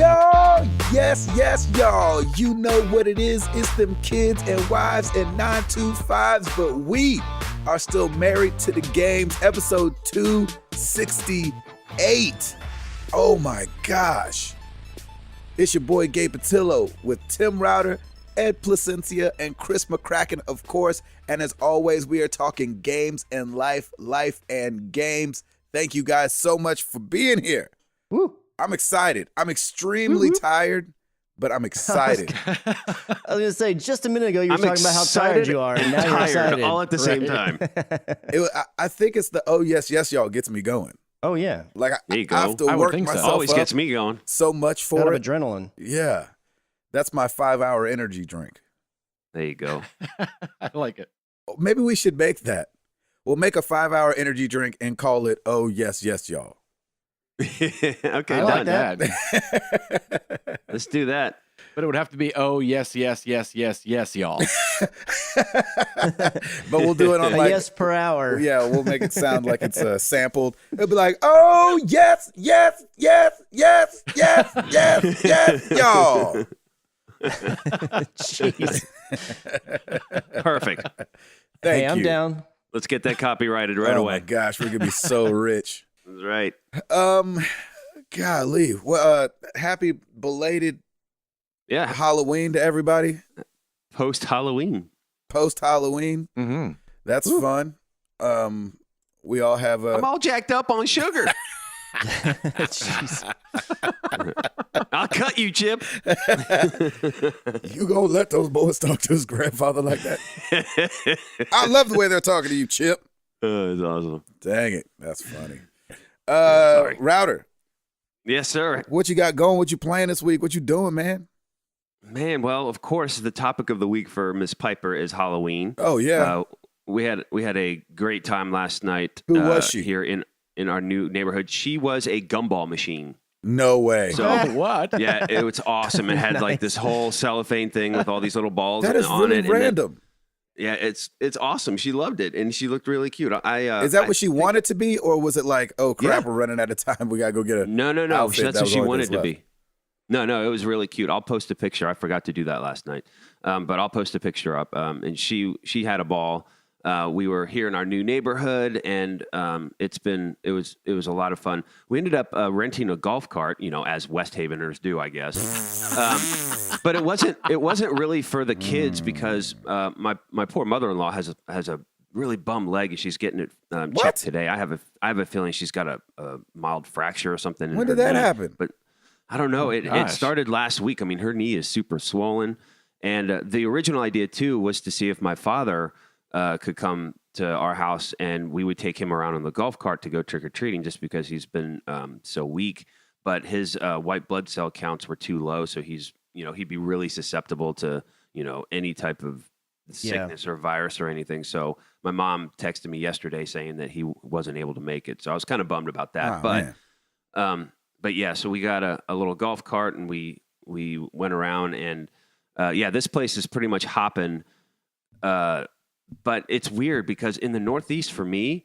y'all. Yes, y'all. You know what it is. It's them kids and wives and 925s, but we are still married to the games. Episode 268. Oh my gosh. It's your boy Gabe Patil with Tim Router, Ed Placencia, and Chris McCracken, of course. And as always, we are talking games and life and games. Thank you guys so much for being here. Woo. I'm excited. I'm extremely tired, but I'm excited. I was going to say, just a minute ago, you were talking about how tired you are, and now you're excited. All at the same time. I think it's the oh, yes, y'all gets me going. Oh, yeah. Like, There you go. I have to work myself Always up gets me going. so much for Kind it. of adrenaline. Yeah. That's my 5-hour energy drink. There you go. I like it. Maybe we should make that. We'll make a 5-hour energy drink and call it oh, yes, y'all. Okay, I like done. that. Let's do that. But it would have to be, oh, yes, y'all. But we'll do it on A like yes per hour. Yeah, we'll make it sound like it's sampled. It'll be like, oh, yes, y'all. Jeez. Perfect. Thank Hey, I'm you. down. Let's get that copyrighted right Oh away. my gosh, we're gonna be so rich. That's right. Golly. Well, happy belated Yeah. Halloween to everybody. Post Halloween. Post Halloween. Mm-hmm. That's fun. We all have I'm all jacked up on sugar. Jeez. I'll cut you, Chip. You gonna let those boys talk to his grandfather like that? I love the way they're talking to you, Chip. It's awesome. Dang it, that's funny. Sorry. Router, Yes, sir. what you got going? What you playing this week? What you doing, man? Man, well, of course, the topic of the week for Miss Piper is Halloween. Oh yeah. We had a great time last night. Who was she? Here in our new neighborhood? She was a gumball machine. No way. So What? yeah, it was awesome. It had like this whole cellophane thing with all these little balls That is on really it. and then- random. yeah, it's awesome. She loved it, and she looked really cute. Is that what she wanted to be, or was it like, oh crap, Yeah. we're running out of time, we gotta go get a No. outfit That's that what was she all wanted that's to left? be. No, it was really cute. I'll post a picture. I forgot to do that last night, but I'll post a picture up. And she had a ball. We were here in our new neighborhood, and it was a lot of fun. We ended up renting a golf cart, as West Haveners do, I guess. But it wasn't really for the kids because my poor mother-in-law has a really bum leg, and she's getting it checked today. I have a feeling she's got a mild fracture or something. When did that happen? But I don't know. It gosh. started last week. I mean, her knee is super swollen. And the original idea, too, was to see if my father could come to our house and we would take him around on the golf cart to go trick-or-treating just because he's been so weak. But his white blood cell counts were too low, so he'd be really susceptible to, any type of sickness or virus or anything. So my mom texted me yesterday saying that he wasn't able to make it. So I was kind of bummed about that. Oh, man. But yeah, so we got a little golf cart and we went around and this place is pretty much hopping. But it's weird because in the Northeast for me,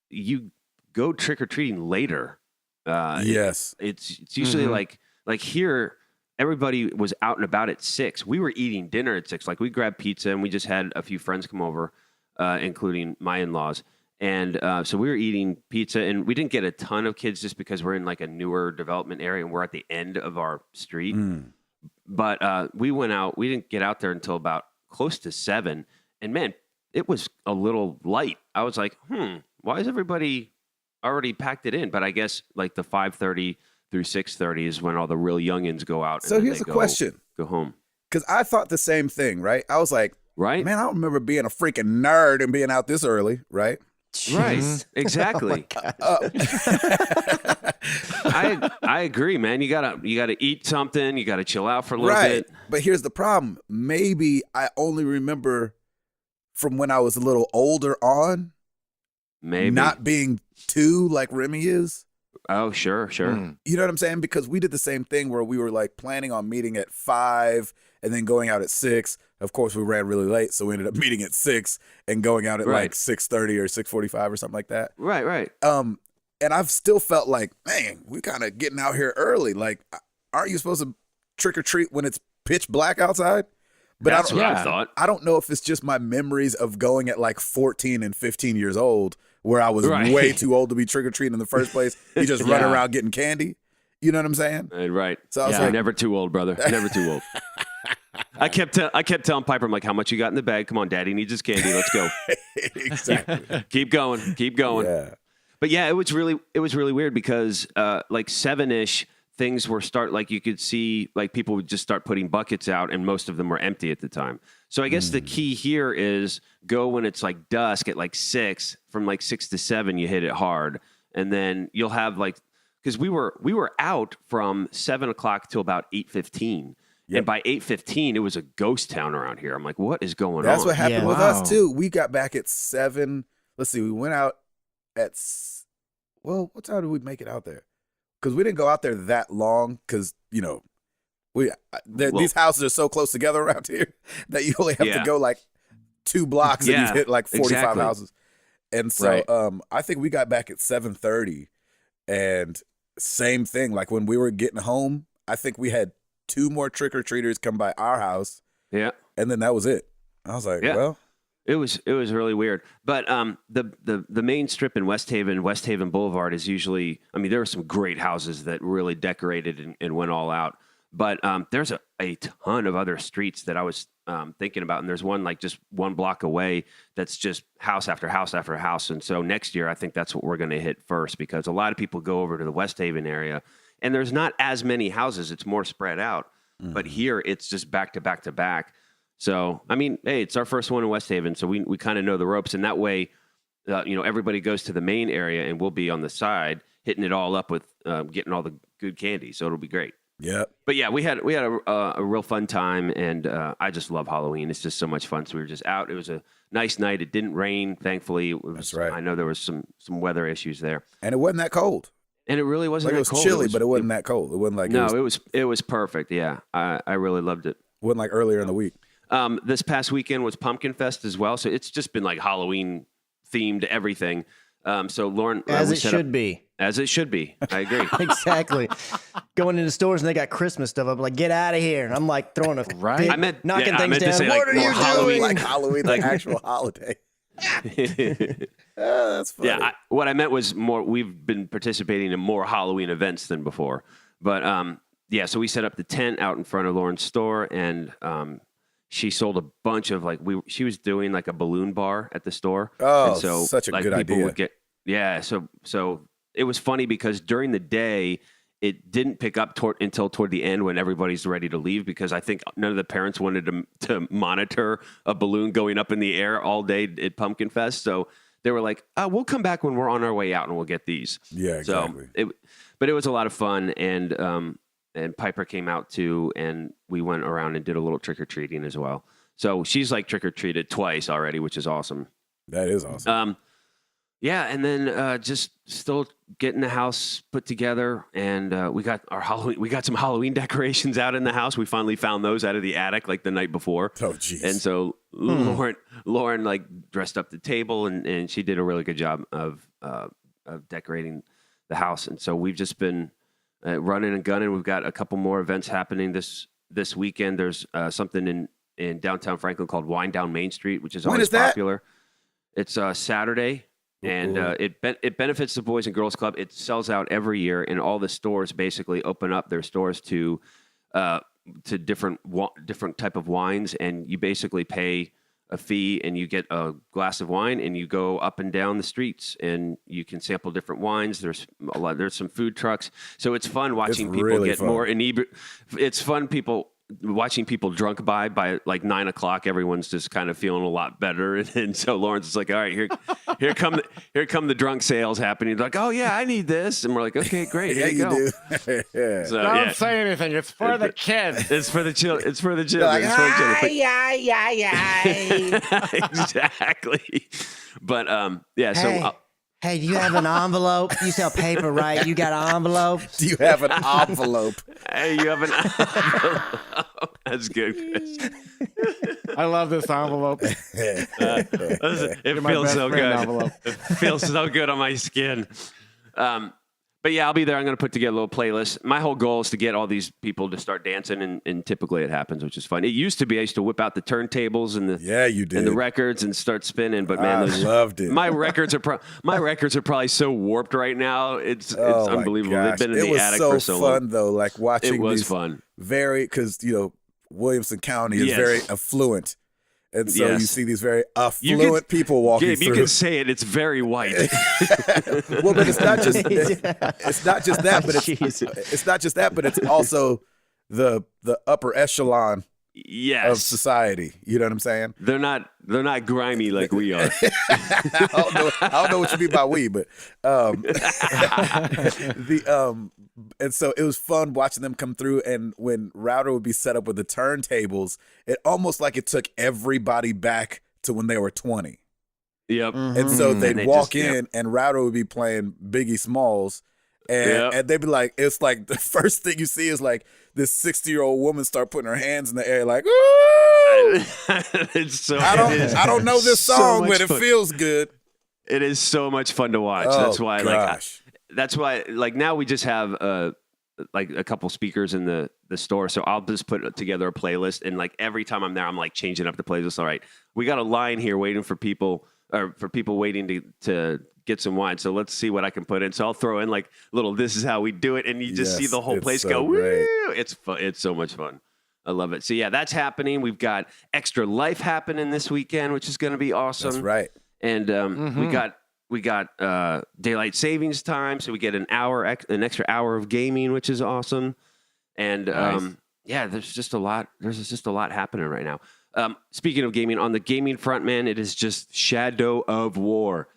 you go trick or treating later. Yes. It's usually like here, everybody was out and about at 6. We were eating dinner at 6. Like we grabbed pizza and we just had a few friends come over, including my in-laws. And so we were eating pizza, and we didn't get a ton of kids just because we're in like a newer development area and we're at the end of our street. But we went out. We didn't get out there until about close to 7. And man, it was a little light. I was like, why is everybody already packed it in? But I guess like the 5:30 through 6:30 is when all the real youngins go out. So and here's they the question. Go home. Because I thought the same thing, right? I was like, Right? man, I don't remember being a freaking nerd and being out this early, right? Right. Exactly. I agree, man. You gotta eat something. You gotta chill out for a little Right. bit. But here's the problem. Maybe I only remember from when I was a little older on, Maybe not being 2 like Remy is. Oh, sure. You know what I'm saying? Because we did the same thing where we were like planning on meeting at 5 and then going out at 6. Of course, we ran really late, so we ended up meeting at 6 and going out at like 6:30 or 6:45 or something like that. Right. And I've still felt like, man, we kind of getting out here early. Like, aren't you supposed to trick or treat when it's pitch black outside? But That's what I thought. I don't know if it's just my memories of going at like 14 and 15 years old, where I was way too old to be trick or treating in the first place. You just run around getting candy. You know what I'm saying? Right. So I was like, never too old, brother. Never too old. I kept telling Piper, I'm like, how much you got in the bag? Come on, Daddy needs his candy. Let's go. Exactly. Keep going. Yeah. But yeah, it was really weird because like 7-ish, things were like you could see like people would just start putting buckets out, and most of them were empty at the time. So I guess the key here is go when it's like dusk at like 6. From like 6 to 7, you hit it hard, and then you'll have like, because we were out from 7 o'clock till about 8:15. Yep. And by 8:15, it was a ghost town around here. I'm like, what is going on? That's what happened with us too. We got back at 7. Let's see, we went out at, well, what time did we make it out there? Because we didn't go out there that long, because, you know, these houses are so close together around here that you only have to go like 2 blocks and you've hit like 45 houses. And so I think we got back at 7:30, and same thing. Like when we were getting home, I think we had 2 more trick-or-treaters come by our house. Yeah. And then that was it. I was like, well. It was really weird. But the main strip in West Haven Boulevard is usually, I mean, there were some great houses that really decorated and went all out. But there's a ton of other streets that I was thinking about. And there's one like just 1 block away that's just house after house after house. And so next year, I think that's what we're going to hit first, because a lot of people go over to the West Haven area and there's not as many houses. It's more spread out. Mm-hmm. But here it's just back to back to back. So, I mean, hey, it's our first one in West Haven, so we kind of know the ropes. And that way, everybody goes to the main area, and we'll be on the side, hitting it all up with getting all the good candy. So it'll be great. Yeah. But yeah, we had a real fun time, and I just love Halloween. It's just so much fun. So we were just out. It was a nice night. It didn't rain, thankfully. That's right. I know there was some weather issues there, and it wasn't that cold. And it really wasn't like that cold. It was chilly, but it wasn't that cold. It wasn't like it was perfect. Yeah, I really loved it. It wasn't like earlier in the week. This past weekend was Pumpkin Fest as well, so it's just been like Halloween themed everything. So Lauren, as it should be. As it should be. I agree. Exactly. Going into stores and they got Christmas stuff. I'm like, get out of here. And I'm like throwing a right. knocking things down. Say, what are you doing? Like Halloween, like actual holiday. That's funny. Yeah, what I meant was more. We've been participating in more Halloween events than before, but so we set up the tent out in front of Lauren's store, and she sold a bunch of she was doing like a balloon bar at the store. Oh, and so such a good idea. So it was funny because during the day it didn't pick up until toward the end when everybody's ready to leave, because I think none of the parents wanted to monitor a balloon going up in the air all day at Pumpkin Fest. So they were like, we'll come back when we're on our way out and we'll get these. Yeah, exactly. So but it was a lot of fun, and Piper came out too, and we went around and did a little trick-or-treating as well. So she's like trick-or-treated twice already, which is awesome. That is awesome. Yeah, and then just still getting the house put together, and we got some Halloween decorations out in the house. We finally found those out of the attic like the night before. Oh, jeez. And so Lauren like dressed up the table, and she did a really good job of decorating the house. And so we've just been running and gunning. We've got a couple more events happening this weekend. There's something in downtown Franklin called Wine Down Main Street, which is always popular. It's Saturday. And it benefits the Boys and Girls Club. It sells out every year, and all the stores basically open up their stores to different type of wines, and you basically pay a fee, and you get a glass of wine, and you go up and down the streets, and you can sample different wines. There's some food trucks, so it's fun watching people get more inebriated. It's fun watching people drunk by like 9 o'clock. Everyone's just kind of feeling a lot better, and so Lawrence is like, all right, here come the drunk sales happening. He's like, oh yeah, I need this, and we're like, okay, great, here you go. Yeah. So, Don't say anything. It's for the kids. It's for the children. It's for the children. Like, Exactly. But Hey. So. Hey, do you have an envelope? You sell paper, right? You got an envelope? Do you have an envelope? Hey, you have an envelope. That's good, Chris. I love this envelope. It feels so good. It feels so good on my skin. But yeah, I'll be there. I'm going to put together a little playlist. My whole goal is to get all these people to start dancing, and typically it happens, which is fun. It used to be I used to whip out the turntables and you did. and the records and start spinning. But man, I loved it. My records are probably so warped right now. It's unbelievable. Gosh. They've been in the attic for so long. It was so fun though, like watching. It was these fun. Because Williamson County is very affluent. And so you see these very affluent people walking through. You can say it. It's very white. Well, but it's not just that, but it's not just that, but it's also the upper echelon of society. You know what I'm saying? They're not grimy like we are. I don't know what you mean by we, but and so it was fun watching them come through. And when Router would be set up with the turntables, it almost like it took everybody back to when they were 20. Yep. And so they'd walk in and Router would be playing Biggie Smalls. And they'd be like, it's like the first thing you see is like this 60-year-old woman start putting her hands in the air like, ooh! I don't know this song, but it feels good. It is so much fun to watch. That's why now we just have like a couple speakers in the store. So I'll just put together a playlist, and like every time I'm there, I'm like changing up the playlist. All right, we got a line here waiting for people waiting to get some wine. So let's see what I can put in. So I'll throw in like little, this is how we do it. And you just see the whole place go, woo! It's fun. It's so much fun. I love it. So yeah, that's happening. We've got Extra Life happening this weekend, which is going to be awesome. That's right. And we got daylight savings time. So we get an extra hour of gaming, which is awesome. And nice. There's just a lot happening right now. Speaking of gaming, on the gaming front, man, it is just Shadow of War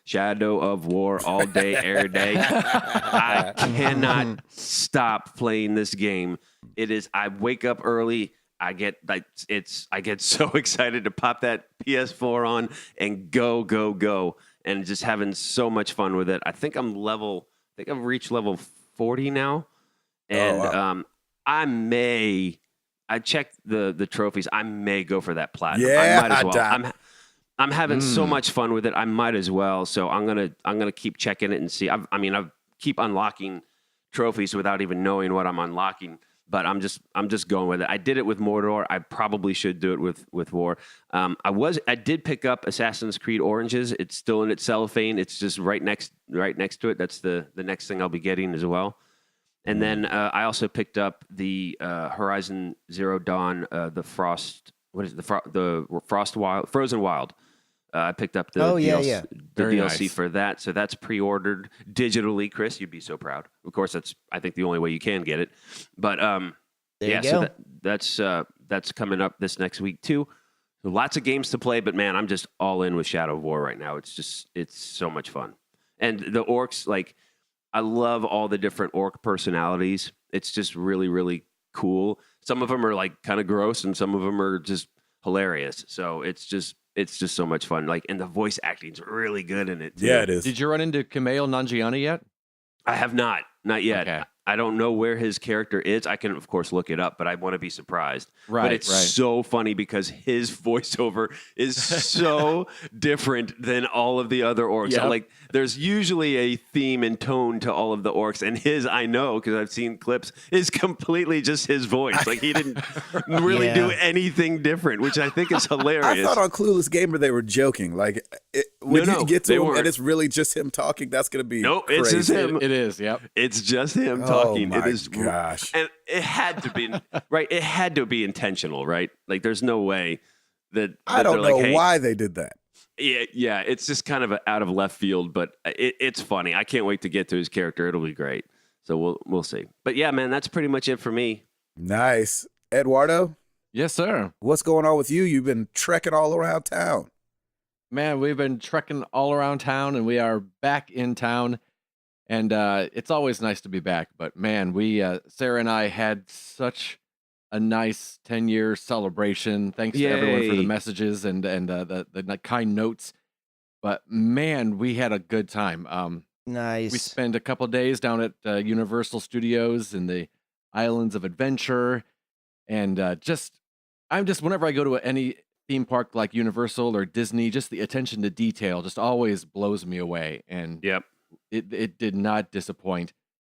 all day, every day. I cannot stop playing this game. It is. I wake up early. I get so excited to pop that PS4 on and go, and just having so much fun with it. I think I've reached level 40 now, and I checked the trophies. I may go for that platinum. Yeah, I might as well. I'm having so much fun with it. I might as well. So I'm gonna keep checking it and see. I keep unlocking trophies without even knowing what I'm unlocking. But I'm just going with it. I did it with Mordor. I probably should do it with War. I did pick up Assassin's Creed Oranges. It's still in its cellophane. It's just right next to it. That's the next thing I'll be getting as well. And then I also picked up the Horizon Zero Dawn, the Frost. What is it? The Frost Wild, Frozen Wild. I picked up the DLC for that, so that's pre-ordered digitally. Chris, you'd be so proud. Of course, that's I think the only way you can get it. But so that's coming up this next week too. So lots of games to play, but man, I'm just all in with Shadow of War right now. It's so much fun, and the orcs I love all the different orc personalities. It's just really, really cool. Some of them are like kind of gross, and some of them are just hilarious. So it's just so much fun. And the voice acting's really good in it too. Yeah, it is. Did you run into Kumail Nanjiani yet? I have not yet. Okay. I don't know where his character is. I can, of course, look it up, but I want to be surprised. Right, but it's so funny because his voiceover is so different than all of the other orcs. Yep. There's usually a theme and tone to all of the orcs, and his, I know, because I've seen clips, is completely just his voice. He didn't really do anything different, which I think is hilarious. I thought on Clueless Gamer they were joking. When you get to him and it's really just him talking, that's going to be crazy. It's just him. It is, yep. It's just him talking. Oh my it is gosh. And it had to be right. It had to be intentional, right? There's no way that I don't know why they did that. Yeah. It's just kind of out of left field, but it's funny. I can't wait to get to his character. It'll be great. So we'll see. But yeah, man, that's pretty much it for me. Nice, Eduardo. Yes, sir. What's going on with you? You've been trekking all around town. Man, we've been trekking all around town, and we are back in town. And it's always nice to be back. But man, Sarah and I had such a nice 10-year celebration. Thanks to everyone for the messages and the kind notes. But man, we had a good time. Nice. We spent a couple days down at Universal Studios in the Islands of Adventure. And whenever I go to any theme park like Universal or Disney, just the attention to detail just always blows me away. And Yep. It did not disappoint.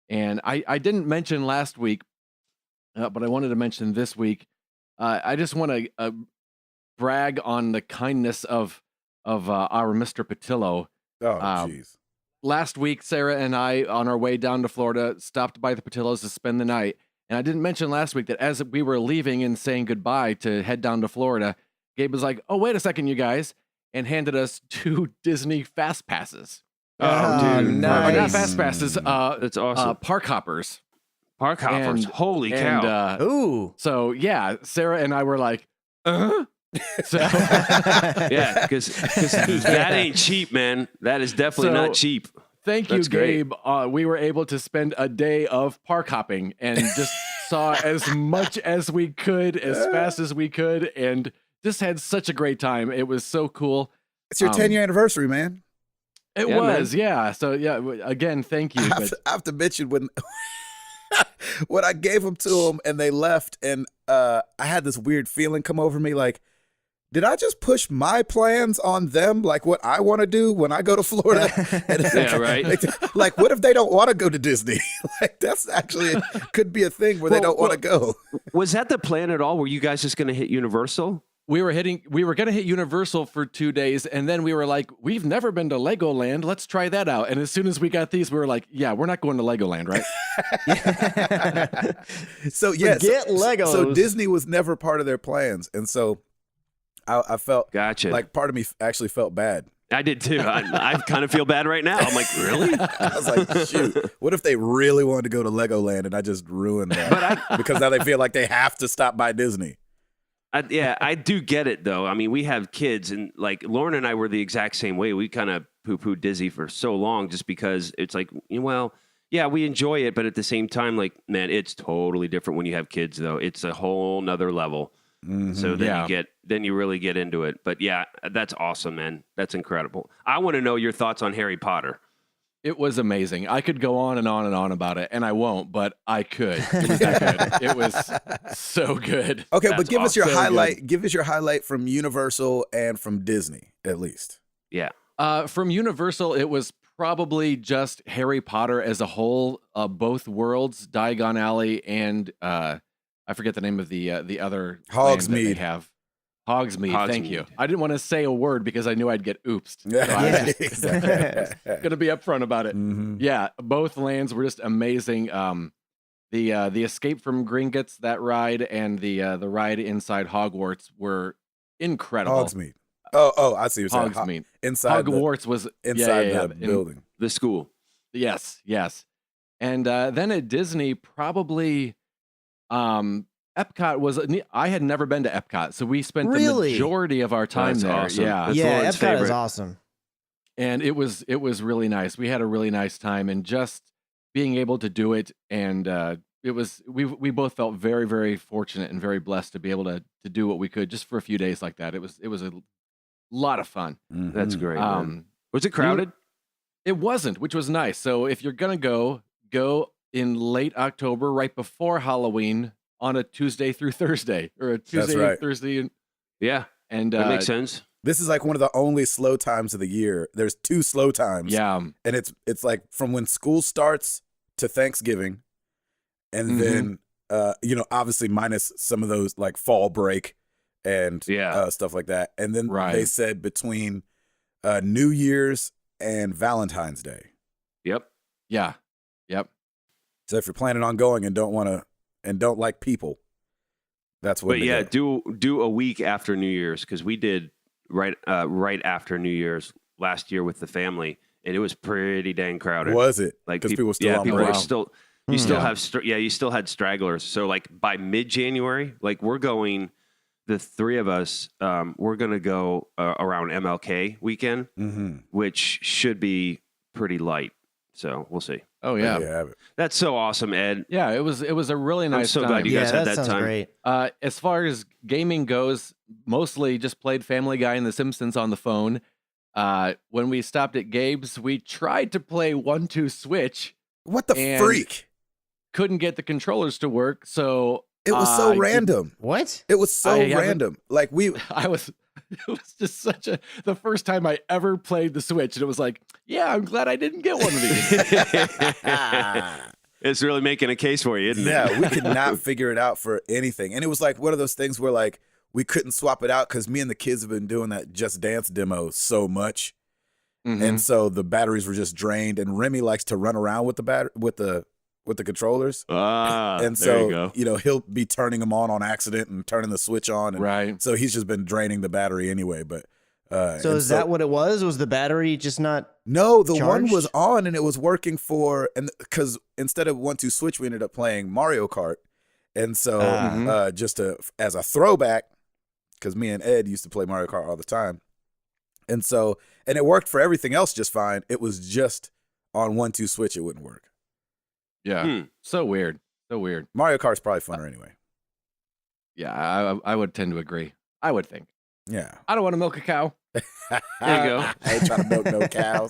And I didn't mention last week, but I wanted to mention this week. I just want to brag on the kindness of our Mr. Patillo. Oh, jeez. Last week, Sarah and I, on our way down to Florida, stopped by the Patillos to spend the night. And I didn't mention last week that as we were leaving and saying goodbye to head down to Florida, Gabe was like, "Oh, wait a second, you guys," and handed us 2 Disney Fast Passes. Oh, dude. nice. Not Fast Passes. That's awesome. Park hoppers. Park hoppers. And- Holy cow. Ooh. So, yeah, Sarah and I were like, So, Yeah, because that ain't cheap, man. That is definitely So- not cheap. thank you, That's great. Gabe. We were able to spend a day of park hopping and just saw as much as we could, as fast as we could, and just had such a great time. It was so cool. It's your 10-year anniversary, man. It Yeah, was, yeah. So, yeah, again, thank you. But I have to mention when when I gave them to them and they left, and I had this weird feeling come over me, like, did I just push my plans on them, like what I want to do when I go to Florida? And, Yeah, right. Like, what if they don't want to go to Disney? Like, that's actually could be a thing where they don't want to go. Was that the plan at all? Were you guys just going to hit Universal? we were going to hit Universal for 2 days, and then we were like, we've never been to Legoland. Let's try that out. And as soon as we got these, we were like, yeah, we're not going to Legoland, right? So yes, Forget Legos. So Disney was never part of their plans, and so I felt Gotcha. like part of me actually felt bad. I did too. I kind of feel bad right now. I'm like, really? I was like, shoot, what if they really wanted to go to Legoland and I just ruined that? Because now they feel like they have to stop by Disney. Yeah, I do get it though. I mean, we have kids, and like Lauren and I were the exact same way. We kind of poo-pooed Disney for so long just because it's like, well, yeah, we enjoy it, but at the same time, like, man, it's totally different when you have kids though. It's a whole nother level. So then you really get into it. But yeah, that's awesome, man. That's incredible. I want to know your thoughts on Harry Potter. It was amazing. I could go on and on and on about it, and I won't, but I could. It was that good. It was so good. Okay, That's but give us your awesome. So highlight. Give us your highlight from Universal and from Disney, at least. Yeah. From Universal, it was probably just Harry Potter as a whole, both worlds, Diagon Alley, and I forget the name of the other land that they Hogsmeade. have. Hogsmeade, thank you. Hogsmeade. I didn't want to say a word because I knew I'd get oopsed. So I was just gonna be upfront about it. Mhm. Yeah, both lands were just amazing. The Escape from Gringotts, that ride, and the ride inside Hogwarts were incredible. Hogsmeade. Oh, I see what you're saying. Hogsmeade. Inside Hogwarts was inside yeah, the in- building. The school. Yes. And then at Disney, probably Epcot was. I had never been to Epcot, so we spent Really? the majority of our time That's there. awesome. Yeah, That's Yeah, Lauren's Epcot favorite. is awesome. and it was really nice. We had a really nice time, and just being able to do it, and it was we both felt very, very fortunate and very blessed to be able to do what we could just for a few days like that. It was a lot of fun. That's Mhm. great. Man. Was it crowded? It wasn't, which was nice. So if you're gonna go in late October, right before Halloween, on a Tuesday through Thursday, or a Tuesday right. Thursday, Yeah. and That makes sense. This is like one of the only slow times of the year. There's 2 slow times. yeah, And it's like from when school starts to Thanksgiving. And Mhm. then obviously minus some of those like fall break and Yeah. stuff like that. And then Right. they said between New Year's and Valentine's Day. Yep. yeah, yep. So if you're planning on going and don't like people, that's what. But yeah, do a week after New Year's, because we did right after New Year's last year with the family, and it was pretty dang crowded. Was it? Like Because people were still on people break. were still. You still Yeah. have you still had stragglers. So like by mid-January, like we're going, the 3 of us, we're gonna go around MLK weekend, Mm-hmm. which should be pretty light. So we'll see. Oh yeah, Have it. That's so awesome, Ed. yeah. It was a really nice so time. glad you Yeah, guys had that that sounds time. great. As far as gaming goes, mostly just played Family Guy and The Simpsons on the phone. When we stopped at Gabe's, we tried to play 1-2 Switch. What the And- freak? Couldn't get the controllers to work, so It was so I random. What? It was so I haven't- random. Like we. It was just the first time I ever played the Switch, and it was like, yeah, I'm glad I didn't get one of these. It's really making a case for you, isn't it? Yeah, we could not figure it out for anything. And it was like one of those things where like we couldn't swap it out because me and the kids have been doing that Just Dance demo so much. And so the batteries were just drained. And Remy likes to run around with the with the controllers. And so, there you go. you know, he'll be turning them on accident and turning the switch on. And Right. so he's just been draining the battery anyway. But so is that what it was? Was the battery just not? No, the charged? one was on and it was working for, and because instead of 1-2 switch, we ended up playing Mario Kart. And so just as a throwback, because me and Ed used to play Mario Kart all the time. And so, and it worked for everything else just fine. It was just on 1-2 switch, it wouldn't work. Yeah. So weird. So weird. Mario Kart's probably funner anyway. Yeah, I would tend to agree. I would think. Yeah. I don't want to milk a cow. There you go. I ain't trying to milk no cows.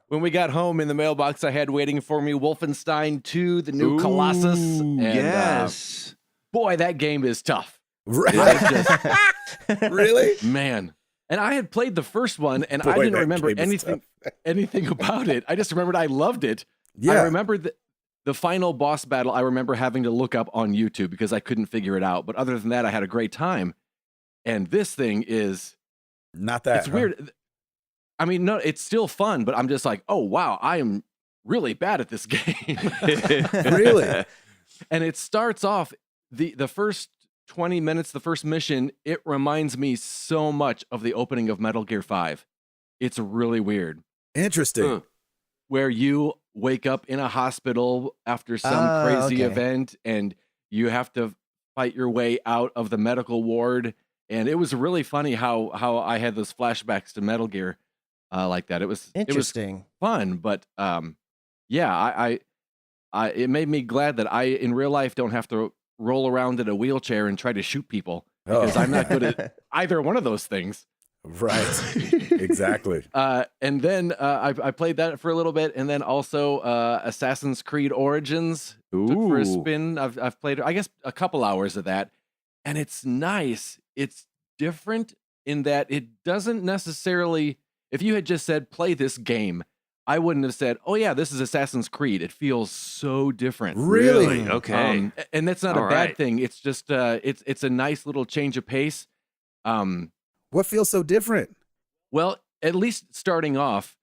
When we got home in the mailbox, I had waiting for me Wolfenstein 2, the new Colossus. And, yes. Boy, that game is tough. Right. Really? Man. And I had played the first one, and I Boy, didn't that remember game is anything about it. I just remembered I loved it. Yeah. I remember the final boss battle, I remember having to look up on YouTube because I couldn't figure it out. But other than that, I had a great time. And this thing is... Not that. It's weird. I mean, no, it's still fun, but I'm just like, oh, wow, I am really bad at this game. Really? And it starts off, the first 20 minutes, the first mission, it reminds me so much of the opening of Metal Gear 5. It's really weird. Interesting. Where you wake up in a hospital after some crazy event and you have to fight your way out of the medical ward. And it was really funny how I had those flashbacks to Metal Gear like that. It was interesting, fun, but yeah, I it made me glad that I in real life don't have to roll around in a wheelchair and try to shoot people because I'm not good at either one of those things. Right. Exactly. And then I played that for a little bit, and then also Assassin's Creed Origins took for a spin. I've played, I guess, a couple hours of that, and it's nice. It's different in that it doesn't necessarily. If you had just said play this game, I wouldn't have said, "Oh yeah, this is Assassin's Creed." It feels so different. Really? Okay. And that's not a bad thing. It's just it's a nice little change of pace. What feels so different? Well, at least starting off,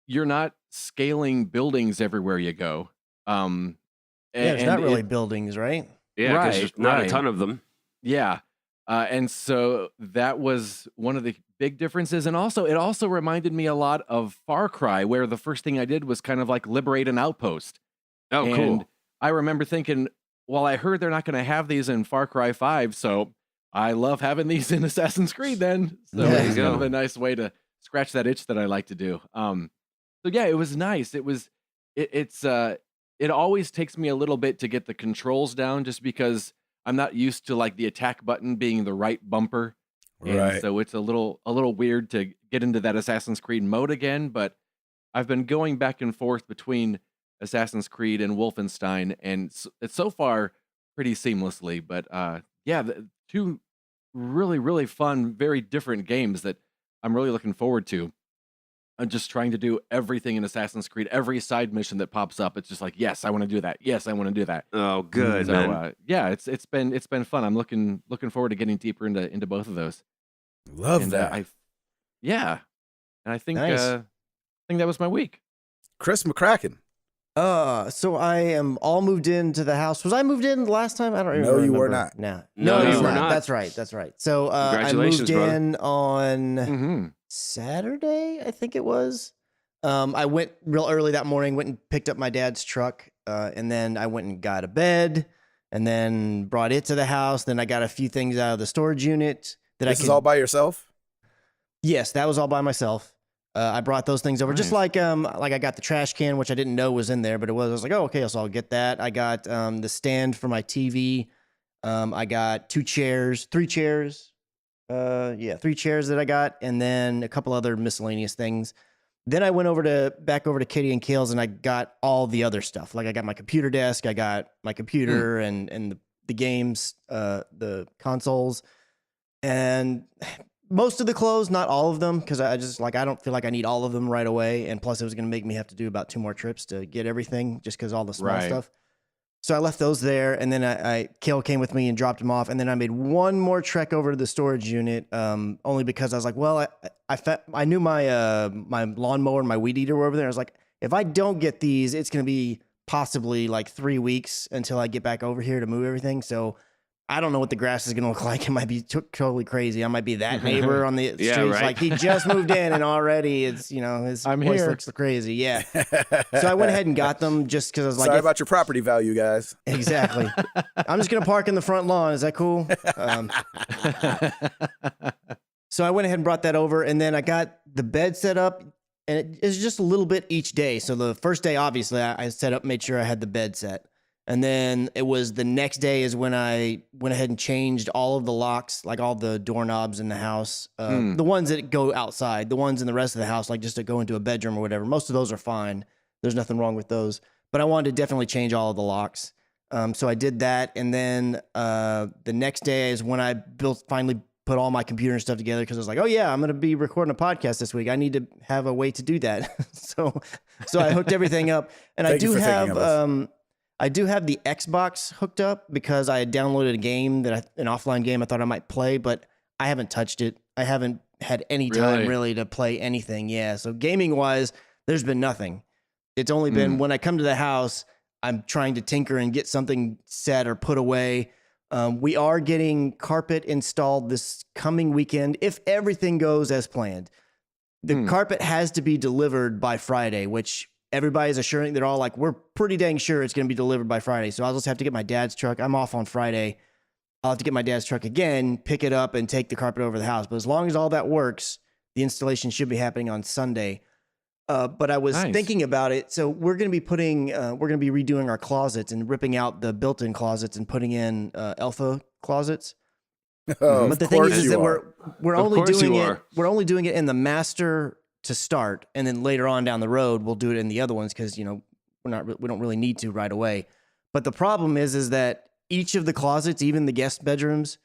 you're not scaling buildings everywhere you go. There's not really buildings, right? Yeah, because there's not a ton of them. Yeah. And so that was one of the big differences. And also, it also reminded me a lot of Far Cry, where the first thing I did was kind of like liberate an outpost. Oh, and cool. I remember thinking, well, I heard they're not going to have these in Far Cry 5, so I love having these in Assassin's Creed then. So it's kind of a nice way to scratch that itch that I like to do. So yeah, it was nice. It always takes me a little bit to get the controls down just because I'm not used to like the attack button being the right bumper. Right. And so it's a little weird to get into that Assassin's Creed mode again, but I've been going back and forth between Assassin's Creed and Wolfenstein, and it's so far pretty seamlessly. But yeah, two really, really fun, very different games that I'm really looking forward to. I'm just trying to do everything in Assassin's Creed. Every side mission that pops up, it's just like, yes, I want to do that. Yes, I want to do that. Oh, good, so, man. Yeah, it's been fun. I'm looking forward to getting deeper into both of those. Love that. And I think Nice. I think that was my week. Chris McCracken. So I am all moved into the house. Was I moved in the last time? I don't remember. No, you were not. No, No, you you were not. That's right. So I Congratulations, moved brother. in on Mm-hmm. Saturday, I think it was. I went real early that morning, went and picked up my dad's truck, and then I went and got a bed, and then brought it to the house. Then I got a few things out of the storage unit that This is all by yourself? Yes, that was all by myself. I brought those things over, just like I got the trash can, which I didn't know was in there, but it was. I was like, oh, okay, so I'll get that. I got the stand for my TV. I got three chairs. 3 chairs that I got, and then a couple other miscellaneous things. Then I went back over to Katie and Kale's, and I got all the other stuff. Like I got my computer desk, I got my computer and the games, the consoles. And most of the clothes, not all of them, because I don't feel like I need all of them right away. And plus, it was going to make me have to do about 2 more trips to get everything, just because all the small stuff. So I left those there, and then Kale came with me and dropped them off, and then I made one more trek over to the storage unit, only because I was like, well, I knew my my lawnmower and my weed eater were over there. I was like, if I don't get these, it's going to be possibly like 3 weeks until I get back over here to move everything. So I don't know what the grass is going to look like. It might be totally crazy. I might be that neighbor on the streets. Right. Like, he just moved in and already his place looks crazy. Yeah. So I went ahead and got them just because I was like, sorry about your property value, guys. Exactly. I'm just going to park in the front lawn. Is that cool? So I went ahead and brought that over, and then I got the bed set up, and it's just a little bit each day. So the first day, obviously, I set up, made sure I had the bed set. And then it was the next day is when I went ahead and changed all of the locks, like all the doorknobs in the house, the ones that go outside, the ones in the rest of the house, like just to go into a bedroom or whatever. Most of those are fine. There's nothing wrong with those. But I wanted to definitely change all of the locks. So I did that. And then the next day is when I finally put all my computer and stuff together, because I was like, oh yeah, I'm going to be recording a podcast this week. I need to have a way to do that. so I hooked everything up. And I do have the Xbox hooked up because I had downloaded a game an offline game I thought I might play, but I haven't touched it. I haven't had any time really to play anything. Yeah. So gaming wise, there's been nothing. It's only been when I come to the house, I'm trying to tinker and get something set or put away. We are getting carpet installed this coming weekend if everything goes as planned. The carpet has to be delivered by Friday, which everybody's assuring. They're all like, we're pretty dang sure it's going to be delivered by Friday. So I'll just have to get my dad's truck. I'm off on Friday. I'll have to get my dad's truck again, pick it up, and take the carpet over the house. But as long as all that works, the installation should be happening on Sunday. But I was thinking about it. So we're going to be redoing our closets and ripping out the built-in closets and putting in alpha closets. But the thing is that we're only doing it in the master to start, and then later on down the road we'll do it in the other ones because we don't really need to right away. But the problem is that each of the closets, even the guest bedrooms,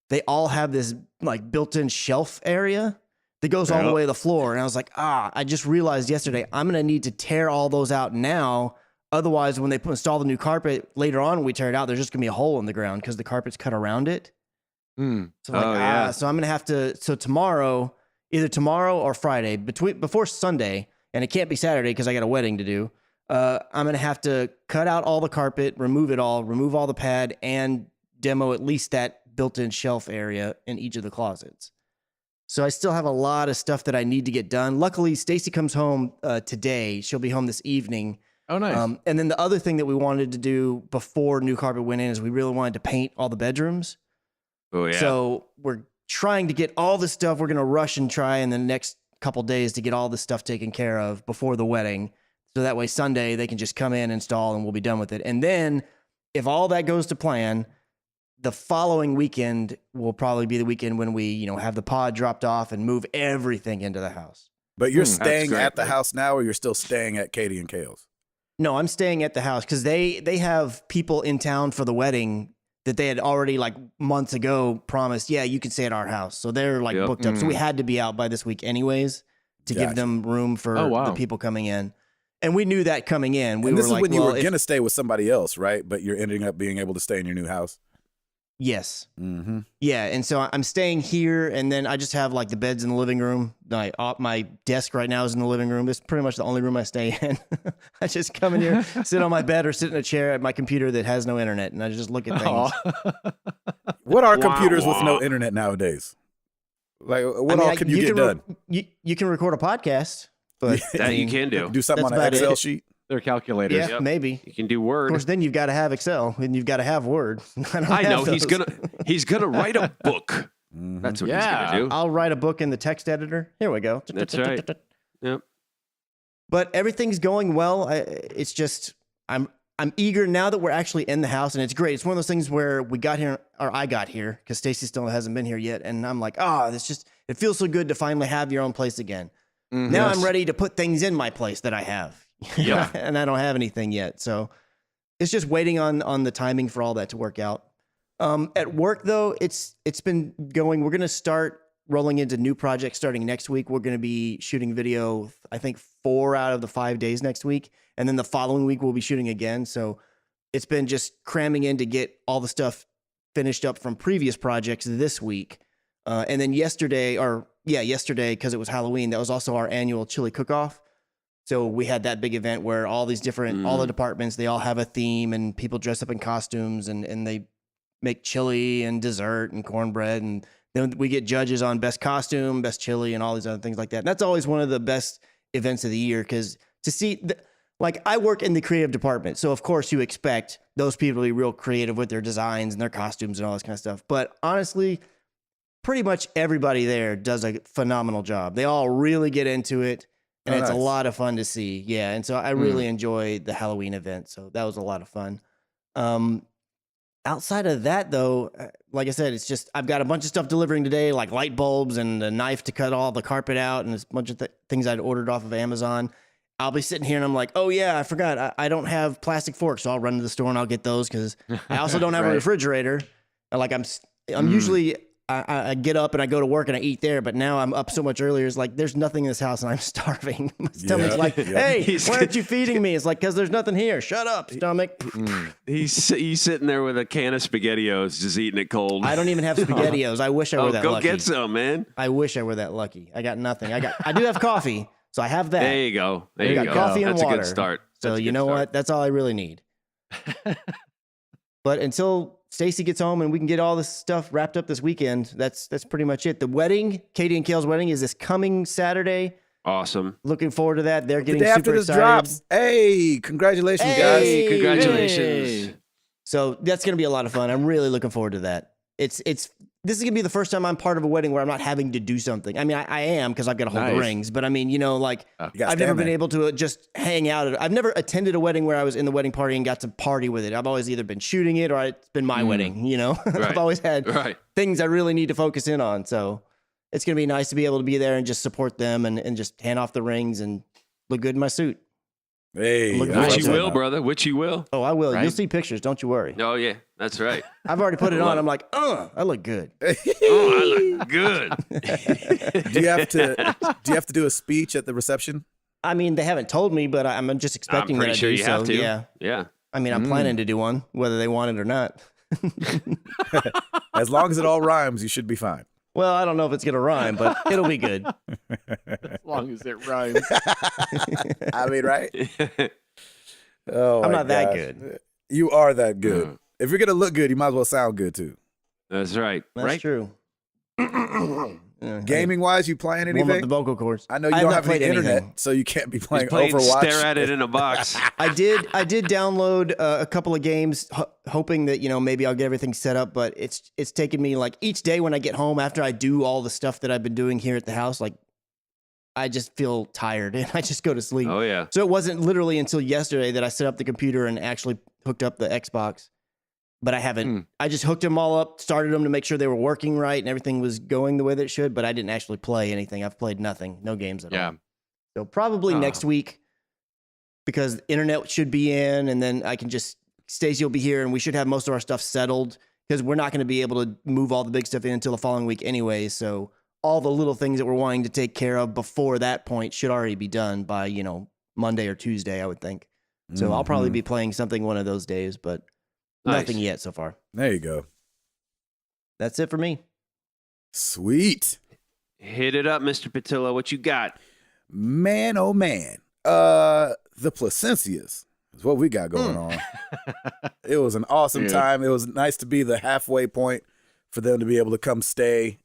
they all have this like built-in shelf area that goes all the way to the floor. And I was like, I just realized yesterday I'm gonna need to tear all those out now. Otherwise, when they install the new carpet later on, when we tear it out, there's just gonna be a hole in the ground because the carpet's cut around it. So I'm gonna have to. So tomorrow. Either tomorrow or Friday, before Sunday, and it can't be Saturday because I got a wedding to do. I'm gonna have to cut out all the carpet, remove all the pad, and demo at least that built-in shelf area in each of the closets. So I still have a lot of stuff that I need to get done. Luckily, Stacy comes home today. She'll be home this evening. Oh, nice. And then the other thing that we wanted to do before new carpet went in is we really wanted to paint all the bedrooms. Oh yeah. So we're trying to get all the stuff. We're going to rush and try in the next couple days to get all the stuff taken care of before the wedding. So that way Sunday they can just come in, install, and we'll be done with it. And then if all that goes to plan, the following weekend will probably be the weekend when we, have the pod dropped off and move everything into the house. But you're staying at the house now, or you're still staying at Katie and Kale's? No, I'm staying at the house because they have people in town for the wedding that they had already like months ago promised, yeah, you can stay at our house. So they're like booked up. So we had to be out by this week anyways to give them room for the people coming in. And we knew that coming in. This is when you were going to stay with somebody else, right? But you're ending up being able to stay in your new house. Yes. Mm-hmm. Yeah. And so I'm staying here, and then I just have like the beds in the living room. My desk right now is in the living room. It's pretty much the only room I stay in. I just come in here, sit on my bed or sit in a chair at my computer that has no internet, and I just look at things. What are computers with no internet nowadays? Like, what all can you get done? You can record a podcast, but that you can do. Do something on an Excel sheet. Their calculators. Yeah, maybe. You can do Word. Of course, then you've got to have Excel and you've got to have Word. I know he's gonna write a book. That's what he's gonna do. I'll write a book in the text editor. Here we go. That's right. Yep. But everything's going well. It's just I'm eager now that we're actually in the house, and it's great. It's one of those things where I got here because Stacy still hasn't been here yet, and I'm like, it feels so good to finally have your own place again. Mm-hmm. Now I'm ready to put things in my place that I have. Yeah. And I don't have anything yet. So it's just waiting on the timing for all that to work out. At work though, it's been going. We're rolling into new projects starting next week. We're going to be shooting video, I think 4 out of the 5 days next week. And then the following week we'll be shooting again. So it's been just cramming in to get all the stuff finished up from previous projects this week. And then yesterday, because it was Halloween, that was also our annual chili cook-off. So we had that big event where all these different, all the departments, they all have a theme and people dress up in costumes and they make chili and dessert and cornbread. And then we get judges on best costume, best chili, and all these other things like that. And that's always one of the best events of the year because to see, like I work in the creative department. So of course you expect those people to be real creative with their designs and their costumes and all this kind of stuff. But honestly, pretty much everybody there does a phenomenal job. They all really get into it. And it's a lot of fun to see. Yeah. And so I really enjoy the Halloween event. So that was a lot of fun. Outside of that, though, like I said, it's just I've got a bunch of stuff delivering today, like light bulbs and a knife to cut all the carpet out and a bunch of things I'd ordered off of Amazon. I'll be sitting here and I'm like, oh, yeah, I forgot. I don't have plastic forks. So I'll run to the store and I'll get those because I also don't have a refrigerator. Like I'm usually... I get up and I go to work and I eat there, but now I'm up so much earlier. It's like, there's nothing in this house and I'm starving. My stomach's like, hey, why aren't you feeding me? It's like, because there's nothing here. Shut up, stomach. He's sitting there with a can of SpaghettiOs, just eating it cold. I don't even have SpaghettiOs. I wish I were that lucky. Go get some, man. I wish I were that lucky. I got nothing. I do have coffee, so I have that. There you go. There you go. Coffee and That's water. a good start. So you know what? That's all I really need. But until Stacy gets home and we can get all this stuff wrapped up this weekend, that's pretty much it. The wedding, Katie and Kale's wedding, is this coming Saturday. Awesome. Looking forward to that. They're getting the day after super this excited. drops. Hey, congratulations, guys. Congratulations. Hey. So that's going to be a lot of fun. I'm really looking forward to that. This is going to be the first time I'm part of a wedding where I'm not having to do something. I mean, I am because I've got to hold the rings, but I mean, like I've never been able to just hang out. I've never attended a wedding where I was in the wedding party and got to party with it. I've always either been shooting it or it's been my wedding, Right. I've always had things I really need to focus in on. So it's going to be nice to be able to be there and just support them and just hand off the rings and look good in my suit. Hey, which you will, brother. Which you will. Oh, I will. Right? You'll see pictures. Don't you worry. Oh, yeah. That's right. I've already put it on. I'm like, I look good. Oh, I look good. Do you have to do a speech at the reception? I mean, they haven't told me, but I'm just expecting that I do. You have to. Yeah. Yeah. I mean, I'm planning to do one, whether they want it or not. As long as it all rhymes, you should be fine. Well, I don't know if it's going to rhyme, but it'll be good. As long as it rhymes. I mean, right? Oh, I'm not that good. You are that good. If you're going to look good, you might as well sound good, too. That's right. That's true. Gaming-wise, you playing anything? Warm up the vocal cords. I know you don't have any internet, so you can't be playing Overwatch. Stare at it in a box. I did download a couple of games, hoping that maybe I'll get everything set up. But it's taken me like each day when I get home after I do all the stuff that I've been doing here at the house, like I just feel tired and I just go to sleep. Oh yeah. So it wasn't literally until yesterday that I set up the computer and actually hooked up the Xbox. But I haven't. I just hooked them all up, started them to make sure they were working right and everything was going the way that it should. But I didn't actually play anything. I've played nothing, no games at all. So probably next week, because the internet should be in, and then I can just Stacey will be here, and we should have most of our stuff settled because we're not going to be able to move all the big stuff in until the following week anyway. So all the little things that we're wanting to take care of before that point should already be done by Monday or Tuesday, I would think. So I'll probably be playing something one of those days, but. Nothing yet so far. There you go. That's it for me. Sweet. Hit it up, Mr. Patil. What you got? Man, oh man. The Placencias is what we got going on. It was an awesome time. It was nice to be the halfway point for them to be able to come stay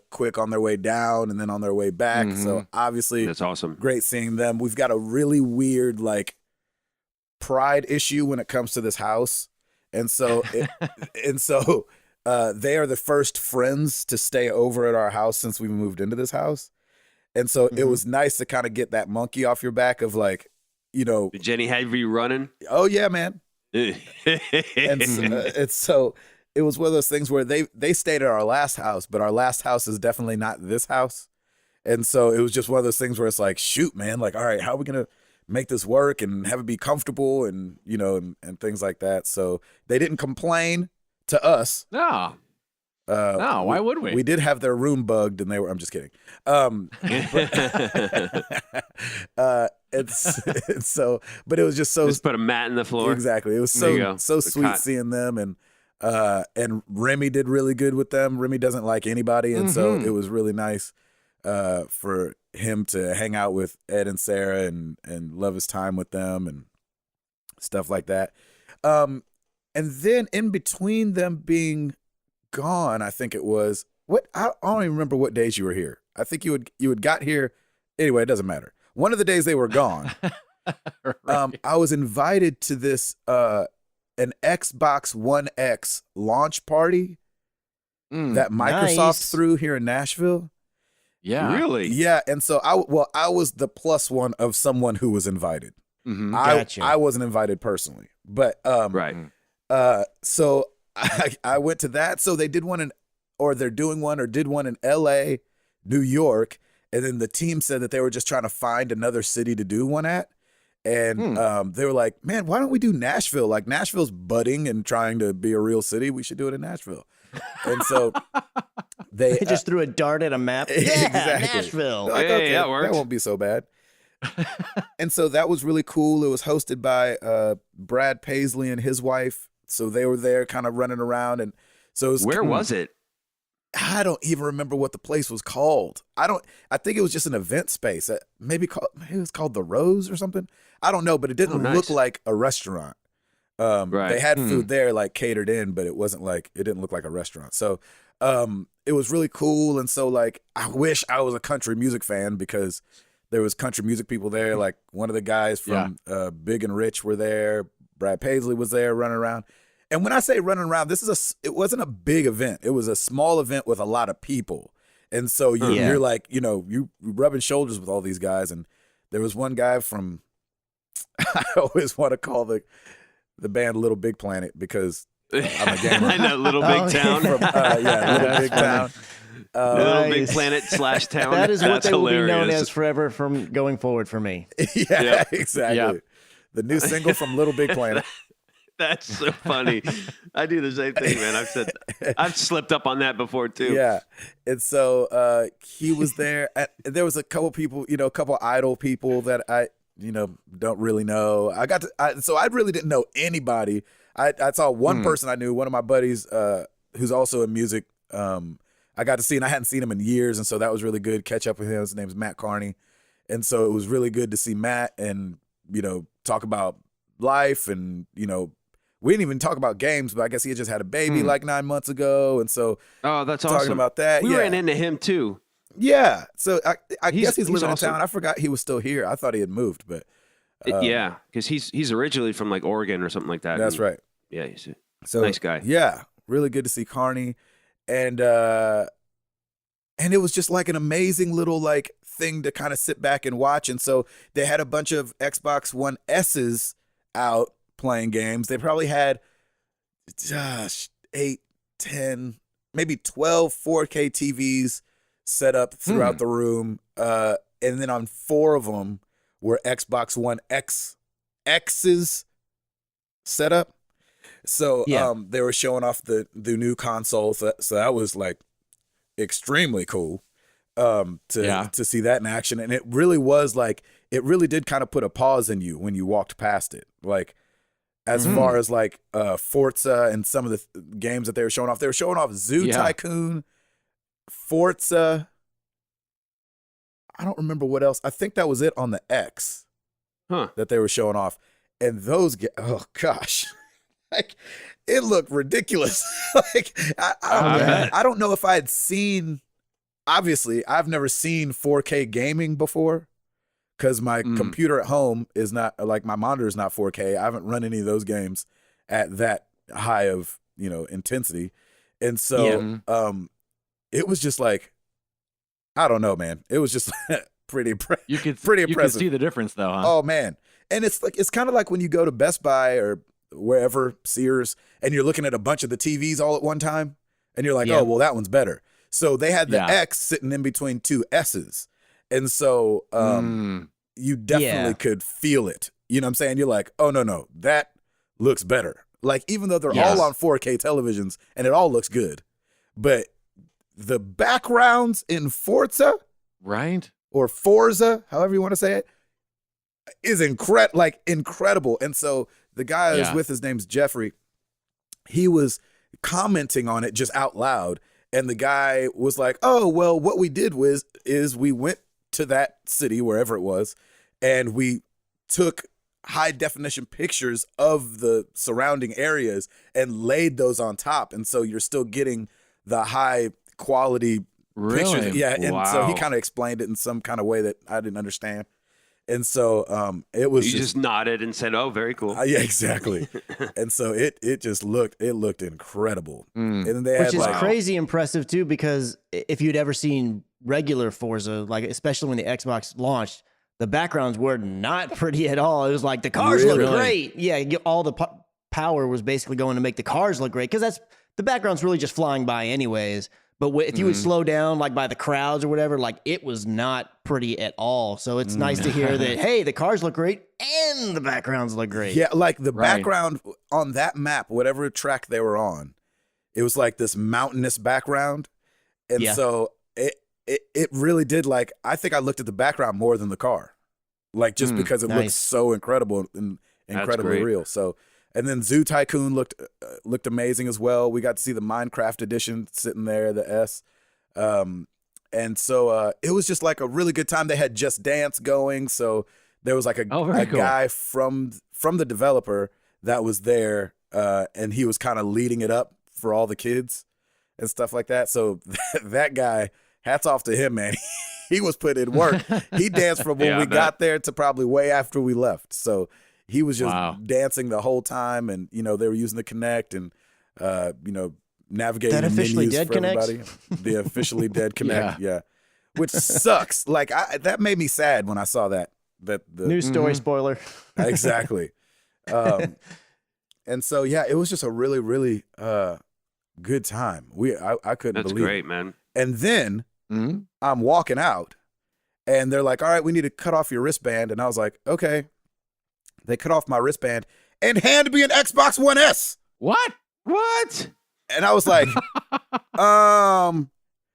quick on their way down and then on their way back. So obviously that's awesome. Great seeing them. We've got a really weird pride issue when it comes to this house. And so, they are the first friends to stay over at our house since we moved into this house. And so it was nice to kind of get that monkey off your back of Did Jenny have you running? Oh yeah, man. And so it was one of those things where they stayed at our last house, but our last house is definitely not this house. And so it was just one of those things where it's like, shoot, man, all right, how are we going to make this work and have it be comfortable and and things like that. So they didn't complain to us. No. No, why would we? We did have their room bugged, and they were. I'm just kidding. It's so, but it was just so. Just put a mat in the floor. Exactly. It was There you so go. so The sweet cot. seeing them, and Remy did really good with them. Remy doesn't like anybody, and so it was really nice for him to hang out with Ed and Sarah and love his time with them and stuff like that. And then in between them being gone, I think it was I don't even remember what days you were here. I think you had got here. Anyway, it doesn't matter. One of the days they were gone, Right. I was invited to this an Xbox One X launch party that Microsoft Nice. threw here in Nashville. Yeah. Really? Yeah, and so I was the plus one of someone who was invited. Mhm. Gotcha. I wasn't invited personally, but Right. so I went to that. So they did one they're doing one or did one in L.A., New York, and then the team said that they were just trying to find another city to do one at. And they were like, man, why don't we do Nashville? Like, Nashville's budding and trying to be a real city. We should do it in Nashville. And so they They just threw a dart at a map. Yeah, Exactly. Nashville. like, Hey, okay, that worked. won't be so bad. And so that was really cool. It was hosted by Brad Paisley and his wife. So they were there kind of running around. And so it was Where was it? I don't even remember what the place was called. I think it was just an event space. Maybe it was called the Rose or something. I don't know, but it didn't nice. look like a restaurant. Right. They had food there like catered in, but it didn't look like a restaurant. So it was really cool. And so like I wish I was a country music fan because there was country music people there. Like one of the guys from Big and Rich were there. Brad Paisley was there running around. And when I say running around, it wasn't a big event. It was a small event with a lot of people. And so you're like, you rubbing shoulders with all these guys. And there was one guy from, I always want to call the band Little Big Planet because I'm a gamer. I know, Little Big Oh, Town. From, Little That's Big funny. Town. Little Big Nice. Planet / town. That is what That's they will be known hilarious. as forever from going forward for me. Yeah, Yep. exactly. Yep. The new single from Little Big Planet. That's so funny. I do the same thing, man. I've slipped up on that before too. Yeah. And so he was there. There was a couple people, a couple idol people that I, don't really know. So I really didn't know anybody. I saw one person I knew, one of my buddies who's also in music. I got to see, and I hadn't seen him in years. And so that was really good. Catch up with him. His name's Matt Carney. And so it was really good to see Matt and, talk about life and, we didn't even talk about games, but I guess he had just had a baby like 9 months ago. And so Oh, that's talking awesome. about that. We yeah. ran into him too. Yeah. So I He's- guess he's he's living awesome. in town. I forgot he was still here. I thought he had moved, but Yeah, because he's originally from like Oregon or something like that. that's And, right. Yeah, he's a So nice guy. Yeah. Really good to see Carney. And it was just like an amazing little like thing to kind of sit back and watch. And so they had a bunch of Xbox One S's out playing games. They probably had 8, 10, maybe 12 4K TVs set up throughout the room. And then on 4 of them were Xbox One X's set up. So they were showing off the new console. So that was like extremely cool to see that in action. And it really was like, it really did kind of put a pause in you when you walked past it. Like, as far as like Forza and some of the games that they were showing off Zoo Tycoon, Forza. I don't remember what else. I think that was it on the X that they were showing off. And those, oh gosh, like it looked ridiculous. Like I don't know if I had seen. Obviously, I've never seen 4K gaming before. Because my computer at home is not, like my monitor is not 4K. I haven't run any of those games at that high of, intensity. And so it was just like, I don't know, man. It was just pretty impressive. You could see the difference though, huh? Oh, man. And it's kind of like when you go to Best Buy or wherever, Sears, and you're looking at a bunch of the TVs all at one time. And you're like, oh, well, that one's better. So they had the X sitting in between 2 S's. And so you definitely could feel it. You know what I'm saying? You're like, oh, no, that looks better. Like, even though they're all on 4K televisions and it all looks good, but the backgrounds in Forza Right. or Forza, however you want to say it, is incredible. And so the guy I was with, his name's Jeffrey, he was commenting on it just out loud. And the guy was like, oh, well, what we did is we went to that city, wherever it was, and we took high definition pictures of the surrounding areas and laid those on top. And so you're still getting the high quality pictures. Yeah. And so he kind of explained it in some kind of way that I didn't understand. And so it was just nodded and said, "Oh, very cool." Yeah, exactly. And so it looked incredible. And then they Which had is crazy impressive too, because if you'd ever seen regular Forza, like especially when the Xbox launched, the backgrounds were not pretty at all. It was like the cars look great. Yeah, all the power was basically going to make the cars look great, because the background's really just flying by anyways. But if you would slow down, like by the crowds or whatever, like it was not pretty at all. So it's nice to hear that, hey, the cars look great and the backgrounds look great. Yeah, like the background on that map, whatever track they were on, it was like this mountainous background. And so it really did, like, I think I looked at the background more than the car. Like, just because it looks so incredible and incredibly real. So, and then Zoo Tycoon looked amazing as well. We got to see the Minecraft edition sitting there, the S. And so it was just like a really good time. They had Just Dance going. So there was like a guy from the developer that was there, and he was kind of leading it up for all the kids and stuff like that. So that guy, hats off to him, man. He was putting in work. He danced from when we got there to probably way after we left. So he was just dancing the whole time, and they were using the Kinect and navigating that the officially menus dead for everybody. The officially dead Kinect, yeah. Which sucks. Like that made me sad when I saw that. The news story spoiler. Exactly. And so it was just a really, really good time. I couldn't believe it. That's great, man. And then I'm walking out, and they're like, "All right, we need to cut off your wristband." And I was like, "Okay." They cut off my wristband and handed me an Xbox One S. What? And I was like,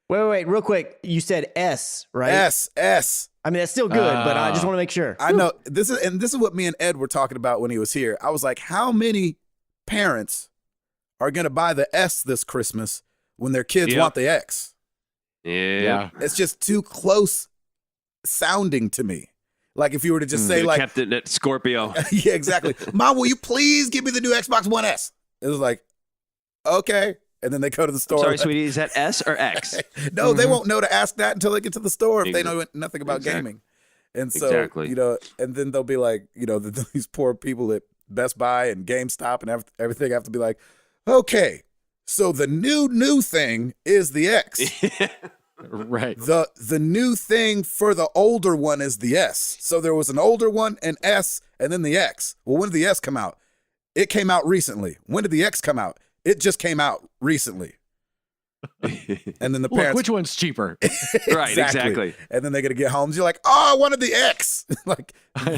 Wait, real quick. You said S, right? S. I mean, that's still good, but I just want to make sure. I know this is what me and Ed were talking about when he was here. I was like, how many parents are going to buy the S this Christmas when their kids want the X? Yeah. It's just too close sounding to me. Like if you were to just say like, kept it at Scorpio. Yeah, exactly. Mom, will you please give me the new Xbox One S? It was like, okay. And then they go to the store. Sorry, sweetie, is that S or X? No, they won't know to ask that until they get to the store if they know nothing about gaming. And so, and then they'll be like, these poor people at Best Buy and GameStop and everything have to be like, okay, so the new thing is the X. Right. The new thing for the older one is the S. So there was an older one, an S, and then the X. Well, when did the S come out? It came out recently. When did the X come out? It just came out recently. And then the parents, which one's cheaper? Right, exactly. And then they're gonna get home. You're like, oh, I wanted the X. Like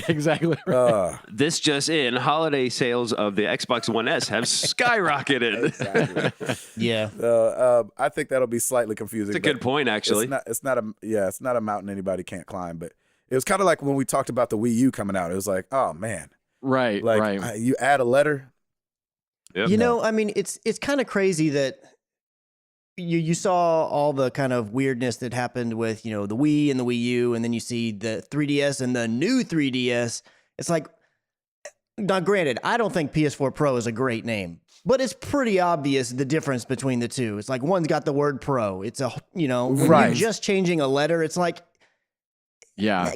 exactly. Right. This just in: holiday sales of the Xbox One S have skyrocketed. Exactly. Yeah. I think that'll be slightly confusing. It's a good point, actually. It's not a mountain anybody can't climb. But it was kind of like when we talked about the Wii U coming out. It was like, oh man, right, like you add a letter. Yep. I mean, it's kind of crazy that you saw all the kind of weirdness that happened with, the Wii and the Wii U, and then you see the 3DS and the new 3DS. It's like, now granted, I don't think PS4 Pro is a great name, but it's pretty obvious the difference between the two. It's like one's got the word Pro. It's when you're just changing a letter, it's like, yeah.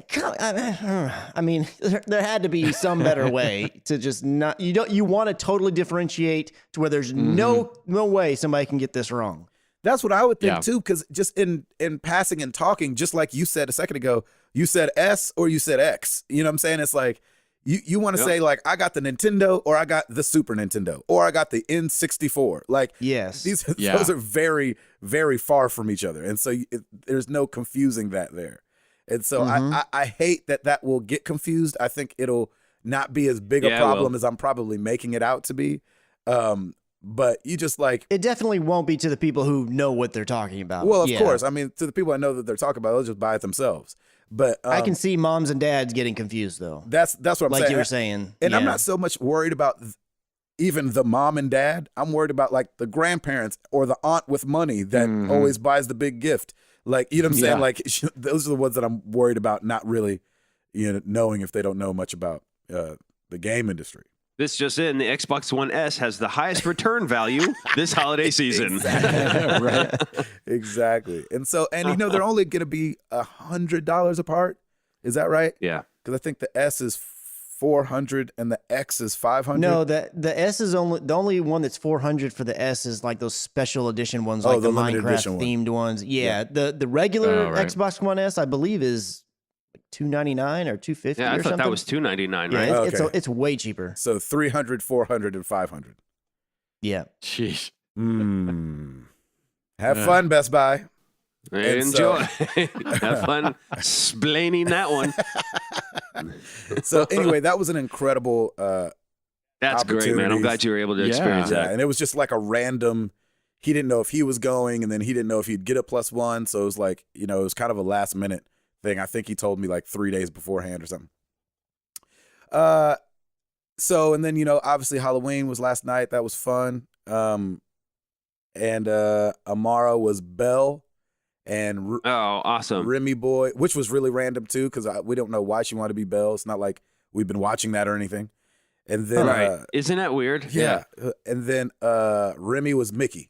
I mean, there had to be some better way to just not. You want to totally differentiate to where there's no way somebody can get this wrong. That's what I would think too, because just in passing and talking, just like you said a second ago, you said S or you said X. You know what I'm saying? It's like you want to say like, I got the Nintendo or I got the Super Nintendo or I got the N64. Like, yes, those are very, very far from each other, and so there's no confusing that there. And so I hate that will get confused. I think it'll not be as big a problem as I'm probably making it out to be. but you just like, It definitely won't be to the people who know what they're talking about. well, of Yeah. course. I mean, to the people I know that they're talking about, they'll just buy it themselves. But I can see moms and dads getting confused though. that's what I'm Like saying. you were saying. And I'm Yeah. not so much worried about even the mom and dad. I'm worried about like the grandparents or the aunt with money that always buys the big gift. Like, you know what I'm saying? Yeah. Like, those are the ones that I'm worried about not really, knowing if they don't know much about the game industry. This just in: the Xbox One S has the highest return value this holiday season. Right. Exactly. And so, and they're only going to be $100 apart. Is that right? Yeah. Because I think the S is 400 and the X is 500. No, the S is the only one that's 400 for the S is like those special edition ones, Oh, like the the limited edition Minecraft one. themed ones. Yeah, the regular Oh, right. Xbox One S, I believe, is like $299 or $250. Yeah, I or thought something. that was $299, Yeah, right? Okay. it's way cheaper. So 300, 400, and 500. Yeah. Jeez. Have fun, Best Buy. And so- Enjoy. Have fun splaining that one. So anyway, that was an incredible That's great, man. I'm Opportunities. glad you were able to Yeah. experience yeah, that. and it was just like a random, he didn't know if he was going, and then he didn't know if he'd get a +1. So it was like, it was kind of a last minute thing. I think he told me like 3 days beforehand or something. So, and then, obviously Halloween was last night. That was fun. And Amara was Belle, and Oh, awesome. Remy Boy, which was really random too, because we don't know why she wanted to be Belle. It's not like we've been watching that or anything. And then, Right. Isn't that weird? yeah. And then Remy was Mickey.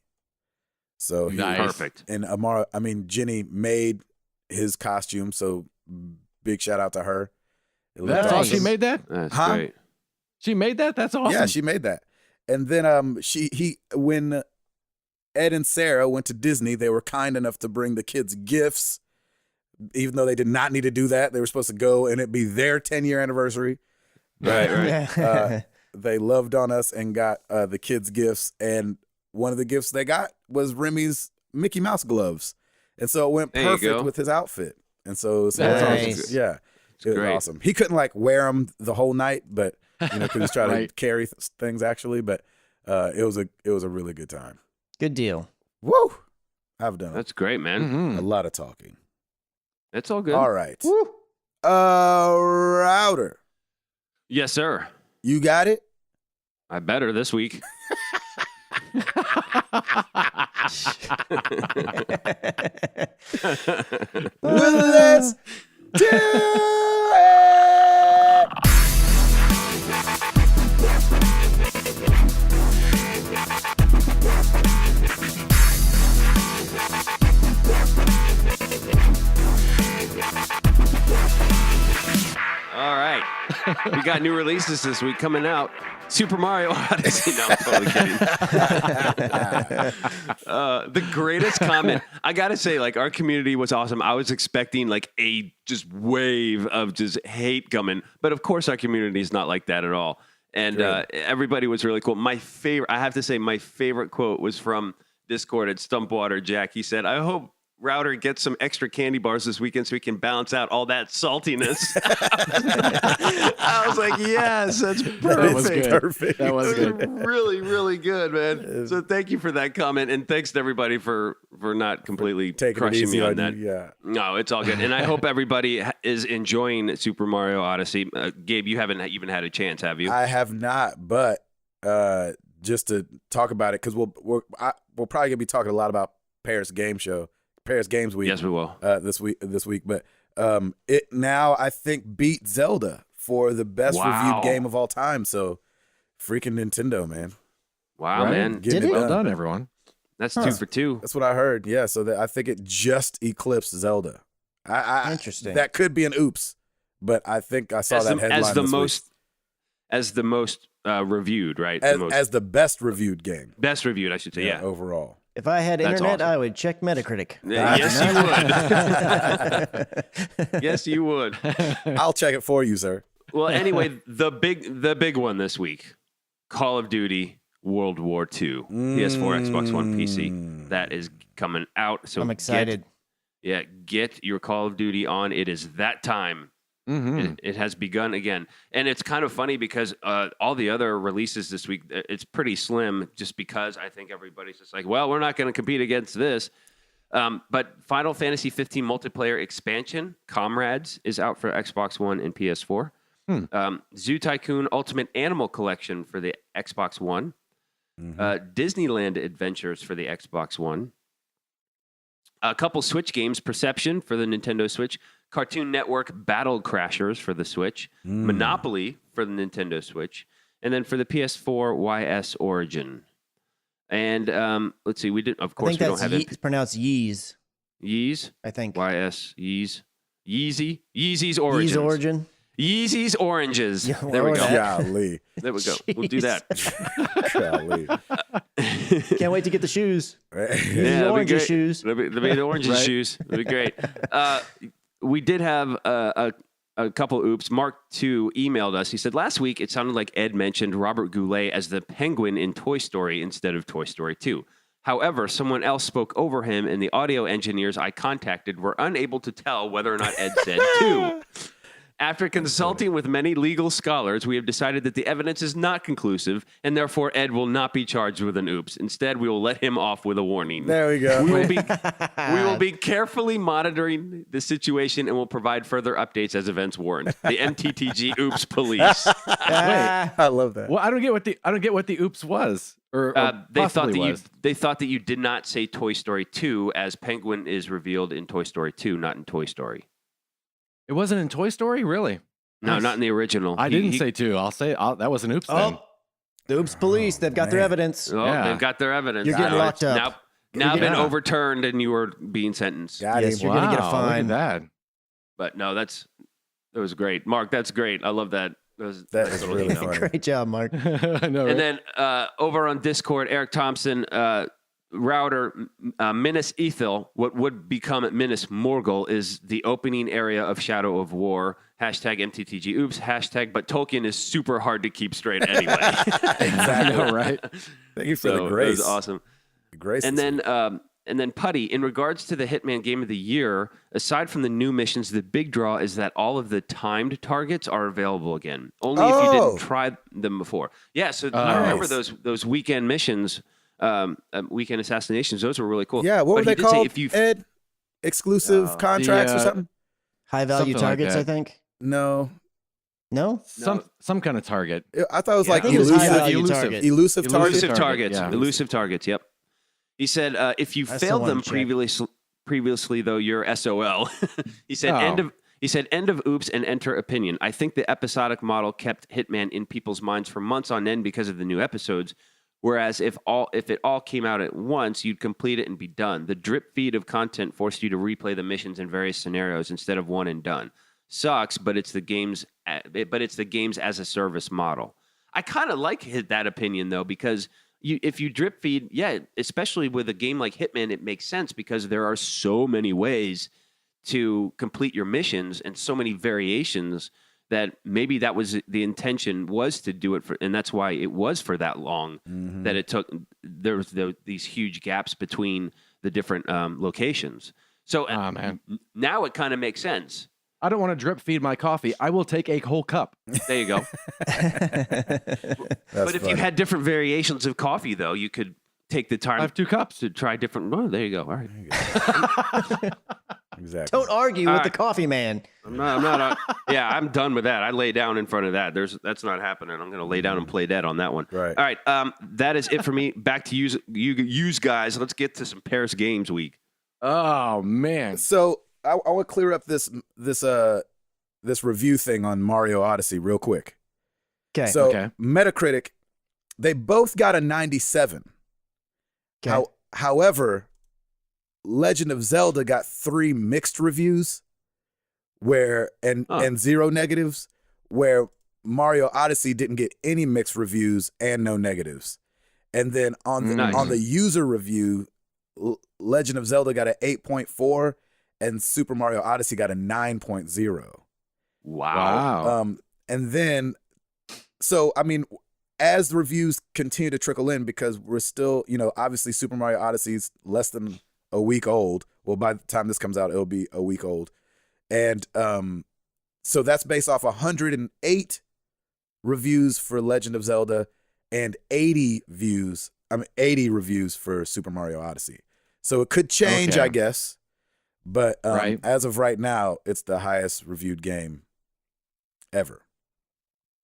So Nice. Perfect. and Jenny made his costume, so big shout out to her. It looked That's all Nice. she made that? That's Huh? great. She made that? That's awesome. Yeah, she made that. And then when Ed and Sarah went to Disney, they were kind enough to bring the kids gifts, even though they did not need to do that. They were supposed to go and it be their 10-year anniversary. Right, right. Yeah. They loved on us and got the kids gifts, and one of the gifts they got was Remy's Mickey Mouse gloves, and so it went There you perfect go. with his outfit. And so That's Nice. awesome. yeah, it was great. awesome. He couldn't like wear them the whole night, but because he's trying to Right. carry things actually. But it was a really good time. Good deal. Woo! I've done That's great, man. Mhm. a lot of talking. That's all good. All right, Router, Yes, sir. you got it. I better this week. Well, let's do it. All right. We got new releases this week coming out. Super Mario Odyssey. No, I'm totally kidding. The greatest comment. I got to say, like, our community was awesome. I was expecting, like, a just wave of just hate coming. But, of course, our community is not like that at all. And everybody was really cool. I have to say, my favorite quote was from Discord at Stumpwater Jack. He said, I hope Router gets some extra candy bars this weekend so we can balance out all that saltiness. I was like, yes, that's perfect. That was good. Perfect. That was It was good. really, really good, man. So thank you for that comment, and thanks to everybody for not completely Taking it crushing easy me on on that. you. Yeah. No, it's all good, and I hope everybody is enjoying Super Mario Odyssey. Gabe, you haven't even had a chance, have you? I have not, but just to talk about it, because we're probably gonna be talking a lot about Paris Games Week. Yes, we will. This week, but it now I think beat Zelda for the best Wow. reviewed game of all time. So freaking Nintendo, man, Wow, Right? man, Getting Did it it? Well done, everyone. that's Huh. 2 for 2. that's what I heard. Yeah, so I think it just eclipsed Zelda. I Interesting. That could be an oops, but I think I saw As that the, headline as the this most, as the most reviewed, right? week. The most As the best reviewed game. best reviewed, I should say. Yeah. overall. If I had That's internet, awesome. I would check Metacritic. Yes, you would. Yes, you would. I'll check it for you, sir. Well, anyway, the big one this week, Call of Duty World War II, PS4, Xbox One, PC. That is coming out. So I'm excited. Get your Call of Duty on. It is that time. It has begun again. And it's kind of funny because all the other releases this week, it's pretty slim just because I think everybody's just like, well, we're not going to compete against this. But Final Fantasy 15 multiplayer expansion, Comrades, is out for Xbox One and PS4. Zoo Tycoon Ultimate Animal Collection for the Xbox One. Disneyland Adventures for the Xbox One. A couple Switch games, Perception for the Nintendo Switch, Cartoon Network Battle Crashers for the Switch, Monopoly for the Nintendo Switch, and then for the PS4, YS Origin. And let's see, we did, of course, we don't have it's pronounced Yeez. Yeez, I think. YS Yeez, Yeezy's Origins. Yeez Origin. Yeezy's Oranges. Yeah, there we go. Golly. There we go. We'll do that. Golly. Can't wait to get the shoes. Yeah, orange shoes. They'll be the orange shoes. That'll be great. We did have a couple oops. Mark 2 emailed us. He said, last week it sounded like Ed mentioned Robert Goulet as the penguin in Toy Story instead of Toy Story 2. However, someone else spoke over him, and the audio engineers I contacted were unable to tell whether or not Ed said 2. After consulting with many legal scholars, we have decided that the evidence is not conclusive, and therefore Ed will not be charged with an oops. Instead, we will let him off with a warning. There we go. We will be carefully monitoring the situation and will provide further updates as events warrant. The MTTG Oops Police. Wait, I love that. Well, I don't get what the oops was. Or they thought was. they thought that you did not say Toy Story 2, as Penguin is revealed in Toy Story 2, not in Toy Story. It wasn't in Toy Story, really? No, Nice. not in the original. I didn't say 2. I'll say that was an oops then. Oh, the Oops Police. They've got their man. evidence. Oh, Yeah. they've got their evidence. You're getting Now locked it's up. Now been Yeah. overturned, and you are being sentenced. Got Yes, him. you're gonna get a Wow, look at fine. that. But no, that was great, Mark. That's great. I love that. That That nice is little really email. funny. Great job, Mark. I know, right? And then over on Discord, Eric Thompson, router Minas Ethel, what would become Minas Morgul, is the opening area of Shadow of War. Hashtag MTTG Oops. Hashtag, but Tolkien is super hard to keep straight anyway. Exactly. I know, right? Thank you for So the that grace. was awesome. The grace. And then Putty, in regards to the Hitman Game of the Year, aside from the new missions, the big draw is that all of the timed targets are available again. Only if you didn't try them before. Yeah, so I remember those weekend missions, weekend assassinations. Those were really cool. Yeah, what But were he they did say called, if you Ed? Exclusive contracts or something? High value Something like targets, that. I think. No. No? Some kind of target. I thought it was Yeah, like I think it was high elusive, value elusive. target. elusive target. Elusive target, targets. yeah. Elusive targets, yep. He said, if you That's the failed one them to check. previously, though, you're SOL. He said, Oh. end of oops and enter opinion. I think the episodic model kept Hitman in people's minds for months on end because of the new episodes. Whereas if it all came out at once, you'd complete it and be done. The drip feed of content forced you to replay the missions in various scenarios instead of one and done. Sucks, but it's the games as a service model. I kind of like that opinion though, because if you drip feed, yeah, especially with a game like Hitman, it makes sense because there are so many ways to complete your missions and so many variations that maybe that was the intention, was to do it for, and that's why it was for that long that it took. There was these huge gaps between the different locations. So man. now it kind of makes sense. I don't want to drip feed my coffee. I will take a whole cup. There you go. But if you had different variations of coffee, though, you could take the time I have 2 cups. to try different. Oh, there you go. All right. Exactly. Don't argue All with the right. coffee man. I'm not. Yeah, I'm done with that. I lay down in front of that. That's not happening. I'm going to lay down and play dead on that one. Right. All right. That is it for me. Back to you guys. Let's get to some Paris Games Week. Oh man. So I want to clear up this review thing on Mario Odyssey real quick. Okay. So Okay. Metacritic, they both got a 97. Okay. However, Legend of Zelda got 3 mixed reviews, and 0 negatives, where Mario Odyssey didn't get any mixed reviews and no negatives. And then on the user review, Legend of Zelda got an 8.4 and Super Mario Odyssey got a 9.0. Wow. And then, so, I mean, as the reviews continue to trickle in, because we're still, obviously Super Mario Odyssey is less than a week old. Well, by the time this comes out, it'll be a week old. And So that's based off 108 reviews for Legend of Zelda and 80 reviews for Super Mario Odyssey. So it could change, Okay. I guess. But Right. as of right now, it's the highest reviewed game ever.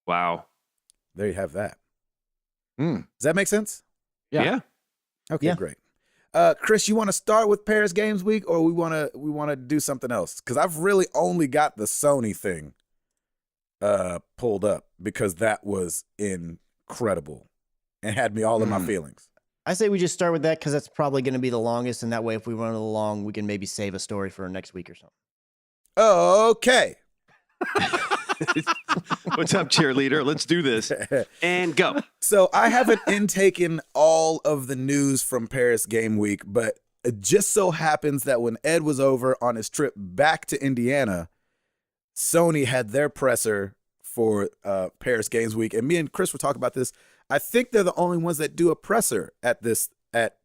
Wow. There you have that. Hmm. Does that make sense? Yeah. Okay, Yeah. great. Chris, you want to start with Paris Games Week, or we want to do something else? Because I've really only got the Sony thing pulled up because that was incredible and had me all in my feelings. I say we just start with that because that's probably going to be the longest, and that way, if we run it along, we can maybe save a story for next week or something. Okay. What's up, cheerleader? Let's do this. And go. So I haven't intaken all of the news from Paris Game Week, but it just so happens that when Ed was over on his trip back to Indiana, Sony had their presser for Paris Games Week, and me and Chris were talking about this. I think they're the only ones that do a presser at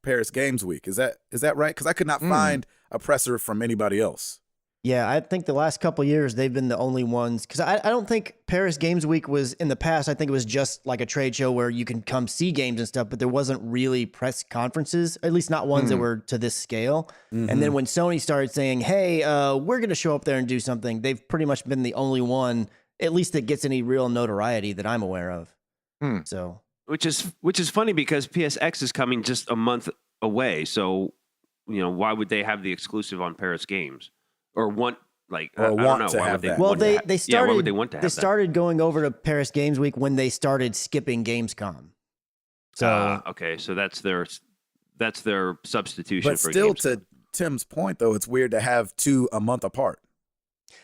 Paris Games Week. Is that right? Because I could not find a presser from anybody else. Yeah, I think the last couple of years they've been the only ones because I don't think Paris Games Week was in the past. I think it was just like a trade show where you can come see games and stuff, but there wasn't really press conferences, at least not ones that were to this scale. And then when Sony started saying, "Hey, we're going to show up there and do something," they've pretty much been the only one, at least that gets any real notoriety that I'm aware of. So, Which is funny because PSX is coming just a month away. So, why would they have the exclusive on Paris Games? Or want I don't want know. to Why have would they that. well, want to they have- they Yeah, started why would they want to have they that? started going over to Paris Games Week when they started skipping Gamescom. So Okay, so that's their substitution But for still, Gamescom. to Tim's point, though, it's weird to have two a month apart.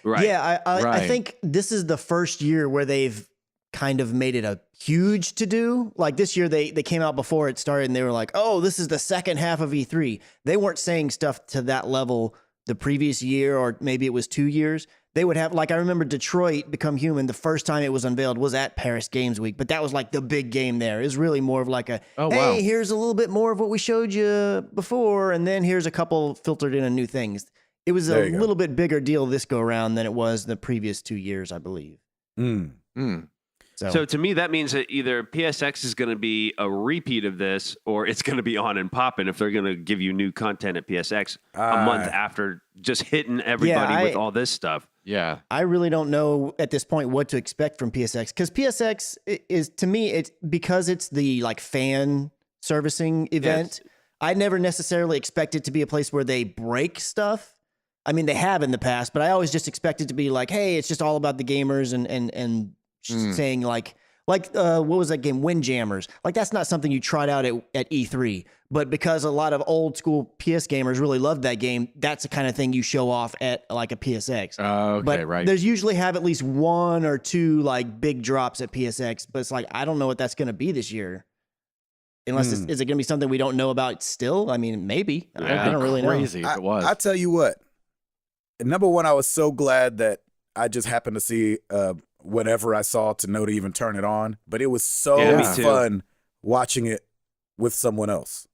Right. yeah, I Right. think this is the first year where they've kind of made it a huge to do. Like this year, they came out before it started and they were like, "Oh, this is the second half of E3." They weren't saying stuff to that level the previous year, or maybe it was 2 years. They would have, like, I remember Detroit Become Human, the first time it was unveiled was at Paris Games Week, but that was like the big game there. It was really more of like Oh, hey, wow. here's a little bit more of what we showed you before, and then here's a couple filtered in of new things. It was There a you go. little bit bigger deal this go around than it was the previous 2 years, I believe. So to me, that means that either PSX is going to be a repeat of this, or it's going to be on and popping if they're going to give you new content at PSX a month after just hitting everybody with all this stuff. Yeah. I really don't know at this point what to expect from PSX because PSX is, to me, it's because it's the like fan servicing event. Yes. I never necessarily expect it to be a place where they break stuff. I mean, they have in the past, but I always just expect it to be like, hey, it's just all about the gamers and saying like what was that game, Windjammers? Like that's not something you tried out at E3, but because a lot of old school PS gamers really loved that game, that's the kind of thing you show off at like a PSX. Okay, But right. there's usually have at least one or two like big drops at PSX, but it's like I don't know what that's going to be this year. Unless is it going to be something we don't know about still? I mean, maybe. I don't really know. Crazy if it was. I tell you what. Number one, I was so glad that I just happened to see whatever I saw to know to even turn it on. But it was so Yeah, me too. fun watching it with someone else.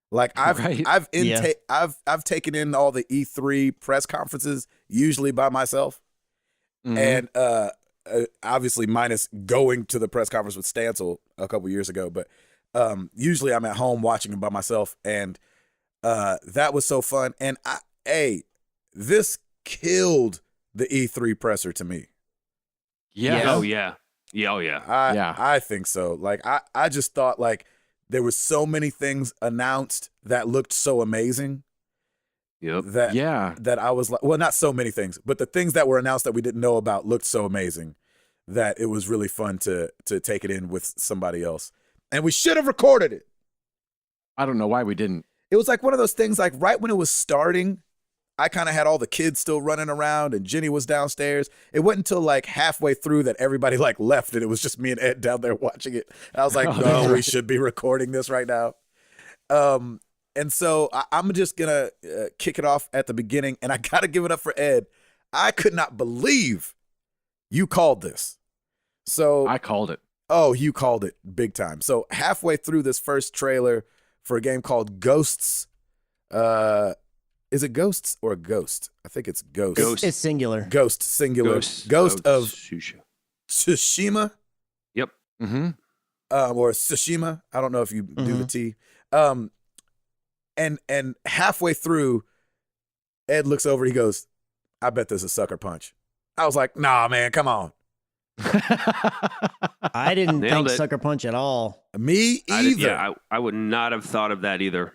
Like I've Right. I've taken in all the E3 press conferences usually by myself, and obviously minus going to the press conference with Stancil a couple years ago. But usually I'm at home watching them by myself, and that was so fun. And this killed the E3 presser to me. Yeah. Oh yeah. Yeah. Oh yeah. I think so. Like I just thought like there were so many things announced that looked so amazing Yep. that I was like, well, not so many things, but the things that were announced that we didn't know about looked so amazing that it was really fun to take it in with somebody else. And we should have recorded it. I don't know why we didn't. It was like one of those things, like right when it was starting, I kind of had all the kids still running around and Jenny was downstairs. It wasn't until like halfway through that everybody like left and it was just me and Ed down there watching it. And I was like, no, we should be recording this right now. And so I'm just going to kick it off at the beginning, and I got to give it up for Ed. I could not believe you called this. So I called it. Oh, you called it big time. So halfway through this first trailer for a game called Ghosts Is it Ghosts or Ghost? I think it's Ghost. Ghost. It's singular. Ghost, singular. Ghost of Tsushima. Yep. Mm-hmm. Or Tsushima. I don't know if you do the T. And halfway through, Ed looks over. He goes, "I bet this is Sucker Punch." I was like, "Nah, man, come on." I didn't Nailed think it. Sucker Punch at all. Me either. I would not have thought of that either.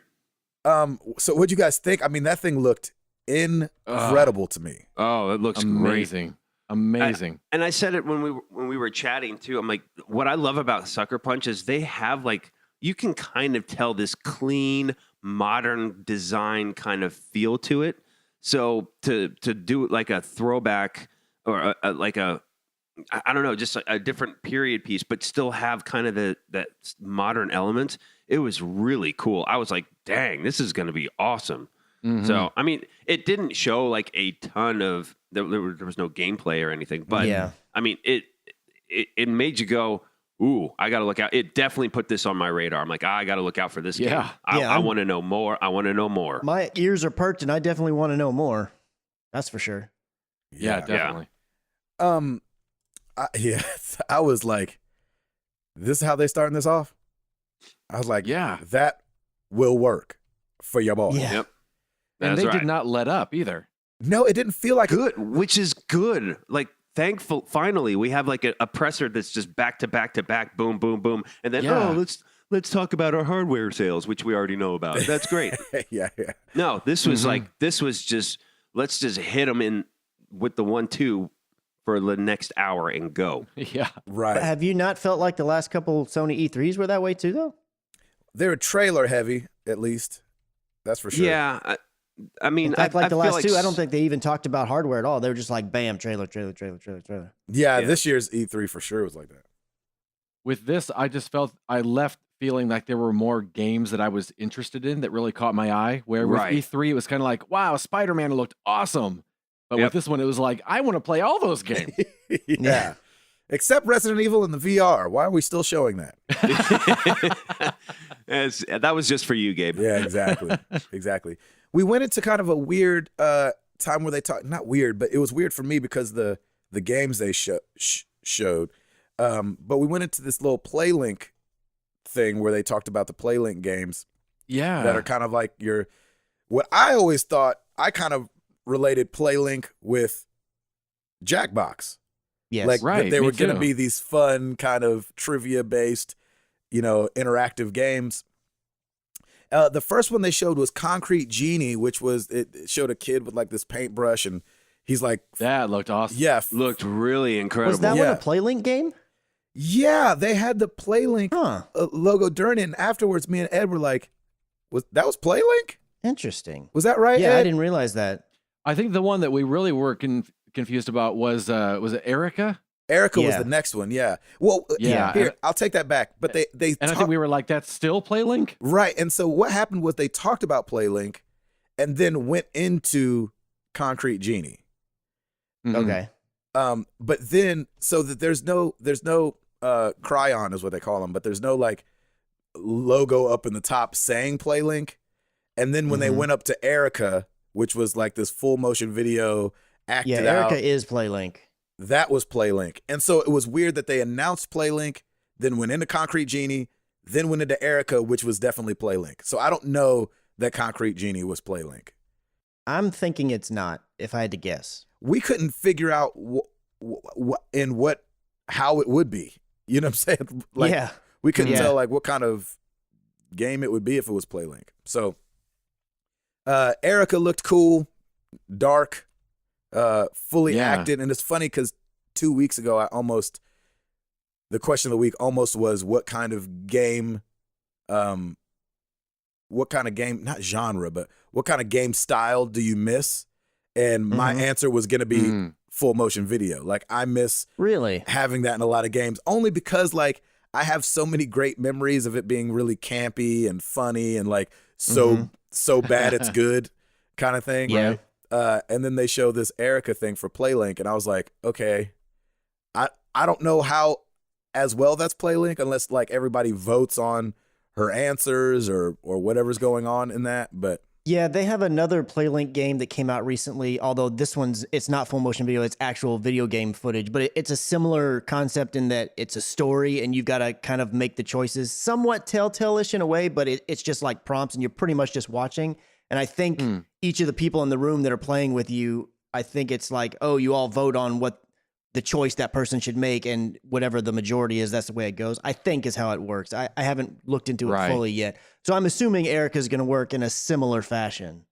So what'd you guys think? I mean, that thing looked incredible to me. Oh, it looks amazing. Amazing. And I said it when we were chatting too. I'm like, what I love about Sucker Punch is they have like, you can kind of tell this clean, modern design kind of feel to it. So to do like a throwback or like a I don't know, just a different period piece, but still have kind of that modern element. It was really cool. I was like, dang, this is going to be awesome. Mm-hmm. So, I mean, it didn't show like a ton of, there was no gameplay or anything, but Yeah. I mean, it made you go, ooh, I got to look out. It definitely put this on my radar. I'm like, I got to look out for this game. I want to know more. I want to know more. My ears are perked, and I definitely want to know more. That's for sure. Yeah, definitely. I was like, this is how they starting this off? I was like, Yeah. that will work for your boy. Yeah. Yep. And That's they right. did not let up either. No, it didn't feel like Good, which is good. Like, thankful. Finally, we have like a presser that's just back to back to back, boom, boom, boom, and then Yeah. let's talk about our hardware sales, which we already know about. That's great. yeah. No, this was Mhm. this was just let's just hit them in with the 1-2 for the next hour and go. Yeah. Right. But have you not felt like the last couple Sony E3s were that way too, though? They're trailer heavy, at least. That's for sure. Yeah, I mean, In fact, like the feel last like two, I don't think they even talked about hardware at all. They were just like, bam, trailer. Yeah, Yeah. this year's E3 for sure was like that. With this, I just felt I left feeling like there were more games that I was interested in that really caught my eye. Where with Right. E3, it was kind of like, wow, Spider-Man looked awesome. But Yep. with this one, it was like, I want to play all those games. yeah. Except Resident Evil in the VR. Why are we still showing that? That was just for you, Gabe. Yeah, exactly. Exactly. We went into kind of a weird time where they talked, not weird, but it was weird for me because the games they showed. But we went into this little PlayLink thing where they talked about the PlayLink games Yeah. that are kind of like what I always thought, I kind of related PlayLink with Jackbox. Yes. Like Right, they me were going to too. be these fun kind of trivia based, interactive games. The first one they showed was Concrete Genie, which was it showed a kid with like this paintbrush and he's like, That looked awesome. yeah, Looked really incredible. Was that Yeah. one a PlayLink game? yeah. They had the PlayLink Huh. logo during it, and afterwards, me and Ed were like, was PlayLink? Interesting. Was that right? Yeah, Ed? I didn't realize that. I think the one that we really were confused about was it Erica? Erica was Yeah. the next one. Yeah. Well, Yeah, Here, and- I'll take that back. But they And I think we were like, that's still PlayLink? right. And so what happened was they talked about PlayLink, and then went into Concrete Genie. Mhm. Okay. But then so that there's no Cryon is what they call them, but there's no like logo up in the top saying PlayLink. And then when they Mhm. went up to Erica, which was like this full motion video acted Yeah, out, Erica is PlayLink. that was PlayLink. And so it was weird that they announced PlayLink, then went into Concrete Genie, then went into Erica, which was definitely PlayLink. So I don't know that Concrete Genie was PlayLink. I'm thinking it's not, if I had to guess. We couldn't figure out how it would be. You know what I'm saying? Like, yeah. we couldn't Yeah. tell like what kind of game it would be if it was PlayLink. So Erica looked cool, dark, fully Yeah. acted, and it's funny because 2 weeks ago the question of the week almost was what kind of game, not genre, but what kind of game style do you miss? And my Mhm. answer was going to be Mm. full motion video. Like I miss Really? having that in a lot of games only because like I have so many great memories of it being really campy and funny and like so bad it's good kind of thing. Yeah. And then they show this Erica thing for PlayLink and I was like, okay, I don't know how as well that's PlayLink unless like everybody votes on her answers or whatever's going on in that, but Yeah, they have another PlayLink game that came out recently, although it's not full motion video, it's actual video game footage, but it's a similar concept in that it's a story and you've got to kind of make the choices, somewhat Telltale-ish in a way, but it's just like prompts and you're pretty much just watching. And I think each of the people in the room that are playing with you, I think it's like, oh, you all vote on what the choice that person should make, and whatever the majority is, that's the way it goes, I think is how it works. I haven't looked into it fully yet. So I'm assuming Erica's going to work in a similar fashion.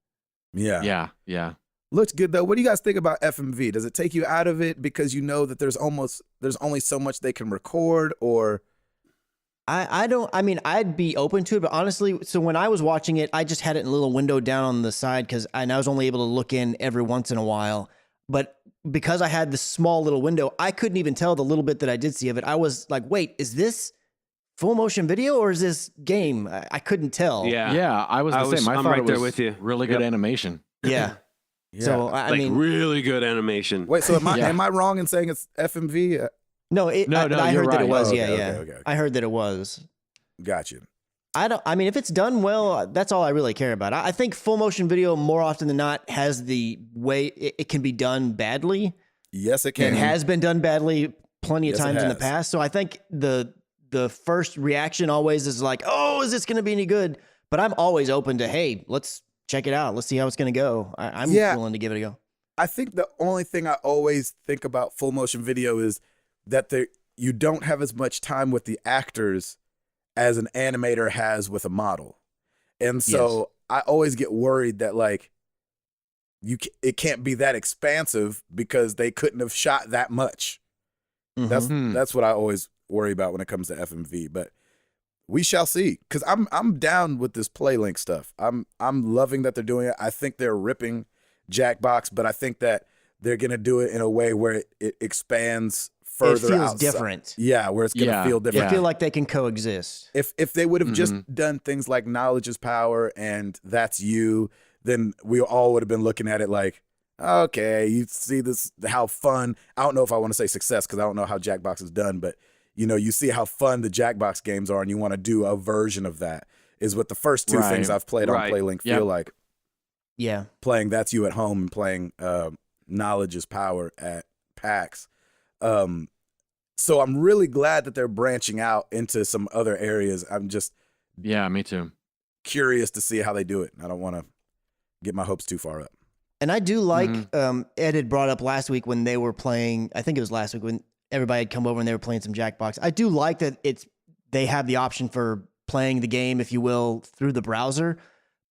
Yeah. Yeah. Looks good though. What do you guys think about FMV? Does it take you out of it because you know that there's only so much they can record, or? I'd be open to it, but honestly, so when I was watching it, I just had it in a little window down on the side I was only able to look in every once in a while. But because I had this small little window, I couldn't even tell the little bit that I did see of it. I was like, wait, is this full motion video or is this game? I couldn't tell. Yeah, I was the same. I I'm thought right it there was with you. really good animation. Yeah. Yeah. So I mean, really good animation. Wait, so am I wrong in saying it's FMV? no, I you're heard that it right. was. Oh, yeah. okay. I heard that it was. Got you. If it's done well, that's all I really care about. I think full motion video more often than not has the way it can be done badly. Yes, it can. It has been done badly plenty of Yes, it times in the has. past. So I think the first reaction always is like, oh, is this going to be any good? But I'm always open to, hey, let's check it out. Let's see how it's going to go. I'm willing to give it a go. I think the only thing I always think about full motion video is that you don't have as much time with the actors as an animator has with a model. And so I always get worried that like it can't be that expansive because they couldn't have shot that much. That's what I always worry about when it comes to FMV, but we shall see, cuz I'm down with this PlayLink stuff. I'm loving that they're doing it. I think they're ripping Jackbox, but I think that they're going to do it in a way where it expands further It feels outside. different. Yeah, where it's going to feel different. I feel like they can coexist. If they would have just done things like knowledge is power and that's you, then we all would have been looking at it like, okay, you see this, how fun. I don't know if I want to say success because I don't know how Jackbox is done, but you see how fun the Jackbox games are and you want to do a version of that, is what the first two things I've played on PlayLink feel like. Yeah. Playing That's You at home and playing Knowledge is Power at PAX. So I'm really glad that they're branching out into some other areas. I'm just me too. Curious to see how they do it. I don't want to get my hopes too far up. And I do like Ed had brought up last week when they were playing, I think it was last week when everybody had come over and they were playing some Jackbox. I do like that they have the option for playing the game, if you will, through the browser.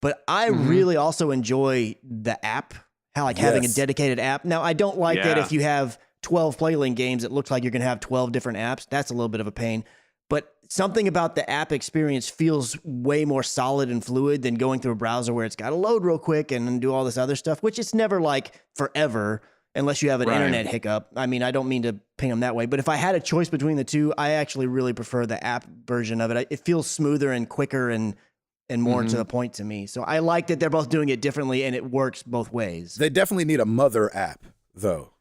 But I really also enjoy the app, how having a dedicated app. Now, I don't like that if you have 12 PlayLink games, it looks like you're going to have 12 different apps. That's a little bit of a pain. But something about the app experience feels way more solid and fluid than going through a browser where it's got to load real quick and then do all this other stuff, which it's never like forever unless you have an internet hiccup. I mean, I don't mean to ping them that way, but if I had a choice between the two, I actually really prefer the app version of it. It feels smoother and quicker and more to the point to me. So I like that they're both doing it differently and it works both ways. They definitely need a mother app, though.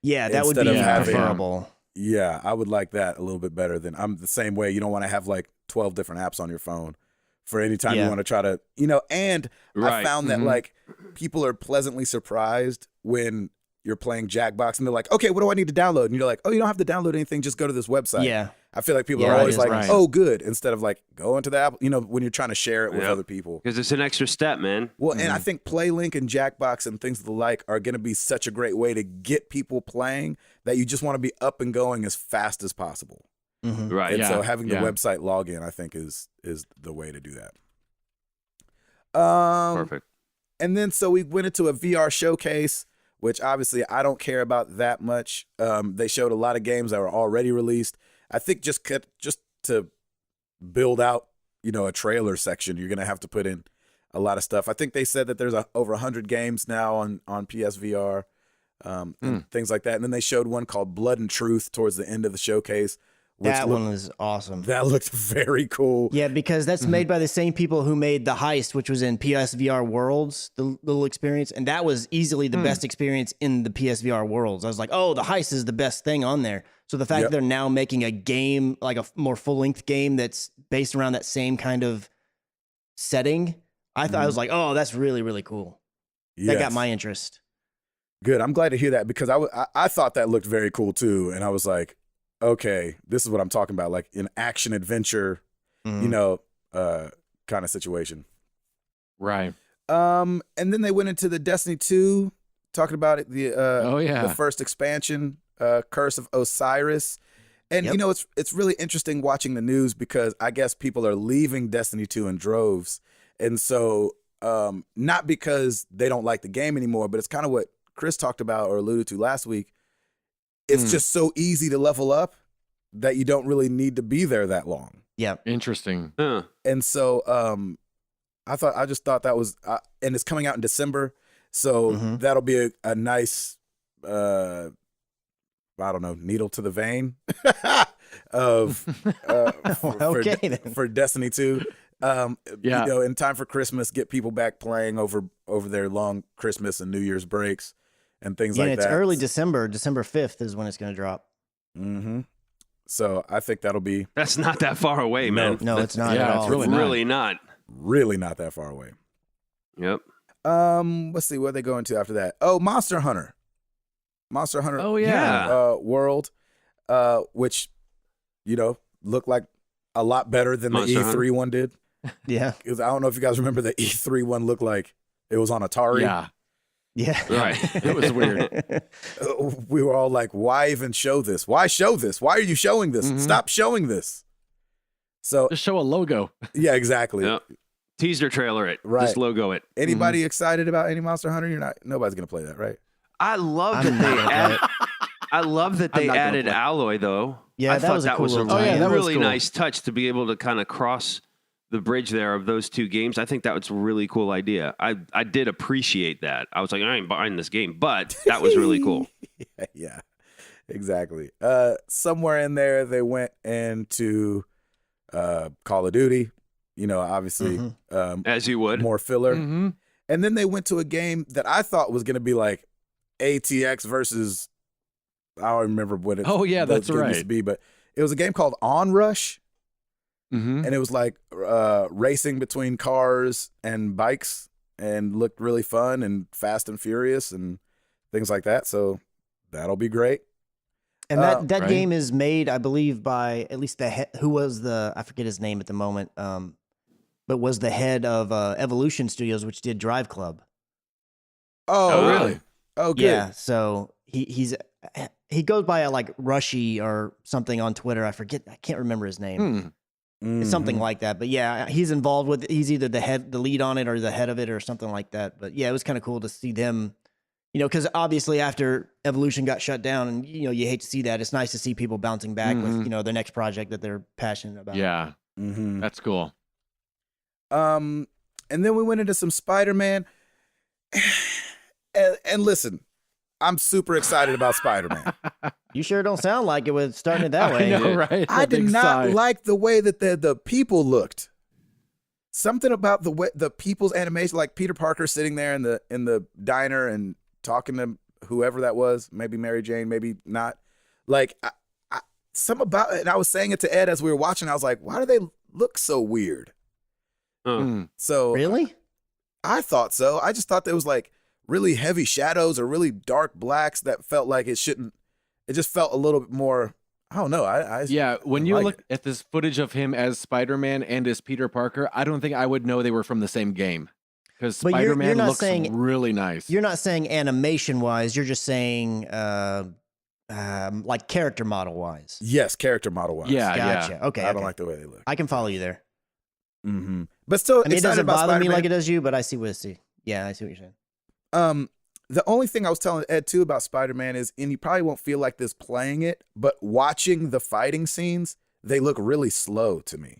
Yeah, that would be preferable. Yeah, I would like that a little bit better than I'm the same way. You don't want to have like 12 different apps on your phone for any time you want to try to, and I found that like people are pleasantly surprised when you're playing Jackbox and they're like, okay, what do I need to download? And you're like, oh, you don't have to download anything. Just go to this website. Yeah. I feel like people are always like, oh, good. Instead of like, go into the app, when you're trying to share it with other people. Because it's an extra step, man. Well, and I think PlayLink and Jackbox and things of the like are going to be such a great way to get people playing that you just want to be up and going as fast as possible. Right. And so having the website login, I think, is the way to do that. Perfect. And then so we went into a VR showcase, which obviously I don't care about that much. They showed a lot of games that were already released. I think just to build out, a trailer section, you're going to have to put in a lot of stuff. I think they said that there's over 100 games now on PSVR, and things like that. And then they showed one called Blood and Truth towards the end of the showcase. That one was awesome. That looked very cool. Yeah, because that's made by the same people who made The Heist, which was in PSVR Worlds, the little experience. And that was easily the best experience in the PSVR Worlds. I was like, oh, The Heist is the best thing on there. So the fact that they're now making a game, like a more full-length game that's based around that same kind of setting, I thought I was like, oh, that's really, really cool. That got Yes. my interest. Good. I'm glad to hear that because I thought that looked very cool too. And I was like, okay, this is what I'm talking about. Like an action adventure, Mhm. kind of situation. Right. And then they went into the Destiny 2, talking about it, Oh yeah. the first expansion, Curse of Osiris. And Yep. it's really interesting watching the news because I guess people are leaving Destiny 2 in droves. And so not because they don't like the game anymore, but it's kind of what Chris talked about or alluded to last week. It's just so easy to level up that you don't really need to be there that long. Yeah. Interesting. Huh. And so I just thought that was and it's coming out in December. So Mhm. that'll be a nice I don't know, needle to the vein of Okay, then. for Destiny 2. Yeah. In time for Christmas, get people back playing over their long Christmas and New Year's breaks and things Yeah, like it's that. early December. December 5th is when it's going to drop. Mm-hmm. So I think that'll be That's not that far away, No. man. No, it's not Yeah, at it's all. really not. Really not. really not that far away. Yep. Let's see where they go into after that. Oh, Monster Hunter Oh yeah. World, which looked like a lot better than Monster the E3 one did. Yeah. Because I don't know if you guys remember the E3 one looked like it was on Atari. Yeah. Yeah. Right. It was weird. We were all like, why even show this? Why show this? Why are you showing this? Mhm. Stop showing this. So Just show a logo. yeah, exactly. Yep. Teaser trailer it. Right. Just logo it. Anybody excited about any Monster Hunter? Nobody's gonna play that, right? I love I'm that not they gonna added. I love that I'm they not gonna added play. alloy though. Yeah, I that thought was a that cool was a little Oh, yeah, that was really cool. nice touch to be able to kind of cross the bridge there of those two games. I think that was a really cool idea. I did appreciate that. I was like, I ain't buying this game, but that was really cool. Yeah, exactly. Somewhere in there, they went into Call of Duty. Obviously, Mhm. As you would. more filler. Mm-hmm. And then they went to a game that I thought was going to be like ATX versus, I don't remember what it. Oh, yeah, those that's games used right. to be, but it was a game called Onrush, Mm-hmm. and it was like racing between cars and bikes, and looked really fun and fast and furious and things like that. So that'll be great. And that Right. game is made, I believe, by at least who was I forget his name at the moment, but was the head of Evolution Studios, which did Drive Club. Oh, really? Oh, good. Yeah, so he goes by like Rushy or something on Twitter. I can't remember his name. It's something Mhm. like that. But yeah, he's involved with. He's either the lead on it, or the head of it, or something like that. But yeah, it was kind of cool to see them. Because obviously after Evolution got shut down, and you hate to see that. It's nice to see people bouncing back with the next project that they're passionate about. Yeah. Mhm. That's cool. And then we went into some Spider-Man. And listen, I'm super excited about Spider-Man. You sure don't sound like it with starting it that I way. know, Yeah. right? I A did big not sigh. like the way that the people looked. Something about the way the people's animation, like Peter Parker sitting there in the diner and talking to whoever that was, maybe Mary Jane, maybe not. Like some about, and I was saying it to Ed as we were watching. I was like, why do they look so weird? Huh. Mm. So Really? I thought so. I just thought there was like really heavy shadows or really dark blacks that felt like it shouldn't. It just felt a little bit more. I don't know. Yeah, when you like look it. at this footage of him as Spider-Man and as Peter Parker, I don't think I would know they were from the same game. Because But you're Spider-Man not looks saying- really nice. You're not saying animation wise. You're just saying like character model wise. Yes, character model wise. Yeah, Gotcha. Okay. I don't okay. like the way they look. I can follow you there. Mm-hmm. But still, I mean, it excited doesn't about bother me Spider-Man. like it does you, but I see what Yeah, I see what you're saying. The only thing I was telling Ed too about Spider-Man is, and you probably won't feel like this playing it, but watching the fighting scenes, they look really slow to me.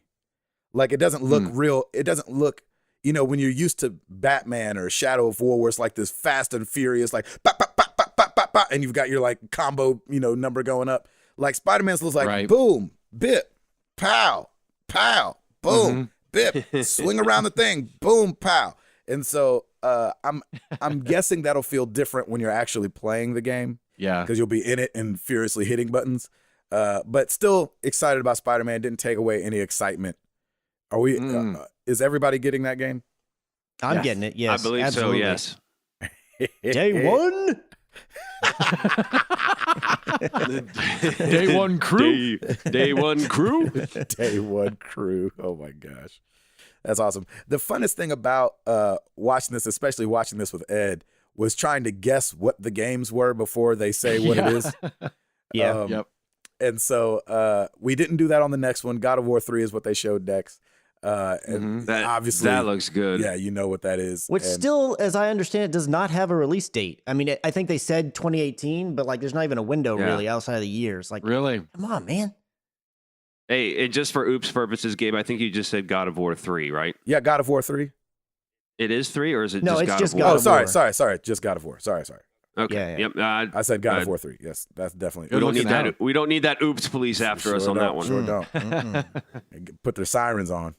Like it doesn't look real. It doesn't look, when you're used to Batman or Shadow of War, where it's like this fast and furious, like bop, bop, bop, bop, bop, bop, bop, and you've got your like combo, number going up. Like Spider-Man's looks like Right. boom, bip, pow, pow, boom, bip, swing around the thing, boom, pow. And so I'm guessing that'll feel different when you're actually playing the game, Yeah. because you'll be in it and furiously hitting buttons. But still excited about Spider-Man. Didn't take away any excitement. Are we? Is everybody getting that game? I'm Yes. getting it. Yes, I believe absolutely. so. Yes. Day one. Day one crew. Day one crew. Day one crew. Oh my gosh. That's awesome. The funnest thing about watching this, especially watching this with Ed, was trying to guess what the games were before they say what it is. Yeah. Yep. And so we didn't do that on the next one. God of War 3 is what they showed next. And That obviously, that looks good. yeah, you know what that is. Which And still, as I understand it, does not have a release date. I mean, I think they said 2018, but like, there's not even a window Yeah. really outside of the years. Like, Really? come on, man. Hey, and just for oops purposes, Gabe, I think you just said God of War 3, right? yeah, God of War 3. It is 3, or is it No, just it's God just of God War? Oh, of sorry, War. sorry. Just God of War. Sorry. Okay. Yeah, yeah. Yep. I said God of Good. War 3. Yes, that's definitely. We don't need looking that. out. We don't need that oops police after us Sure on don't, that one. Sure don't. Mm-mm. Put their sirens on.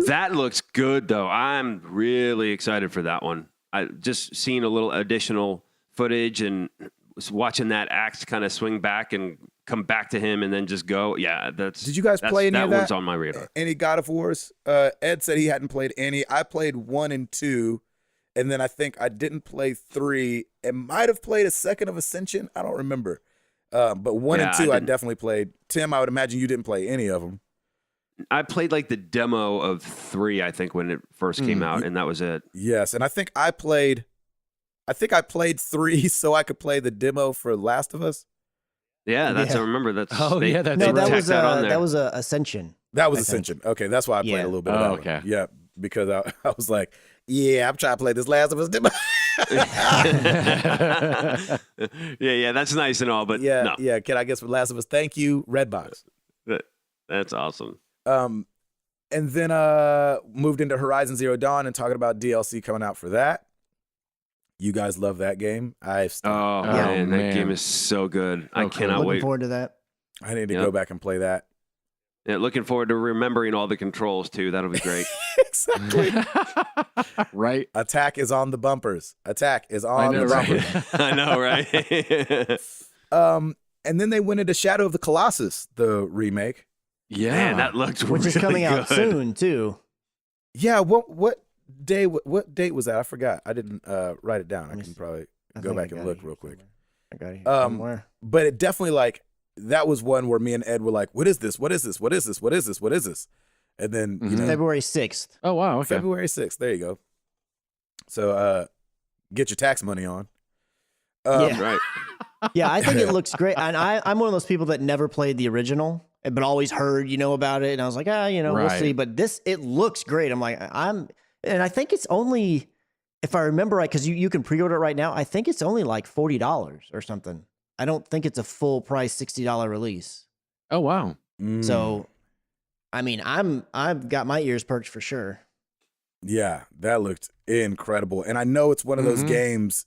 That looks good, though. I'm really excited for that one. I just seen a little additional footage and was watching that axe kind of swing back and come back to him and then just go. Yeah, that's. Did you guys play any that of that? one's on my radar. Any God of Wars? Ed said he hadn't played any. I played 1 and 2, and then I think I didn't play 3. And might have played a second of Ascension. I don't remember. But 1 Yeah, and I 2, I didn't. definitely played. Tim, I would imagine you didn't play any of them. I played like the demo of 3, I think, when it first came out, and that was it. Yes, and I think I played 3 so I could play the demo for Last of Us. Yeah, that's. Yeah. I remember that's. Oh, yeah, that's they No, that tacked was that on there. that was Ascension. That was I think. Ascension. Okay, that's why I played Yeah. a little bit of Oh, that okay. one. Yeah, because I was like, yeah, I'm trying to play this Last of Us demo. yeah, that's nice and all, but yeah, no, yeah. Can I guess for Last of Us? Thank you, Redbox. that's awesome. And then moved into Horizon Zero Dawn and talking about DLC coming out for that. You guys love that game. Oh, Yeah. man, that man. game is so good. I So cool. cannot Looking wait. forward to that. I need to Yep. go back and play that. Yeah, looking forward to remembering all the controls too. That'll be great. Exactly. Right? Attack is on the bumpers. Attack is on know, the right? bumpers. I know, right? And then they went into Shadow of the Colossus, the remake. Yeah. Man, that looked Which is really coming out good. soon too. Yeah, what date was that? I forgot. I didn't write it down. I Let me can see. probably I go think I back and got look it here real quick. somewhere. I got it here Um, somewhere. But it definitely like that was one where me and Ed were like, "What is this? What is this? What is this? What is this? What is this?" And then you know, February 6th. Oh, wow. Okay. February 6th. There you go. So get your tax money on. Yeah. Right. Yeah, I think it looks great. And I'm one of those people that never played the original, but always heard, about it. And I was like, we'll Right. see. But it looks great. I'm like, and I think it's only, if I remember right, because you can pre-order it right now, I think it's only like $40 or something. I don't think it's a full price $60 release. Oh, wow. Mm, So, I mean, I've got my ears perked for sure. yeah, that looked incredible. And I know it's one of those Mhm. games.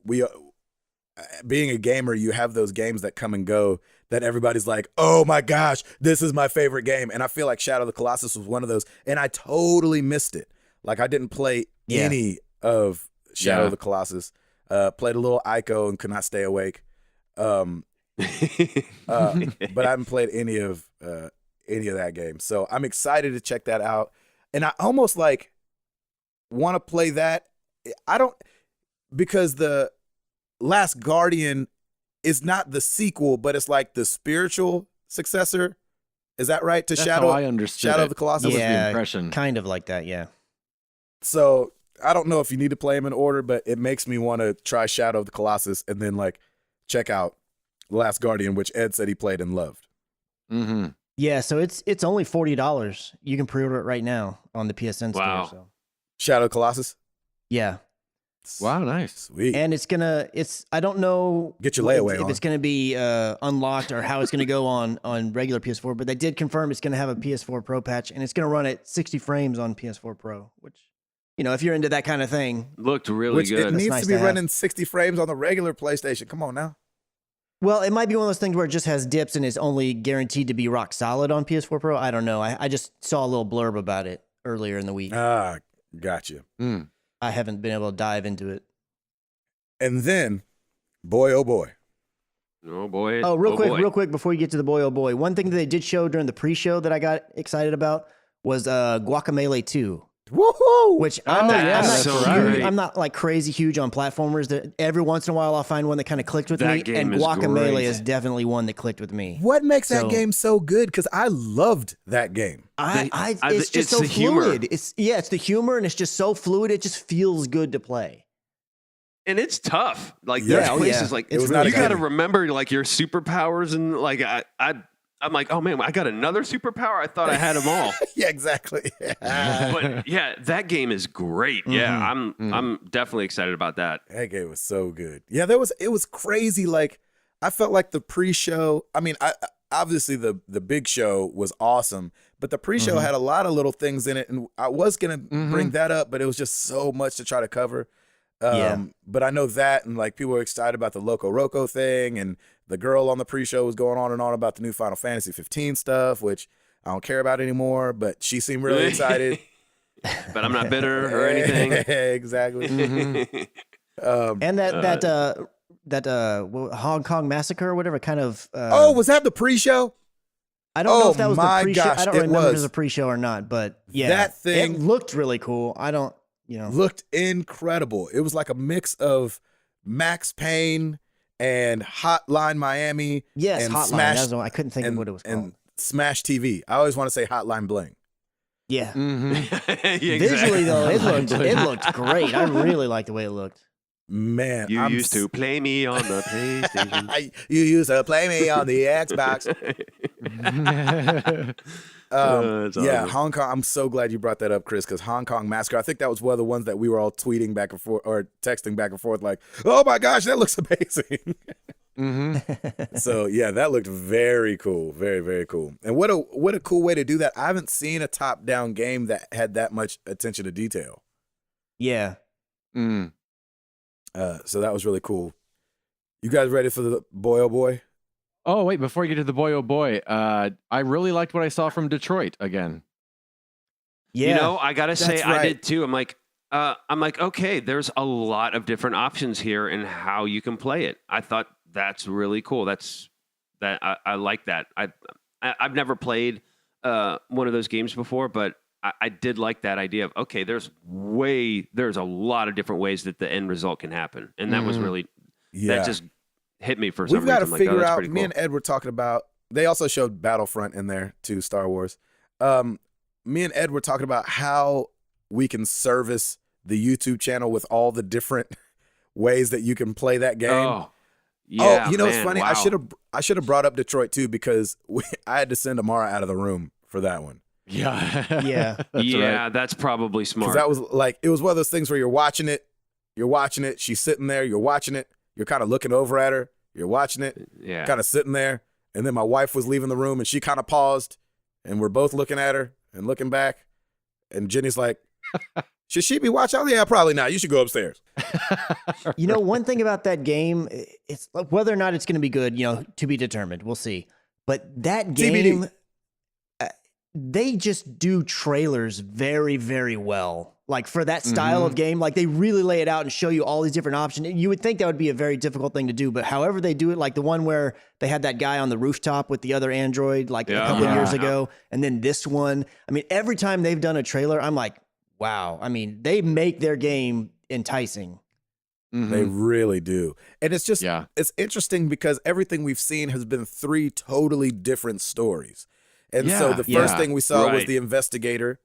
We being a gamer, you have those games that come and go that everybody's like, "Oh my gosh, this is my favorite game." And I feel like Shadow of the Colossus was one of those, and I totally missed it. Like I didn't play Yeah. any of Shadow Yeah. of the Colossus. Played a little Ico and could not stay awake. But I haven't played any of that game. So I'm excited to check that out. And I almost like want to play that. I don't, because the Last Guardian is not the sequel, but it's like the spiritual successor. Is that right? To That's Shadow how I understood Shadow it. of the Colossus? That was the Yeah. impression. Kind of like that, yeah. So I don't know if you need to play them in order, but it makes me want to try Shadow of the Colossus and then like check out The Last Guardian, which Ed said he played and loved. Mm-hmm. Yeah, so it's only $40. You can pre-order it right now on the PSN store. Wow. So. Shadow of the Colossus? Yeah. Wow, nice. Sweet. And I don't know Get your layaway if on. it's going to be unlocked or how it's going to go on regular PS4, but they did confirm it's going to have a PS4 Pro patch and it's going to run at 60 frames on PS4 Pro, which, if you're into that kind of thing. Looked really Which it good. needs nice to be to have. running 60 frames on the regular PlayStation. Come on now. Well, it might be one of those things where it just has dips and is only guaranteed to be rock solid on PS4 Pro. I don't know. I just saw a little blurb about it earlier in the week. Ah, gotcha. Mm. I haven't been able to dive into it. And then, boy, oh boy. Oh boy. Oh, real boy. quick, before you get to the boy, oh boy. One thing that they did show during the pre-show that I got excited about was Guacamelee 2. Woohoo! Which Oh, I'm not, yeah, I'm, not that's huge, right. I'm not like crazy huge on platformers. That every once in a while I'll find one that kind of clicked with That me, game and is Guacamelee great. is definitely one that clicked with me. What makes that So- game so good? Because I loved that game. It's just it's so the humor. fluid. It's the humor, and it's just so fluid. It just feels good to play. And it's tough. Like Yeah, there's oh, places yeah. like It was not you got to easy. remember like your superpowers and like I'm like, oh man, I got another superpower. I thought I had them all. Yeah, exactly. But yeah, that game is great. Yeah, I'm definitely excited about that. That game was so good. Yeah, it was crazy. Like I felt like the pre-show. I mean, obviously the big show was awesome, but the pre-show had a lot of little things in it, and I was gonna bring that up, but it was just so much to try to cover. But I know that, and like people were excited about the Loco Roco thing, and the girl on the pre-show was going on and on about the new Final Fantasy 15 stuff, which I don't care about anymore, but she seemed really excited. But I'm not bitter or anything. Exactly. And that Hong Kong Massacre or whatever kind of. Oh, was that the pre-show? I don't know oh if that was my the pre-show. gosh, I don't it remember if it was. was a pre-show or not, but yeah, That thing- it looked really cool. I don't, Looked incredible. It was like a mix of Max Payne and Hotline Miami. yes, and Hotline. Smash, That was the one. I couldn't think of what it was called. and Smash TV. I always want to say Hotline Bling. Yeah, Yeah, visually exactly. though, it looked great. I really liked the way it looked. Man, You I'm used to play me on the PlayStation. You used to play me on the Xbox. That's Yeah, awesome. Hong Kong. I'm so glad you brought that up, Chris, because Hong Kong Massacre. I think that was one of the ones that we were all tweeting back and forth or texting back and forth, like, "Oh my gosh, that looks amazing." So yeah, that looked very cool, very very cool. And what a cool way to do that. I haven't seen a top down game that had that much attention to detail. Yeah, So that was really cool. You guys ready for the boy oh boy? Oh, wait, before you get to the boy, oh boy, I really liked what I saw from Detroit again. yeah. You know, I gotta say, That's I right. did too. I'm like, okay, there's a lot of different options here in how you can play it. I thought that's really cool. I like that. I've never played one of those games before, but I did like that idea of okay, there's a lot of different ways that the end result can happen, and that was really Yeah, that just hit me for some we've got to reason. I'm like, oh, figure that's out. pretty Me cool. and Ed were talking about. They also showed Battlefront in there too, Star Wars. Me and Ed were talking about how we can service the YouTube channel with all the different ways that you can play that game. Oh, yeah. Oh, you know what's man, funny? wow. I should have brought up Detroit too because I had to send Amara out of the room for that one. Yeah. Yeah. That's Yeah, right. that's probably Because smart. that was like it was one of those things where you're watching it, she's sitting there, you're watching it, you're kind of looking over at her, you're watching it, yeah. kind of sitting there, and then my wife was leaving the room and she kind of paused, and we're both looking at her and looking back, and Jenny's like, "Should she be watching?" Oh, yeah, probably not. You should go upstairs. You know, one thing about that game, it's like whether or not it's going to be good, to be determined. We'll see. But that TBD. game, they just do trailers very, very well. Like for that style of game, like they really lay it out and show you all these different options. You would think that would be a very difficult thing to do, but however they do it, like the one where they had that guy on the rooftop with the other android, like a couple of years ago, and then this one. I mean, every time they've done a trailer, I'm like, wow. I mean, they make their game enticing. They really do. And it's just, Yeah. it's interesting because everything we've seen has been 3 totally different stories. And so the first Yeah. thing we saw was Right. the investigator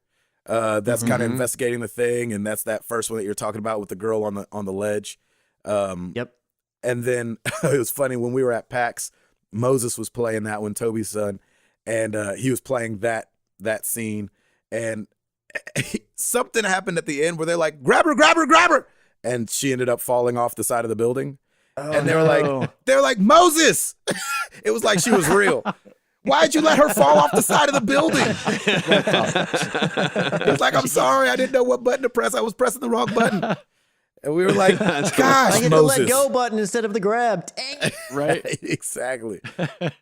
that's kind of investigating the thing. And that's that first one that you're talking about with the girl on the ledge. Yep. And then it was funny when we were at PAX, Moses was playing that one, Toby's son, and he was playing that scene. And something happened at the end where they're like, grab her, grab her, grab her. And she ended up falling off the side of the building. And they were like, Moses. It was like she was real. Why'd you let her fall off the side of the building? It's like, I'm sorry, I didn't know what button to press. I was pressing the wrong button. And we were like, gosh, I hit the Moses. let go button instead of the grab. Dang. Right. Exactly.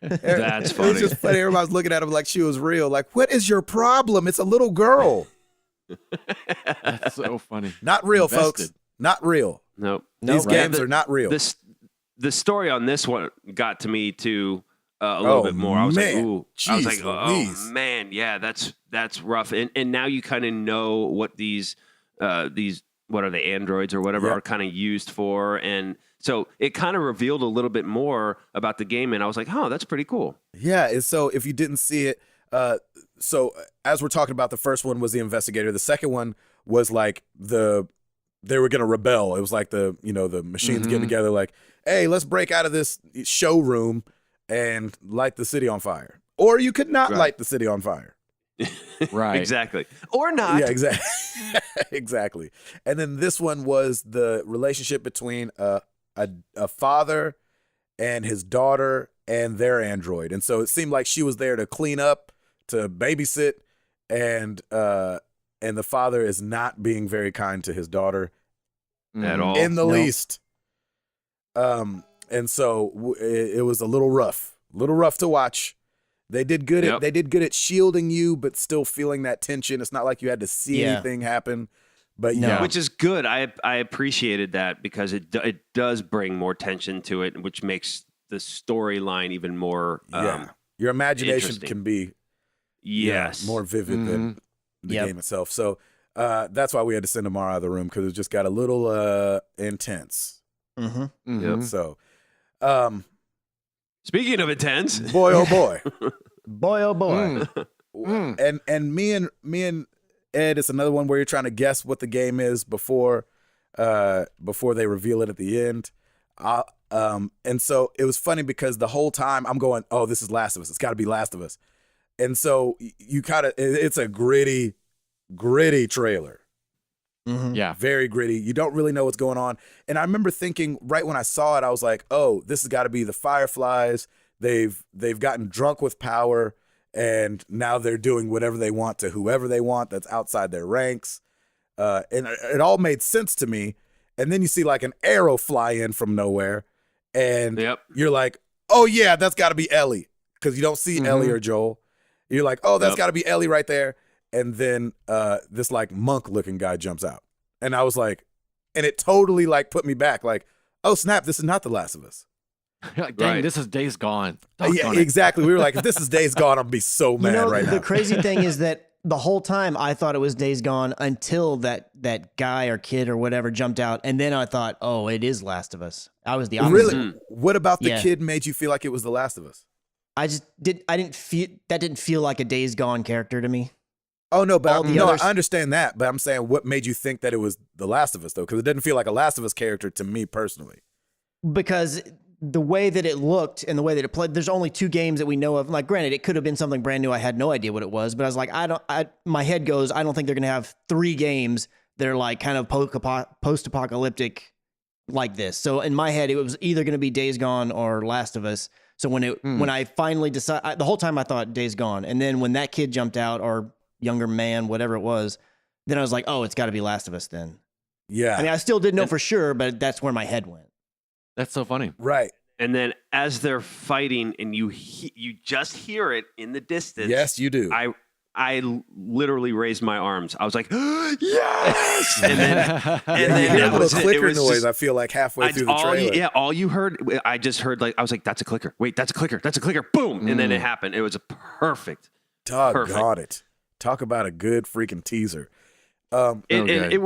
That's It was funny. just funny. Everybody was looking at him like she was real. Like, what is your problem? It's a little girl. That's so funny. Not real, folks. Invested. Not real. Nope. These right. games are not real. The story on this one got to me too. a little Oh, bit more. I was like, man. ooh. I was like, Jeez oh Louise. man, yeah, that's rough. And now you kind of know what these what are they, androids or whatever Yep. are kind of used for, and so it kind of revealed a little bit more about the game, and I was like, oh, that's pretty cool. Yeah, and so if you didn't see it, so as we're talking about, the first one was the investigator. The second one was like they were gonna rebel. It was like the machines getting together, like, hey, let's break out of this showroom and light the city on fire. Or you could not light the city on fire. Right. Exactly. Or not. Yeah, exactly. Exactly. And then this one was the relationship between a father and his daughter and their android. And so it seemed like she was there to clean up, to babysit, and the father is not being very kind to his daughter At all. in the least. And so it was a little rough to watch. They did good Yep. at they did good at shielding you, but still feeling that tension. It's not like you had to see Yeah. anything happen. But No. yeah, Which is good. I appreciated that because it does bring more tension to it, which makes the storyline even more. Your imagination interesting. can be Yes. more vivid than the Yep. game itself. So that's why we had to send Amara out of the room, because it just got a little intense. Mm-hmm. Yep. So Speaking of intense, boy, oh boy. Boy, oh boy. And me and Ed, it's another one where you're trying to guess what the game is before they reveal it at the end. And so it was funny because the whole time I'm going, oh, this is Last of Us. It's got to be Last of Us. And so you kind of, it's a gritty trailer. Mm-hmm. Yeah. Very gritty. You don't really know what's going on. And I remember thinking right when I saw it, I was like, oh, this has got to be the Fireflies. They've gotten drunk with power, and now they're doing whatever they want to whoever they want that's outside their ranks. And it all made sense to me. And then you see like an arrow fly in from nowhere, and Yep. you're like, oh yeah, that's got to be Ellie, because you don't see Ellie or Joel. You're like, oh, that's Yep. got to be Ellie right there. And then this like monk-looking guy jumps out, and I was like, and it totally like put me back, like, oh snap, this is not The Last of Us. Dang, Right. this is Days Gone. Yeah, Doggone it. exactly. We were like, if this is Days Gone, I'm gonna be so mad right the now. crazy thing is that the whole time I thought it was Days Gone until that guy or kid or whatever jumped out, and then I thought, oh, it is Last of Us. I was the opposite. Really? What about the Yeah. kid made you feel like it was The Last of Us? I didn't feel like a Days Gone character to me. Oh no, but All the no, others- I understand that, but I'm saying, what made you think that it was The Last of Us though? Because it didn't feel like a Last of Us character to me personally. Because the way that it looked and the way that it played, there's only 2 games that we know of. Like, granted, it could have been something brand new. I had no idea what it was, but I was like, my head goes, I don't think they're going to have 3 games that are like kind of post-apocalyptic like this. So in my head, it was either going to be Days Gone or Last of Us. So when I finally decided, the whole time I thought Days Gone. And then when that kid jumped out, or younger man, whatever it was, then I was like, oh, it's got to be Last of Us then. Yeah. I mean, I still didn't know for sure, but that's where my head went. That's so funny. Right. And then as they're fighting, and you just hear it in the distance. Yes, you do. I literally raised my arms. I was like, yes! And then you hear a that was little it. clicker It was noise, just- I feel like halfway through the trailer. all you heard, I just heard, like, I was like, that's a clicker. Wait, that's a clicker. That's a clicker. Boom. And then it happened. It was a perfect. Doggone it. Talk about a good freaking teaser. It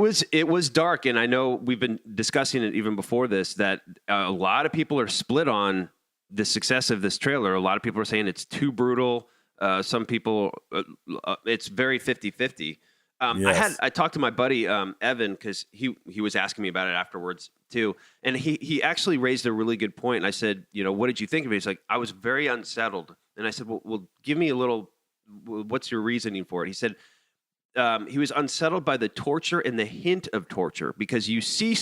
was dark, and I know we've been discussing it even before this, that a lot of people are split on the success of this trailer. A lot of people are saying it's too brutal. Some people, it's very 50-50. Yes. I talked to my buddy Evan, because he was asking me about it afterwards too, and he actually raised a really good point. And I said, what did you think of it? He's like, I was very unsettled, and I said, well, give me a little. What's your reasoning for it? He said. He was unsettled by the torture and the hint of torture, because you see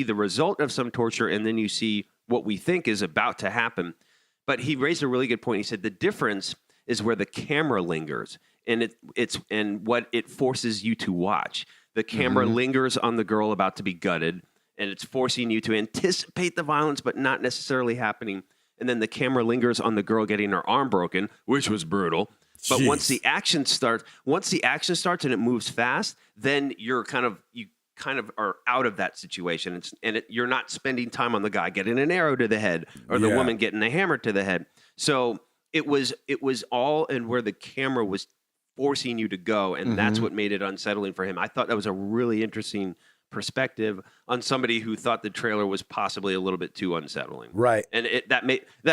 the result of some torture, and then you see what we think is about to happen. But he raised a really good point. He said the difference is where the camera lingers, and it's what it forces you to watch. The camera lingers on the girl about to be gutted, and it's forcing you to anticipate the violence, but not necessarily happening. And then the camera lingers on the girl getting her arm broken, which was brutal. But once the action starts and it moves fast, then you kind of are out of that situation. You're not spending time on the guy getting an arrow to the head or the woman getting a hammer to the head. So it was all in where the camera was forcing you to go, and that's what made it unsettling for him. I thought that was a really interesting perspective on somebody who thought the trailer was possibly a little bit too unsettling. Right. And that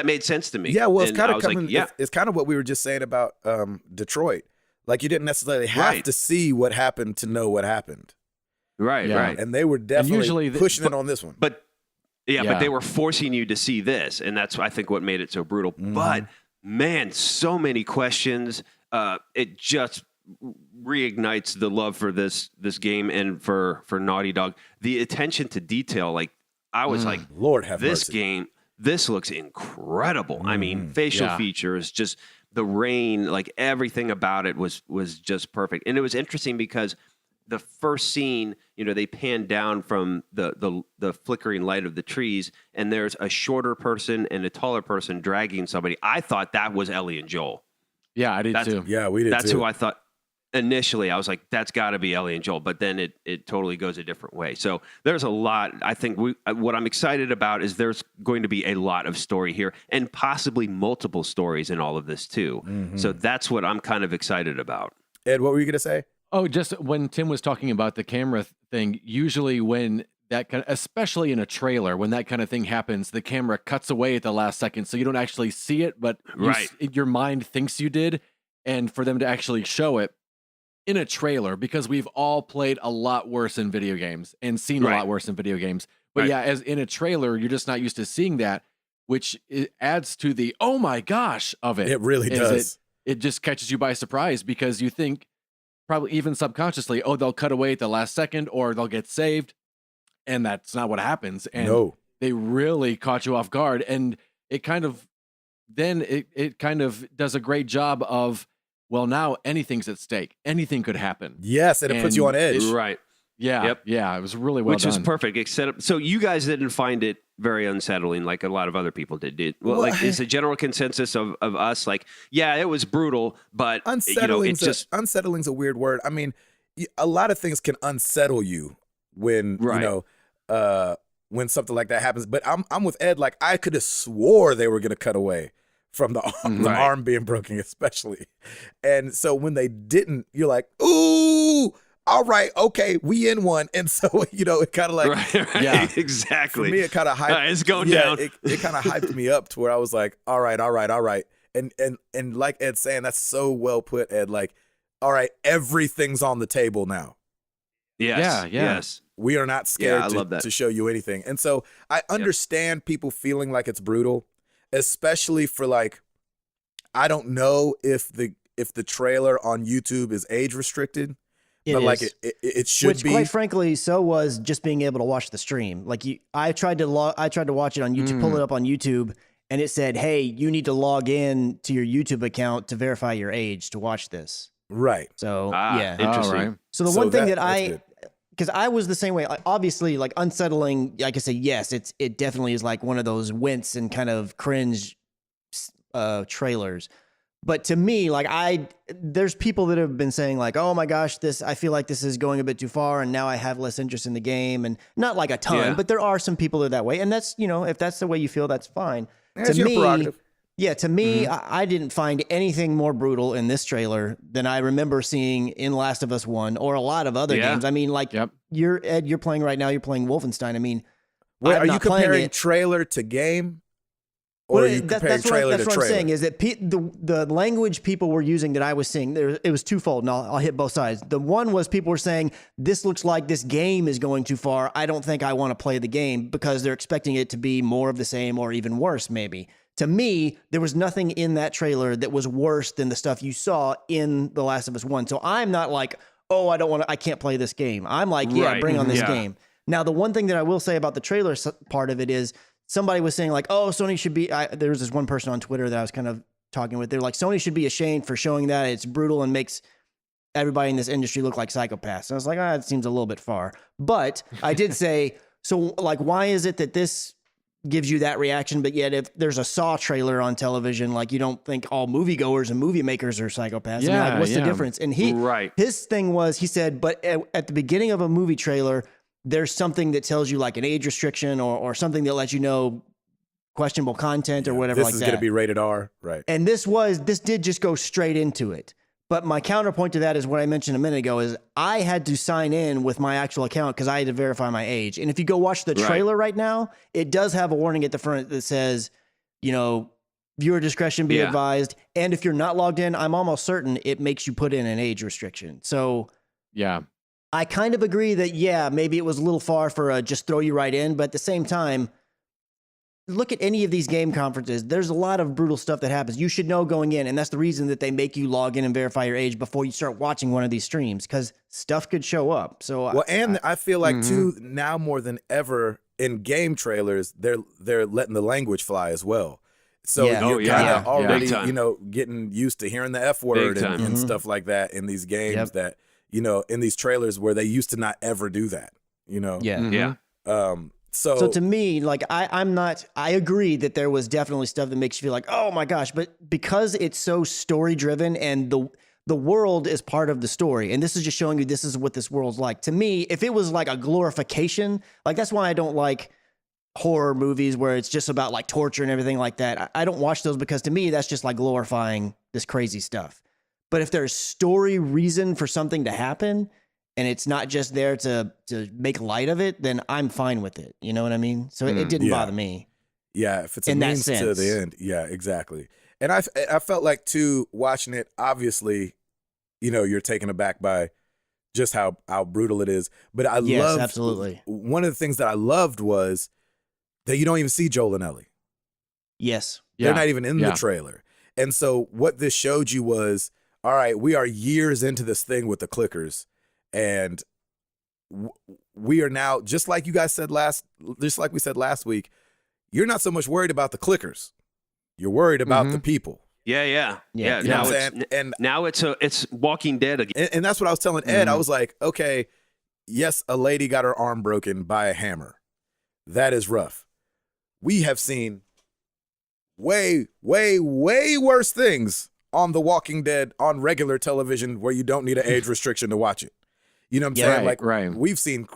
made sense to me. Yeah, well, it's And kind I of was coming. like, yeah, It's kind of what we were just saying about Detroit. Like you didn't necessarily have to see what happened to know what happened. right, Yeah. right. And they were definitely usually pushing it on this one. But Yeah. but they were forcing you to see this, and that's I think what made it so brutal. But man, so many questions. It just reignites the love for this game and for Naughty Dog. The attention to detail, like I was like, Lord have this mercy. game, this looks incredible. I mean, facial Yeah. features, just the rain, like everything about it was just perfect. And it was interesting because the first scene, they pan down from the flickering light of the trees, and there's a shorter person and a taller person dragging somebody. I thought that was Ellie and Joel. Yeah, I did too. Yeah, we did That's too. who I thought initially. I was like, that's got to be Ellie and Joel. But then it totally goes a different way. So there's a lot. I think what I'm excited about is there's going to be a lot of story here, and possibly multiple stories in all of this too. So that's what I'm kind of excited about. Ed, what were you going to say? Oh, just when Tim was talking about the camera thing, usually when that kind of, especially in a trailer, when that kind of thing happens, the camera cuts away at the last second, so you don't actually see it, but your mind thinks you did. And for them to actually show it in a trailer, because we've all played a lot worse in video games and seen a lot worse in video games. But yeah, as in a trailer, you're just not used to seeing that, which adds to the oh my gosh of it. It really does. It just catches you by surprise because you think, probably even subconsciously, oh, they'll cut away at the last second or they'll get saved. And that's not what happens. And they really caught you off guard. And it kind of, then it kind of does a great job of, well, now anything's at stake. Anything could happen. Yes, and it puts you on edge. Right. Yeah. Yep. Yeah. It was really well Which done. is perfect. Except, so you guys didn't find it very unsettling like a lot of other people did. Well, like is the general consensus of us like, yeah, it was brutal, but unsettling's a weird word. I mean, a lot of things can unsettle you when when something like that happens. But I'm with Ed. Like I could have swore they were going to cut away from the arm being broken, especially. And so when they didn't, you're like, ooh. All right, okay, we in one. And so, it kind of like, yeah, exactly. For me, it kind of hyped. It's going down. It kind of hyped me up to where I was like, all right. And like Ed's saying, that's so well put, Ed. Like, all right, everything's on the table now. Yes. Yes. We are not scared to show you anything. And so I understand people feeling like it's brutal, especially for like, I don't know if the trailer on YouTube is age restricted. But like it should be. Which, quite frankly, so was just being able to watch the stream. Like I tried to watch it on YouTube, pull it up on YouTube, and it said, "Hey, you need to log in to your YouTube account to verify your age to watch this." Right. So yeah, interesting. Right. So the one thing because I was the same way. Like, obviously, like unsettling. Like I said, yes, it definitely is like one of those wince and kind of cringe trailers. But to me, like there's people that have been saying like, oh my gosh, I feel like this is going a bit too far, and now I have less interest in the game, and not like a ton, but there are some people that are that way, and that's if that's the way you feel, that's fine. That's your prerogative. Yeah, to me, I didn't find anything more brutal in this trailer than I remember seeing in Last of Us 1 or a lot of other games. I mean, like you're playing right now, you're playing Wolfenstein. I mean, wait, are you comparing trailer to game? Or are you comparing trailer to trailer? That's what I'm saying is that the language people were using that I was seeing, it was twofold, and I'll hit both sides. The one was people were saying, this looks like this game is going too far. I don't think I want to play the game because they're expecting it to be more of the same or even worse, maybe. To me, there was nothing in that trailer that was worse than the stuff you saw in The Last of Us 1. So I'm not like, oh, I can't play this game. I'm like, bring on this game. Now, the one thing that I will say about the trailer part of it is, somebody was saying like, oh, Sony should be, there was this one person on Twitter that I was kind of talking with. They're like, Sony should be ashamed for showing that. It's brutal and makes everybody in this industry look like psychopaths. And I was like, it seems a little bit far. But I did say, so like, why is it that this gives you that reaction? But yet if there's a Saw trailer on television, like you don't think all moviegoers and movie makers are psychopaths. Yeah, I mean, like, what's the difference? And his thing was, he said, but at the beginning of a movie trailer, there's something that tells you like an age restriction or something that lets you know questionable content or whatever this like is that. going to be rated R, right? And this did just go straight into it. But my counterpoint to that is what I mentioned a minute ago is I had to sign in with my actual account because I had to verify my age. And if you go watch the trailer right now, it does have a warning at the front that says, you know, viewer discretion be advised. And if you're not logged in, I'm almost certain it makes you put in an age restriction. So Yeah. I kind of agree that, yeah, maybe it was a little far for a just throw you right in. But at the same time, look at any of these game conferences. There's a lot of brutal stuff that happens. You should know going in, and that's the reason that they make you log in and verify your age before you start watching one of these streams, because stuff could show up. So, well, and I feel like too now more than ever in game trailers, they're letting the language fly as well. So you're kind of already you know getting used to hearing the F word and stuff like that in these games that you know in these trailers where they used to not ever do that. You know, So to me, like I agree that there was definitely stuff that makes you feel like, oh my gosh, but because it's so story driven and the world is part of the story, and this is just showing you this is what this world's like. To me, if it was like a glorification, like that's why I don't like horror movies where it's just about like torture and everything like that. I don't watch those because to me, that's just like glorifying this crazy stuff. But if there's story reason for something to happen, and it's not just there to make light of it, then I'm fine with it. You know what I mean? So it didn't bother me. Yeah, if it's a means to the end. Yeah, exactly. And I felt like, too, watching it, obviously, you know, you're taken aback by just how brutal it is. But I loved, absolutely. One of the things that I loved was that you don't even see Joel and Ellie. Yes. They're not even in the trailer. And so what this showed you was, all right, we are years into this thing with the clickers. And we are now, just like we said last week, you're not so much worried about the clickers. You're worried about the people. Yeah. You know now what I'm saying? Now it's Walking Dead again. And that's what I was telling Ed. I was like, okay, yes, a lady got her arm broken by a hammer. That is rough. We have seen way, way, way worse things on The Walking Dead on regular television where you don't need an age restriction to watch it. You know what I'm saying? We've seen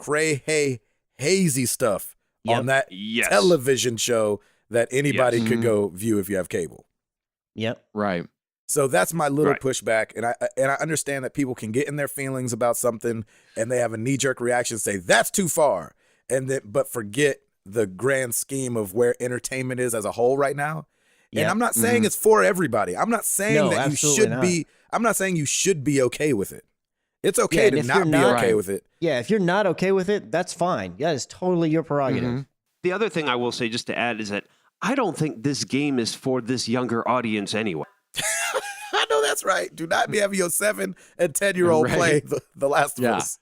hazy stuff on that television show that anybody could go view if you have cable. Yep. Right. So that's my little pushback, and I understand that people can get in their feelings about something and they have a knee-jerk reaction, say that's too far, but forget the grand scheme of where entertainment is as a whole right now. And I'm not saying it's for everybody. I'm not saying that you should be. I'm not saying you should be okay with it. It's okay to not be okay with it. Yeah, if you're not okay with it, that's fine. That is totally your prerogative. The other thing I will say, just to add, is that I don't think this game is for this younger audience anyway. I know that's right. Do not be having your 7 and 10-year-old play the Last of Us.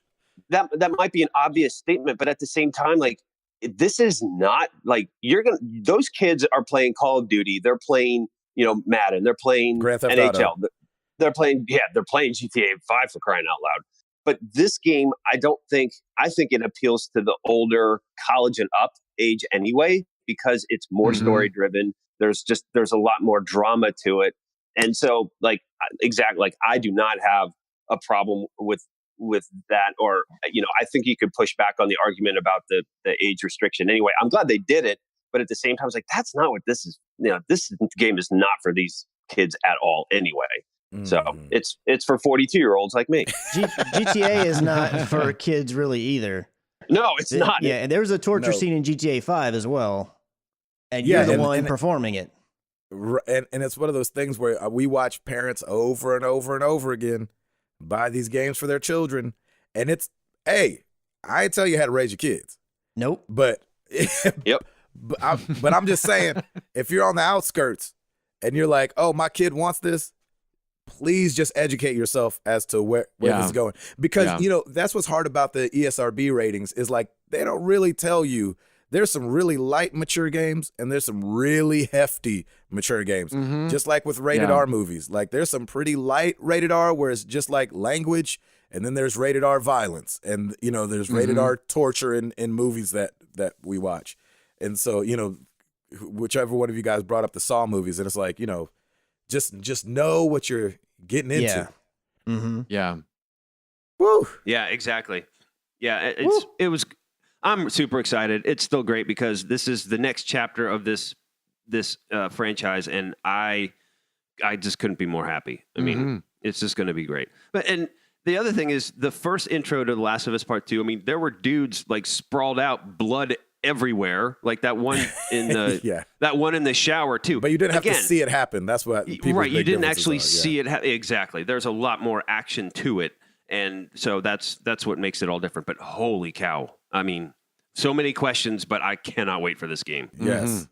That might be an obvious statement, but at the same time, like this is not like those kids are playing Call of Duty. They're playing, Madden. They're playing Grand Theft NHL. Auto. They're playing GTA 5 for crying out loud. But this game, I think it appeals to the older college and up age anyway, because it's more story driven. There's a lot more drama to it. And so I do not have a problem with that, or, I think you could push back on the argument about the age restriction anyway. I'm glad they did it, but at the same time, I was like, that's not what this is. This game is not for these kids at all anyway. So it's for 42-year-olds like me. GTA is not for kids really either. No, it's not. Yeah, and there's a torture scene in GTA 5 as well. And you're the one performing it. And it's one of those things where we watch parents over and over and over again buy these games for their children. And it's, hey, I ain't tell you how to raise your kids. Nope. But, but I'm just saying, if you're on the outskirts and you're like, oh, my kid wants this, please just educate yourself as to where this is going. Because, that's what's hard about the ESRB ratings is like, they don't really tell you. There's some really light mature games and there's some really hefty mature games. Just like with rated R movies. Like there's some pretty light rated R where it's just like language, and then there's rated R violence, and there's rated R torture in movies that we watch. And so, whichever one of you guys brought up the Saw movies, and it's like, just know what you're getting into. Yeah. Woo. Yeah, exactly. Yeah, it was. I'm super excited. It's still great because this is the next chapter of this this franchise, and I just couldn't be more happy. I mean, it's just going to be great. And the other thing is the first intro to The Last of Us Part 2. I mean, there were dudes like sprawled out, blood everywhere, like that one in the that one in the shower too. But you didn't have to see it happen. That's what right. You didn't actually see it exactly. There's a lot more action to it, and so that's what makes it all different. But holy cow! I mean, so many questions, but I cannot wait for this game. Yes.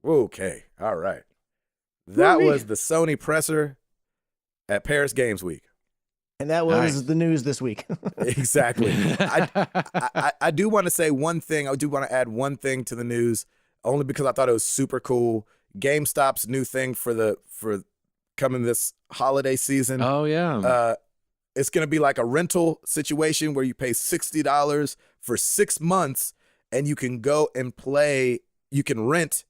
Okay. All right. That was the Sony presser at Paris Games Week. And that was the news this week. Exactly. I do want to say one thing. I do want to add one thing to the news, only because I thought it was super cool. GameStop's new thing for coming this holiday season. Oh yeah. It's going to be like a rental situation where you pay $60 for 6 months, and you can go and play. You can rent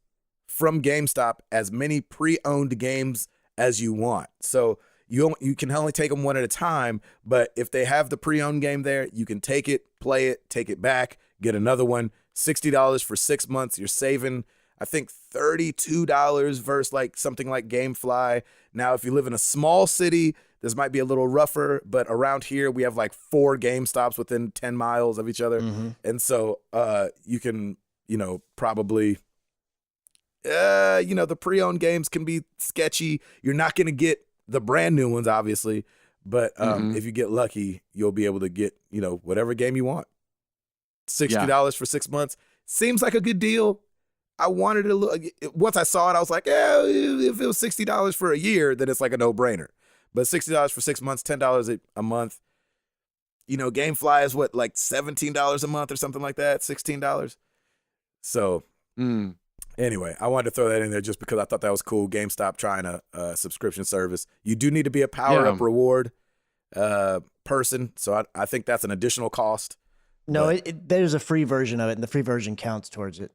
from GameStop as many pre-owned games as you want. So you can only take them one at a time, but if they have the pre-owned game there, you can take it, play it, take it back, get another one. $60 for 6 months. You're saving, I think, $32 versus like something like GameFly. Now, if you live in a small city, this might be a little rougher, but around here we have like 4 GameStops within 10 miles of each other. And so you can, probably... the pre-owned games can be sketchy. You're not going to get the brand new ones, obviously, but if you get lucky, you'll be able to get, whatever game you want. $60 for 6 months seems like a good deal. I wanted to look. Once I saw it, I was like, if it was $60 for a year, then it's like a no-brainer. But $60 for 6 months, $10 a month. GameFly is what, like $17 a month or something like that, $16. So. Anyway, I wanted to throw that in there just because I thought that was cool. GameStop trying a subscription service. You do need to be a power-up reward person, so I think that's an additional cost. No, there's a free version of it, and the free version counts towards it.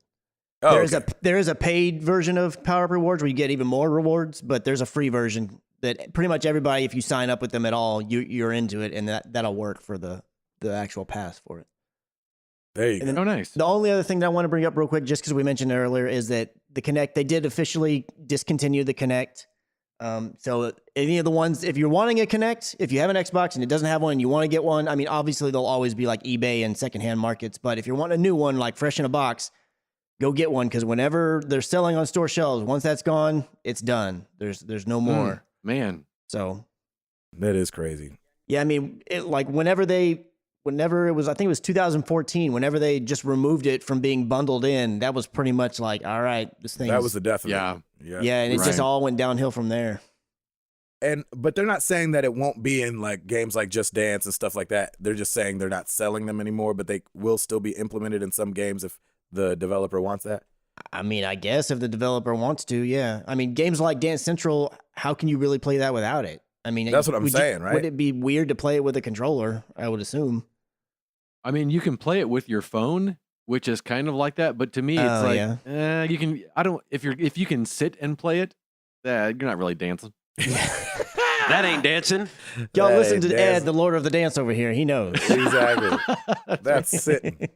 Oh, there is a paid version of power-up rewards where you get even more rewards, but there's a free version that pretty much everybody, if you sign up with them at all, you're into it, and that'll work for the actual pass for it. There you go. Oh, nice. The only other thing that I want to bring up real quick, just because we mentioned it earlier, is that the Kinect, they did officially discontinue the Kinect. So any of the ones, if you're wanting a Kinect, if you have an Xbox and it doesn't have one and you want to get one, I mean, obviously they'll always be like eBay and secondhand markets. But if you're wanting a new one, like fresh in a box, go get one, because whenever they're selling on store shelves, once that's gone, it's done. There's no more. Man. So that is crazy. Yeah, I mean, whenever it was, I think it was 2014, whenever they just removed it from being bundled in, that was pretty much like, all right, this thing. That was the death of it. Yeah, and it just all went downhill from there. But they're not saying that it won't be in like games like Just Dance and stuff like that. They're just saying they're not selling them anymore, but they will still be implemented in some games if the developer wants that. I mean, I guess if the developer wants to, yeah. I mean, games like Dance Central, how can you really play that without it? I mean, that's what I'm saying, right? Would it be weird to play it with a controller? I would assume. I mean, you can play it with your phone, which is kind of like that. But to me, it's you can. I don't. If you can sit and play it, you're not really dancing. That ain't dancing. Y'all listen to Ed, the Lord of the Dance over here. He knows. Exactly. That's sitting.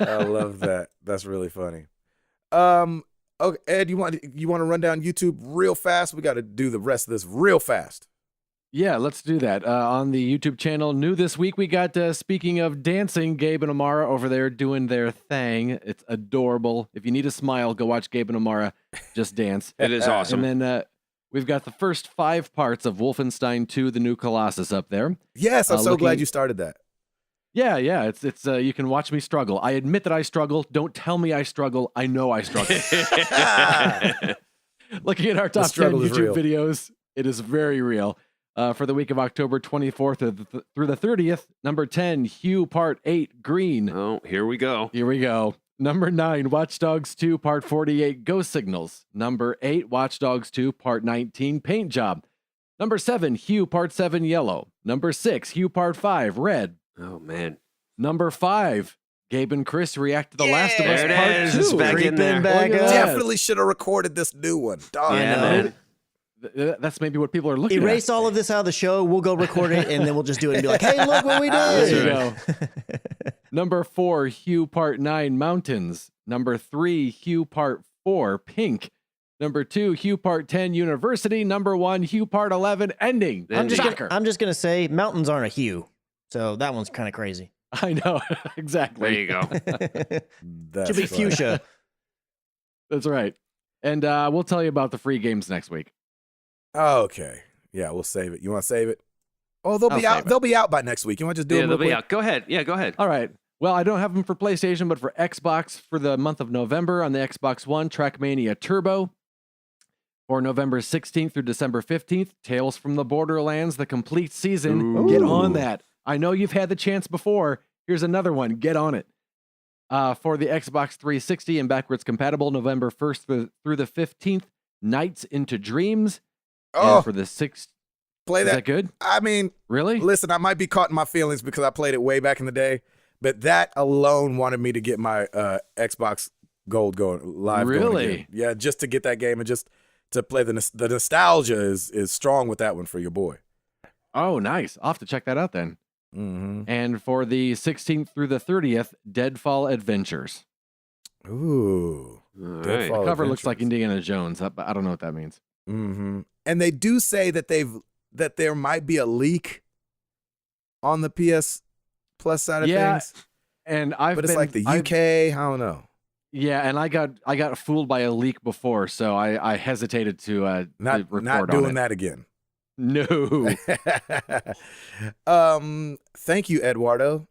I love that. That's really funny. Okay, Ed, you want to run down YouTube real fast? We got to do the rest of this real fast. Yeah, let's do that. On the YouTube channel, new this week, we got, speaking of dancing, Gabe and Amara over there doing their thing. It's adorable. If you need a smile, go watch Gabe and Amara just dance. It is awesome. And then we've got the first 5 parts of Wolfenstein 2, The New Colossus up there. Yes, I'm so glad you started that. Yeah, it's you can watch me struggle. I admit that I struggle. Don't tell me I struggle. I know I struggle. Looking at our top 10 YouTube videos, it is very real. For the week of October 24th through the 30th, number 10, Hue Part 8, Green. Oh, here we go. Here we go. Number 9, Watch Dogs 2, Part 48, Ghost Signals. Number 8, Watch Dogs 2, Part 19, Paint Job. Number 7, Hue Part 7, Yellow. Number 6, Hue Part 5, Red. Oh, man. Number 5, Gabe and Chris react to The Last of Us Part 2. It's back in there. Definitely should have recorded this new one. Darn. Yeah, man. That's maybe what people are looking at. Erase all of this out of the show. We'll go record it, and then we'll just do it and be like, hey, look what we did. There you go. Number 4, Hue Part 9, Mountains. Number 3, Hue Part 4, Pink. Number 2, Hugh Part 10 University. Number 1, Hugh Part 11 Ending. I'm Shocker. just gonna say mountains aren't a hue, so that one's kind of crazy. I know. Exactly. There you go. That's Should be funny. fuchsia. That's right. And we'll tell you about the free games next week. Okay. Yeah, we'll save it. You want to save it? Oh, they'll I'll be save out. it. They'll be out by next week. You want to just do Yeah, them they'll real be quick? out. Go ahead. Yeah, go ahead. All right. Well, I don't have them for PlayStation, but for Xbox for the month of November on the Xbox One, Trackmania Turbo. For November 16th through December 15th, Tales from the Borderlands, the complete season. Ooh. Get on that. I know you've had the chance before. Here's another one. Get on it. For the Xbox 360 and backwards compatible, November 1st through the 15th, Nights into Dreams. Oh, And for the 6th, play is that. that good? I mean, Really? listen, I might be caught in my feelings because I played it way back in the day, but that alone wanted me to get my Xbox Gold going live. Going Really? again. Yeah, just to get that game and just to play the nostalgia is strong with that one for your boy. Oh, nice. I'll have to check that out then. Mm-hmm. And for the 16th through the 30th, Deadfall Adventures. Ooh. All Deadfall right. Cover looks like Adventures. Indiana Jones. I don't know what that means. Mm-hmm. And they do say that that there might be a leak on the PS Plus side of Yeah, things, And but it's like the UK. I don't know. Yeah, and I got fooled by a leak before, so I hesitated to Not report not on doing it. that again. No, Thank you, Eduardo.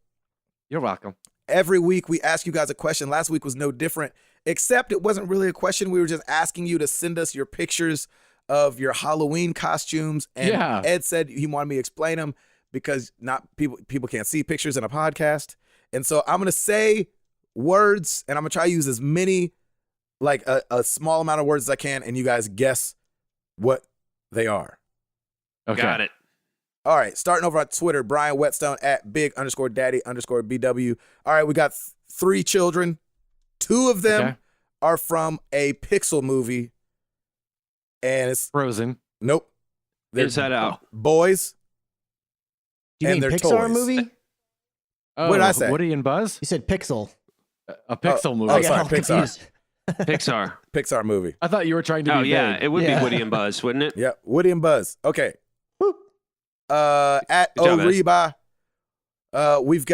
you're welcome. Every week we ask you guys a question. Last week was no different, except it wasn't really a question. We were just asking you to send us your pictures of your Halloween costumes. And Yeah. Ed said he wanted me to explain them because not people can't see pictures in a podcast. And so I'm gonna say words, and I'm gonna try to use as many, like a small amount of words as I can, and you guys guess what they are. Okay. Got it. All right, starting over on Twitter, Brian Whetstone at big_daddy_BW. All right, we got 3 children. 2 of them Okay. are from a Pixel movie, and it's Frozen. nope. They're Inside Out. boys. Do you And mean their Pixar toys. movie? Oh, What did I say? Woody and Buzz? You said Pixel. A Pixel movie. oh, I got sorry, all Pixar. confused. Pixar. Pixar movie. I thought you were trying to be Oh yeah, vague. it would Yeah. be Woody and Buzz, wouldn't it? Yeah, Woody and Buzz. Okay. Whoop. At Good job, Oriba, we've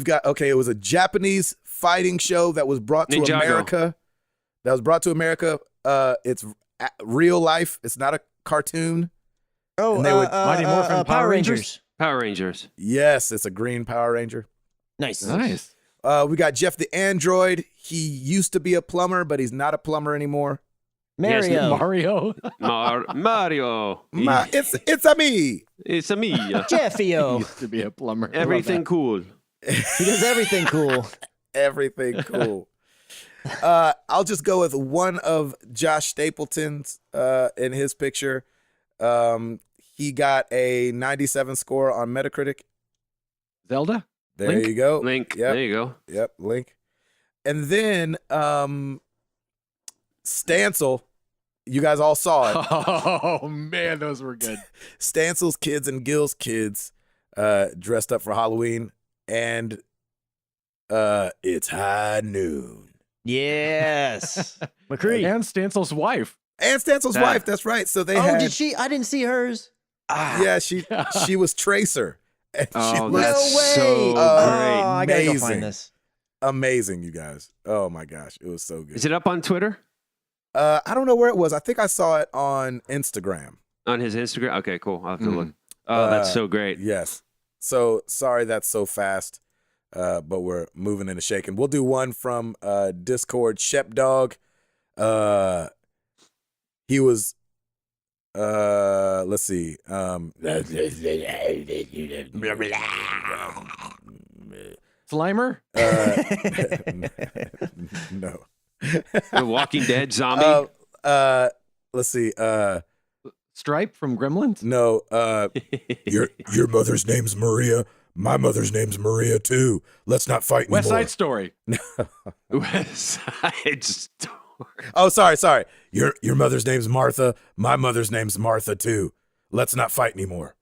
got okay, it was a Japanese fighting show that was brought to Ninjago. America. It's real life. It's not a cartoon. Oh, And they would- Mighty Morphin Power Rangers. Power Rangers. Yes, it's a green Power Ranger. Nice. Nice. We got Jeff the Android. He used to be a plumber, but he's not a plumber anymore. Yes, Mario. Mario. Mario. It's a me. It's a me. Jeffio. Used to be a plumber. I love Everything cool. He does everything cool. Everything cool. I'll just go with one of Josh Stapleton's in his picture. He got a 97 score on Metacritic. that. Zelda? There Link? you go. Link. Yep. There you go. Yep. Link. And then Stancil. You guys all saw it. Oh man, those were good. Stancil's kids and Gil's kids dressed up for Halloween, and it's high noon. Yes. McCree. And Stansel's wife. And Stancil's That- wife. That's right. So they Oh, had. did she? I didn't see hers. Yeah, she was Tracer. And she Oh, looked that's No way. so Oh, great. I gotta go Amazing. find this. amazing, you guys. Oh my gosh, it was so good. Is it up on Twitter? I don't know where it was. I think I saw it on Instagram. On his Instagram? Okay, cool. I'll have to look. Mm. Oh, that's so great. Yes. So sorry that's so fast, but we're moving into shaking. We'll do one from Discord. Shep Dog. He was. Let's see. Slimer? No. The Walking Dead zombie. Let's see. Stripe from Gremlins? No. Your mother's name's Maria. My mother's name's Maria too. Let's not fight anymore. West Side Story. West Side Story. Oh, sorry. Your mother's name's Martha. My mother's name's Martha too. Let's not fight anymore.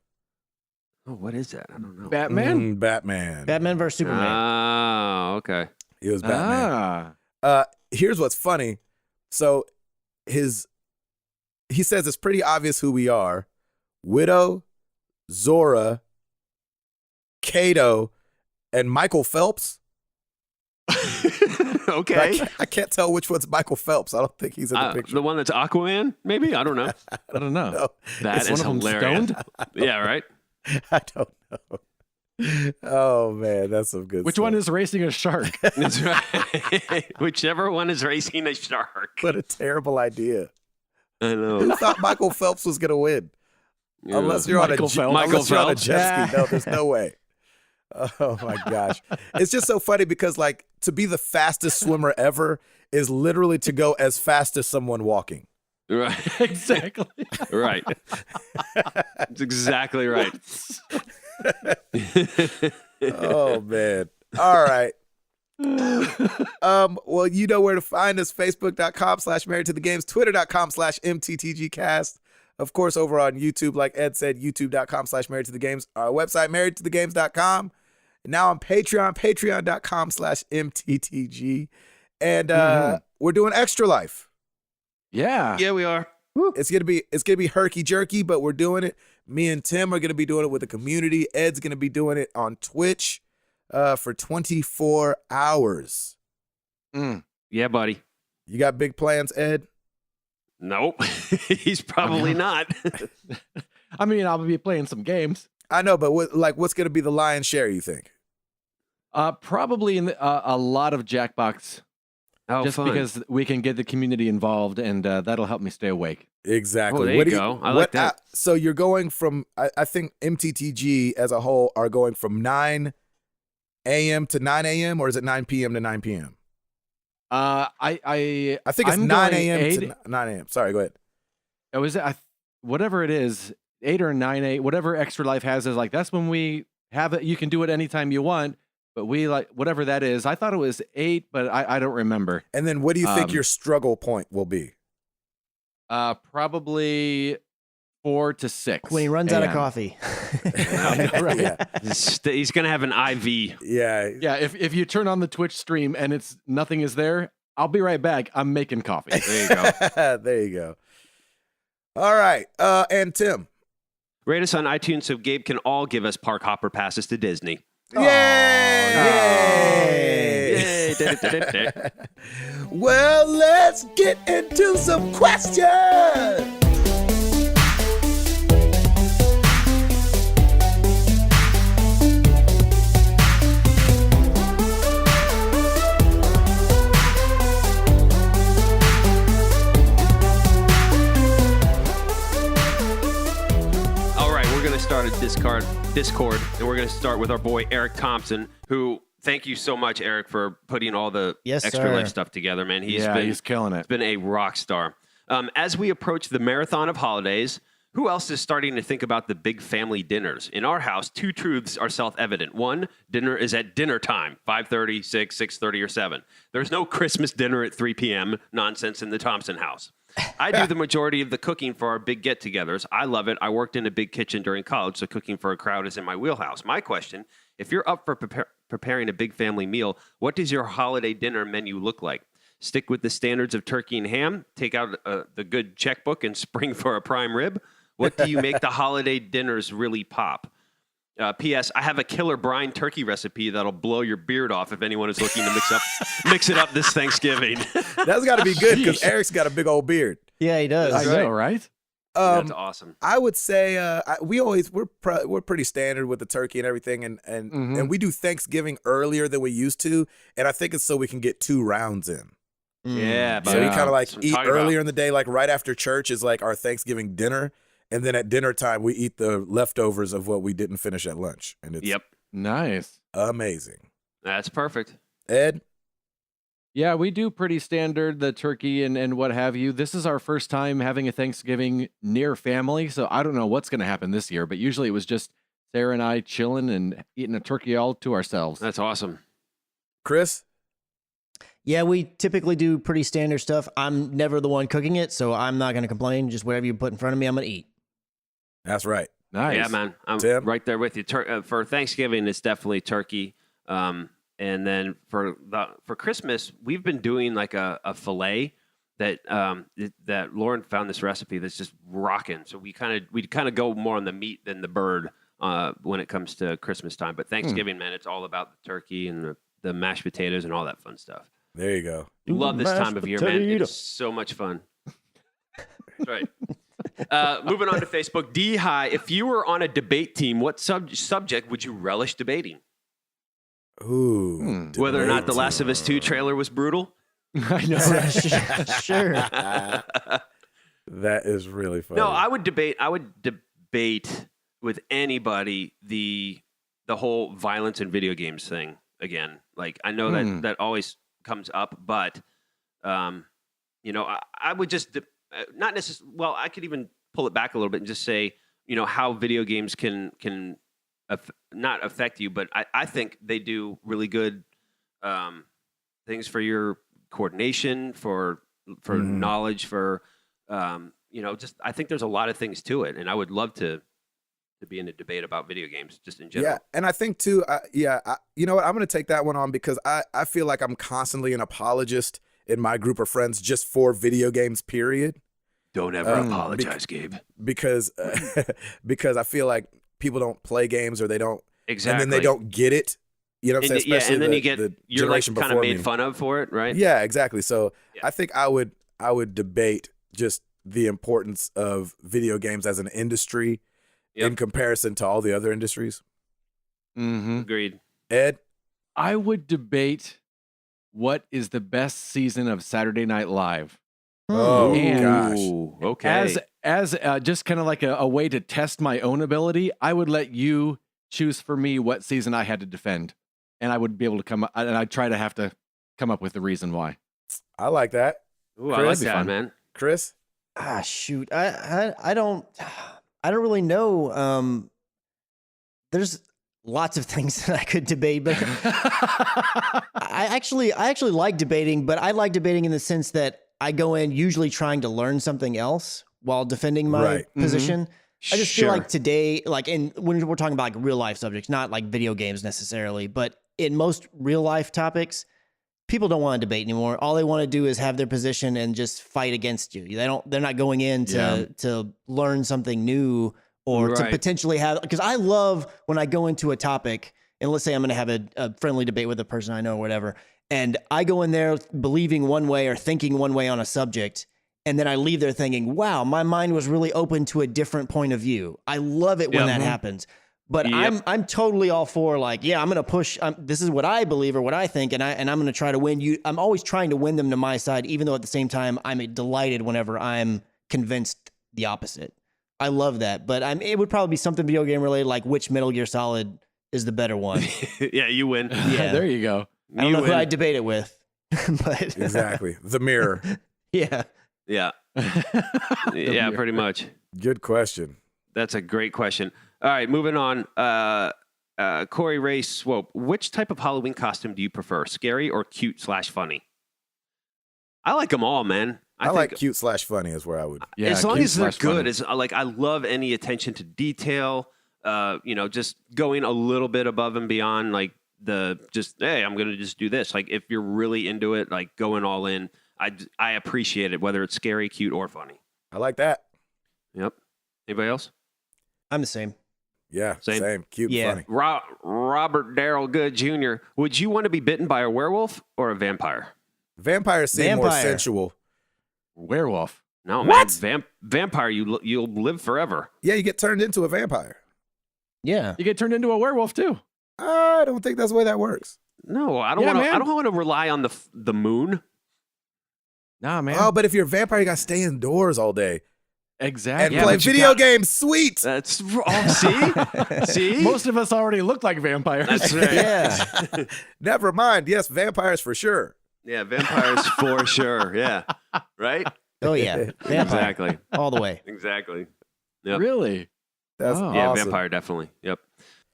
Oh, what is that? I don't know. Batman? Batman. Batman vs Superman. Oh, okay. It was Batman. Ah. Here's what's funny. So he says it's pretty obvious who we are. Widow, Zora, Kato, and Michael Phelps. Okay. I can't tell which one's Michael Phelps. I don't think he's in the picture. The one that's Aquaman, maybe? I don't know. I don't know. No, That is one of them hilarious. stoned? Yeah, right? I don't know. Oh man, that's some good Which stuff. one is racing a shark? That's right. Whichever one is racing a shark. What a terrible idea. I know. Who thought Michael Phelps was gonna win? Yeah. Unless you're on a Michael jet- Phelps. unless you're on a Phelps. jet ski. No, there's no way. Oh my gosh. It's just so funny because like to be the fastest swimmer ever is literally to go as fast as someone walking. Right. Exactly. Right. That's exactly right. Oh man. All right. Well, you know where to find us. Facebook.com/married to the games, Twitter.com/MTTGcast. Of course, over on YouTube, like Ed said, YouTube.com/married to the games. Our website, marriedtothegames.com. Now on Patreon, Patreon.com/MTTG. And we're doing Extra Life. Yeah. Yeah, we are. It's gonna be herky jerky, but we're doing it. Me and Tim are gonna be doing it with the community. Ed's gonna be doing it on Twitch for 24 hours. Yeah, buddy. You got big plans, Ed? Nope. He's probably not. I mean, I'll be playing some games. I know, but what's gonna be the lion's share, you think? Probably in a lot of Jackbox, Oh, just fun. because we can get the community involved, and that'll help me stay awake. Exactly. Oh, there you go. I like that. So you're going from, I think MTTG as a whole are going from 9 a.m. to 9 a.m. or is it 9 p.m. to 9 p.m.? I think it's I'm 9 going a.m. 8 to 9 a.m. Sorry, go ahead. Whatever it is, 8 or 9, 8, whatever Extra Life has is like, that's when we have it. You can do it anytime you want, but we like whatever that is. I thought it was 8, but I don't remember. And then what do you think your struggle point will be? Probably 4 to 6. When he runs out of AM. coffee. Right. Yeah. He's going to have an IV. Yeah. Yeah, if you turn on the Twitch stream and it's nothing is there, I'll be right back. I'm making coffee. There you go. There you go. All right. And Tim. Rate us on iTunes so Gabe can all give us park hopper passes to Disney. Yay! Yay! Well, let's get into some questions. All right, we're going to start a Discord, and we're going to start with our boy Eric Thompson, who, thank you so much, Eric, for putting all the Yes, Extra sir. Life stuff together, man. He's killing it. been a rock star. As we approach the marathon of holidays, who else is starting to think about the big family dinners? In our house, two truths are self-evident. One, dinner is at dinner time, 5:30, 6, 6:30, or 7. There's no Christmas dinner at 3 p.m. nonsense in the Thompson house. I do the majority of the cooking for our big get-togethers. I love it. I worked in a big kitchen during college, so cooking for a crowd is in my wheelhouse. My question, if you're up for preparing a big family meal, what does your holiday dinner menu look like? Stick with the standards of turkey and ham, take out the good checkbook and spring for a prime rib. What do you make the holiday dinners really pop? P.S. I have a killer brine turkey recipe that'll blow your beard off if anyone is looking to mix it up this Thanksgiving. That's got to be good because Sheesh. Eric's got a big old beard. Yeah, he does. I know, right? That's awesome. I would say we're pretty standard with the turkey and everything, and we do Thanksgiving earlier than we used to, and I think it's so we can get 2 rounds in. Yeah, So we kind of like That's what I'm eat talking earlier about. in the day, like right after church is like our Thanksgiving dinner, and then at dinner time we eat the leftovers of what we didn't finish at lunch, and it's Yep, Nice. amazing. that's perfect. Ed, Yeah, we do pretty standard, the turkey and what have you. This is our first time having a Thanksgiving near family, so I don't know what's going to happen this year, but usually it was just Sarah and I chilling and eating a turkey all to ourselves. That's awesome. Chris, Yeah, we typically do pretty standard stuff. I'm never the one cooking it, so I'm not going to complain. Just whatever you put in front of me, I'm going to eat. that's right. Nice. Yeah, man, I'm Tim? right there with you. For Thanksgiving, it's definitely turkey, and then for Christmas, we've been doing like a fillet that Lauren found this recipe that's just rocking. So we kind of go more on the meat than the bird when it comes to Christmas time. But Thanksgiving, man, it's all about the turkey and the mashed potatoes and all that fun stuff. There you go. Love this time of year, man. It's so much fun. That's right. Moving on to Facebook. D High, if you were on a debate team, what subject would you relish debating? Ooh. Whether or not the Last of Us 2 trailer was brutal? I know. Sure. That is really funny. No, I would debate with anybody the whole violence in video games thing again. Like, I know that always comes up, but I would just not necessarily. Well, I could even pull it back a little bit and just say, how video games can not affect you, but I think they do really good things for your coordination, for knowledge, for just I think there's a lot of things to it, and I would love to be in a debate about video games just in general. Yeah, and I think too, you know what? I'm going to take that one on because I feel like I'm constantly an apologist in my group of friends just for video games, period. Don't ever apologize, Gabe. Because I feel like people don't play games or they don't, exactly, and then they don't get it. You know what I'm saying? Especially and then you're like generation kind of made me. fun of for it, right? Yeah, exactly. So I think I would debate just the importance of video games as an industry in comparison to all the other industries. Agreed. Ed? I would debate what is the best season of Saturday Night Live. Oh, And gosh. Okay. As just kind of like a way to test my own ability, I would let you choose for me what season I had to defend. And I would be able to I'd try to have to come up with the reason why. I like that. Ooh, I like that, man. Chris? Shoot. I don't really know. There's lots of things that I could debate, but I actually like debating, but I like debating in the sense that I go in usually trying to learn something else while defending my position. I just feel like today, like when we're talking about like real life subjects, not like video games necessarily, but in most real life topics, people don't want to debate anymore. All they want to do is have their position and just fight against you. They're not going in to learn something new or to potentially have, because I love when I go into a topic and let's say I'm going to have a friendly debate with a person I know or whatever. And I go in there believing one way or thinking one way on a subject. And then I leave there thinking, wow, my mind was really open to a different point of view. I love it when that happens. But I'm totally all for like, I'm going to push. This is what I believe or what I think, and I'm going to try to win you. I'm always trying to win them to my side, even though at the same time I'm delighted whenever I'm convinced the opposite. I love that, but it would probably be something video game related, like which Metal Gear Solid is the better one. Yeah, you win. Yeah, there you go. I don't know who I'd debate it with, but Exactly. The mirror. Yeah. Yeah. Yeah, pretty much. Good question. That's a great question. All right, moving on. Corey Ray Swope, which type of Halloween costume do you prefer? Scary or cute/funny? I like them all, man. I like cute/funny is where I would. Yeah, as long as they're good. It's like I love any attention to detail. Just going a little bit above and beyond, like hey, I'm gonna just do this. Like if you're really into it, like going all in. I appreciate it, whether it's scary, cute, or funny. I like that. Yep. Anybody else? I'm the same. Yeah, same. Cute and funny. Robert Darrell Good Jr., would you want to be bitten by a werewolf or a vampire? Vampires seem more sensual. Werewolf. No, what? Man. Vampire, you'll live forever. Yeah, you get turned into a vampire. Yeah. You get turned into a werewolf, too. I don't think that's the way that works. No, I don't want to. I don't want to rely on the moon. Nah, man. Oh, but if you're a vampire, you got to stay indoors all day. Exactly. And play video games. Sweet. That's see? Most of us already look like vampires. That's right. Yeah. Never mind. Yes, vampires for sure. Yeah, vampires for sure. Yeah. Right? Oh, yeah. Vampire. Exactly. All the way. Exactly. Yep. Really? That's Yeah, awesome. vampire, definitely. Yep.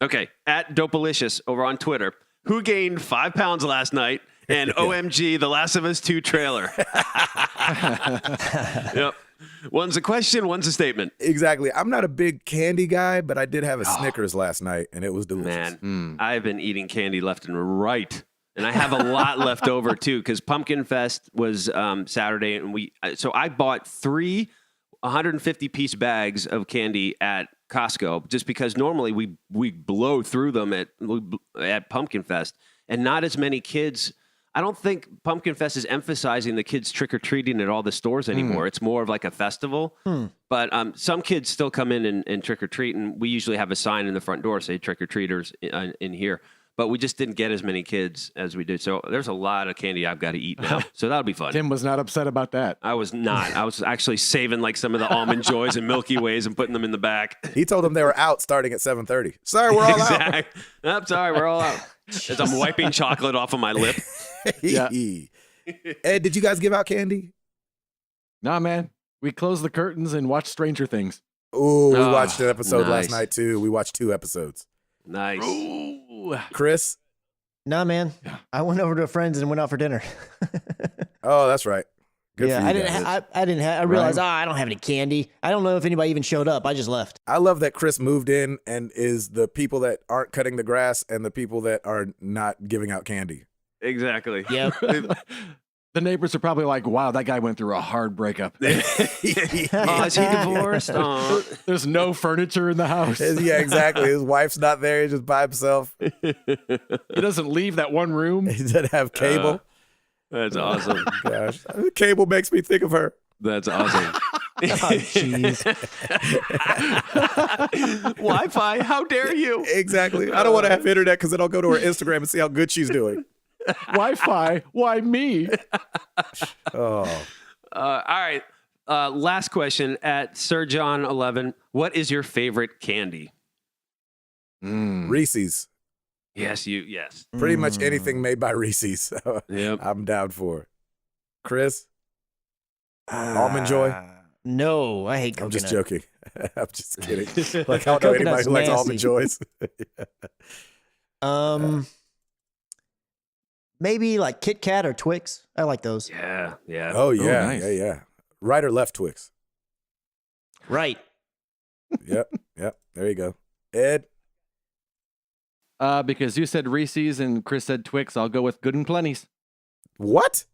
Okay. At Dopalicious over on Twitter. Who gained 5 pounds last night? And OMG, The Last of Us 2 trailer. Yep. One's a question, one's a statement. Exactly. I'm not a big candy guy, but I did have a Snickers last night, and it was delicious. Man, I've been eating candy left and right. And I have a lot left over too, because Pumpkin Fest was Saturday, and so I bought 3 150-piece bags of candy at Costco, just because normally we blow through them at Pumpkin Fest, and not as many kids. I don't think Pumpkin Fest is emphasizing the kids trick-or-treating at all the stores anymore. It's more of like a festival. But some kids still come in and trick-or-treat, and we usually have a sign in the front door say trick-or-treaters in here. But we just didn't get as many kids as we did. So there's a lot of candy I've got to eat now. So that'll be fun. Tim was not upset about that. I was not. I was actually saving like some of the Almond Joys and Milky Ways and putting them in the back. He told them they were out starting at 7:30. Sorry, we're all out. I'm sorry, we're all out. As I'm wiping chocolate off of my lip. Yeah. Ed, did you guys give out candy? Nah, man. We closed the curtains and watched Stranger Things. Ooh, we watched an episode nice. last night too. We watched 2 episodes. Nice. Ooh. Chris? Nah, man. Yeah. I went over to a friend's and went out for dinner. Oh, that's right. Good yeah, for you I didn't. guys. I didn't. I realized. I don't have any candy. I don't know if anybody even showed up. I just left. I love that Chris moved in and is the people that aren't cutting the grass and the people that are not giving out candy. Exactly. Yep. The neighbors are probably like, wow, that guy went through a hard breakup. Oh, is he divorced? Oh. There's no furniture in the house. Yeah, exactly. His wife's not there. He's just by himself. He doesn't leave that one room. He doesn't have cable. That's awesome. Gosh, cable makes me think of her. That's awesome. Jeez. Wi-Fi, how dare you? Exactly. I don't want to have internet because then I'll go to her Instagram and see how good she's doing. Wi-Fi? Why me? Oh, All right. Last question at Sir John 11. What is your favorite candy? Reese's. Yes. Pretty much anything made by Reese's. Yep. I'm down for it. Chris? Almond Joy? No, I hate coconut. I'm just joking. I'm just kidding. Like, I don't know anybody who likes Almond Joys. Maybe like Kit Kat or Twix. I like those. Yeah. Oh, yeah. nice. Yeah. Right or left Twix? Right. Yep. There you go. Ed? Because you said Reese's and Chris said Twix, I'll go with Good and Plenty's. What?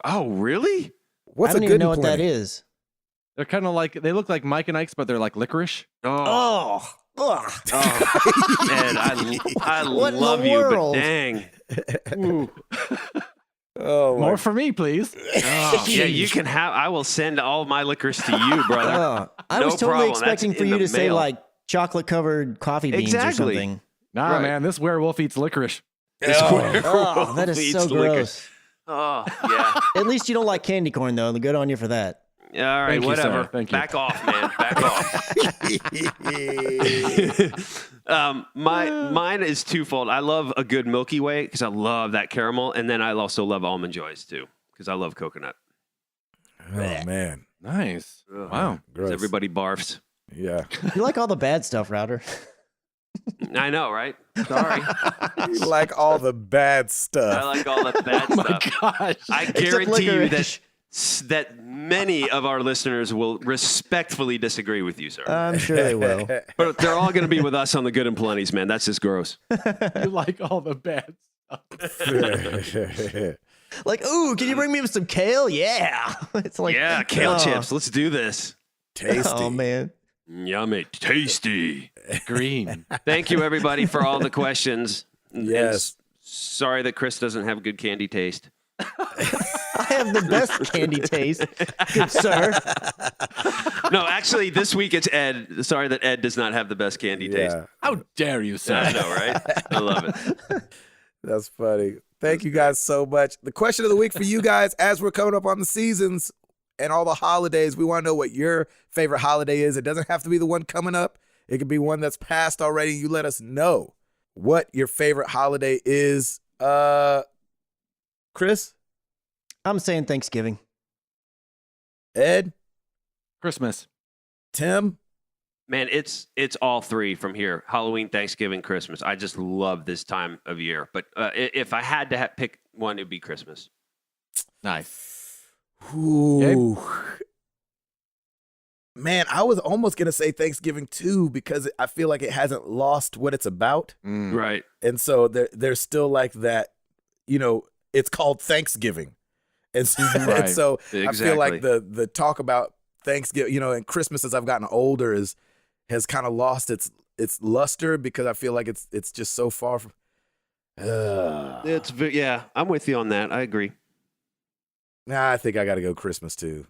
Oh, really? What's I don't a even good know and what that plenty? is. They're kind of like, they look like Mike and Ike's, but they're like licorice. Oh. Ugh. Man, I What in the love you, but world? dang. Ooh. Oh, More for me, please. Oh, yeah, you can have. I will send all my licorice to you, brother. I No was totally problem. expecting That's for in you the to say mail. like chocolate covered coffee beans or Exactly. something. Nah, Right. man, this werewolf eats licorice. Oh, that is Eats so licorice. gross. Oh, yeah. At least you don't like candy corn though. Good on you for that. All right, Thank you, whatever. sir. Thank you. Back off, man. Back off. Mine is twofold. I love a good Milky Way because I love that caramel, and then I also love Almond Joys too because I love coconut. Oh, man. Nice. Ugh. Wow. Gross. Everybody barfs. Yeah. You like all the bad stuff, Router. I know, right? Sorry. You like all the bad I stuff. like all the bad Oh my stuff. gosh. I Except guarantee you licorice. that many of our listeners will respectfully disagree with you, sir. I'm sure they will. But they're all going to be with us on the Good and Plenty's, man. That's just gross. You like all the bad stuff. Like, ooh, can you bring me some kale? Yeah. It's like, Yeah, kale oh. chips. Let's do this. Tasty. Oh man. Yummy. Tasty. Green. Thank you, everybody, for all the questions. Yes. Sorry that Chris doesn't have good candy taste. I have the best candy taste, good sir. No, actually, this week it's Ed. Sorry that Ed does not have the best candy taste. Yeah, How dare you, I sir? know, right? I love it. that's funny. Thank you guys so much. The question of the week for you guys, as we're coming up on the seasons and all the holidays, we want to know what your favorite holiday is. It doesn't have to be the one coming up. It could be one that's passed already. You let us know what your favorite holiday is. Chris? I'm saying Thanksgiving. Ed? Christmas. Tim? Man, it's all three from here: Halloween, Thanksgiving, Christmas. I just love this time of year. But if I had to pick one, it'd be Christmas. Nice. Ooh. Man, I was almost going to say Thanksgiving too because I feel like it hasn't lost what it's about. Mm. Right. And so there's still like that, it's called Thanksgiving. And so, Right. and so I feel like Exactly. the talk about Thanksgiving, and Christmas as I've gotten older has kind of lost its luster because I feel like it's just so far from. Yeah, I'm with you on that. I agree. Nah, I think I got to go Christmas too.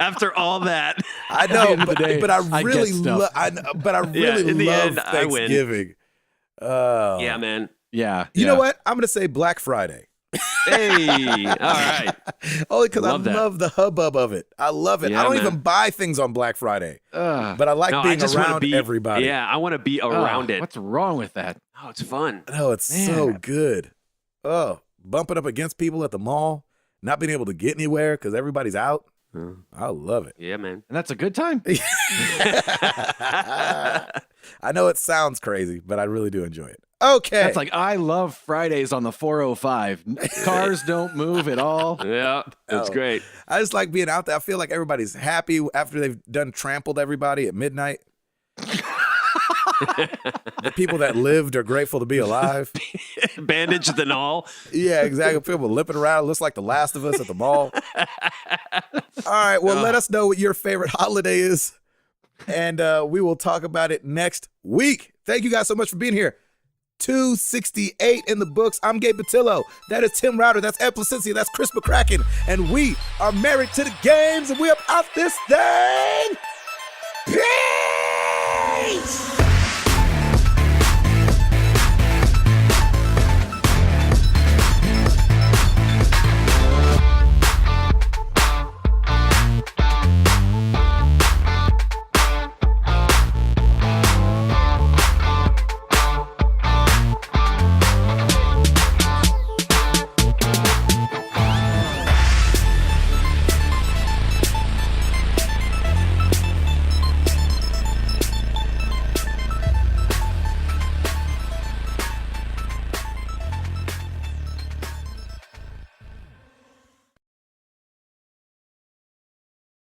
After all that, I the know, end of the day, but I I get really stuff. but I Yeah, really in the love end, I win. Thanksgiving. yeah, man. Yeah. You know what? I'm gonna say Black Friday. Hey, all right. Only because I Love that. love the hubbub of it. I love it. Yeah, I don't man. even buy things on Black Friday, Ugh. but I like No, I being just wanna around be everybody. Yeah, I want to be around it. What's wrong with that? Oh, it's fun. Oh, it's so Man. good. Oh, bumping up against people at the mall, not being able to get anywhere because everybody's out. I love it. Yeah, man. And that's a good time? I know it sounds crazy, but I really do enjoy it. Okay. That's like, I love Fridays on the 405. Cars don't move at all. Yeah, that's Oh. great. I just like being out there. I feel like everybody's happy after they've done trampled everybody at midnight. The people that lived are grateful to be alive. Bandaged and all. Yeah, exactly. People limping around. Looks like The Last of Us at the mall. All right. Well, let us know what your favorite holiday is, and we will talk about it next week. Thank you guys so much for being here. 268 in the books. I'm Gabe Patillo. That is Tim Router. That's Ed Placencia. That's Chris McCracken. And we are married to the games, and we up out this thing. Peace!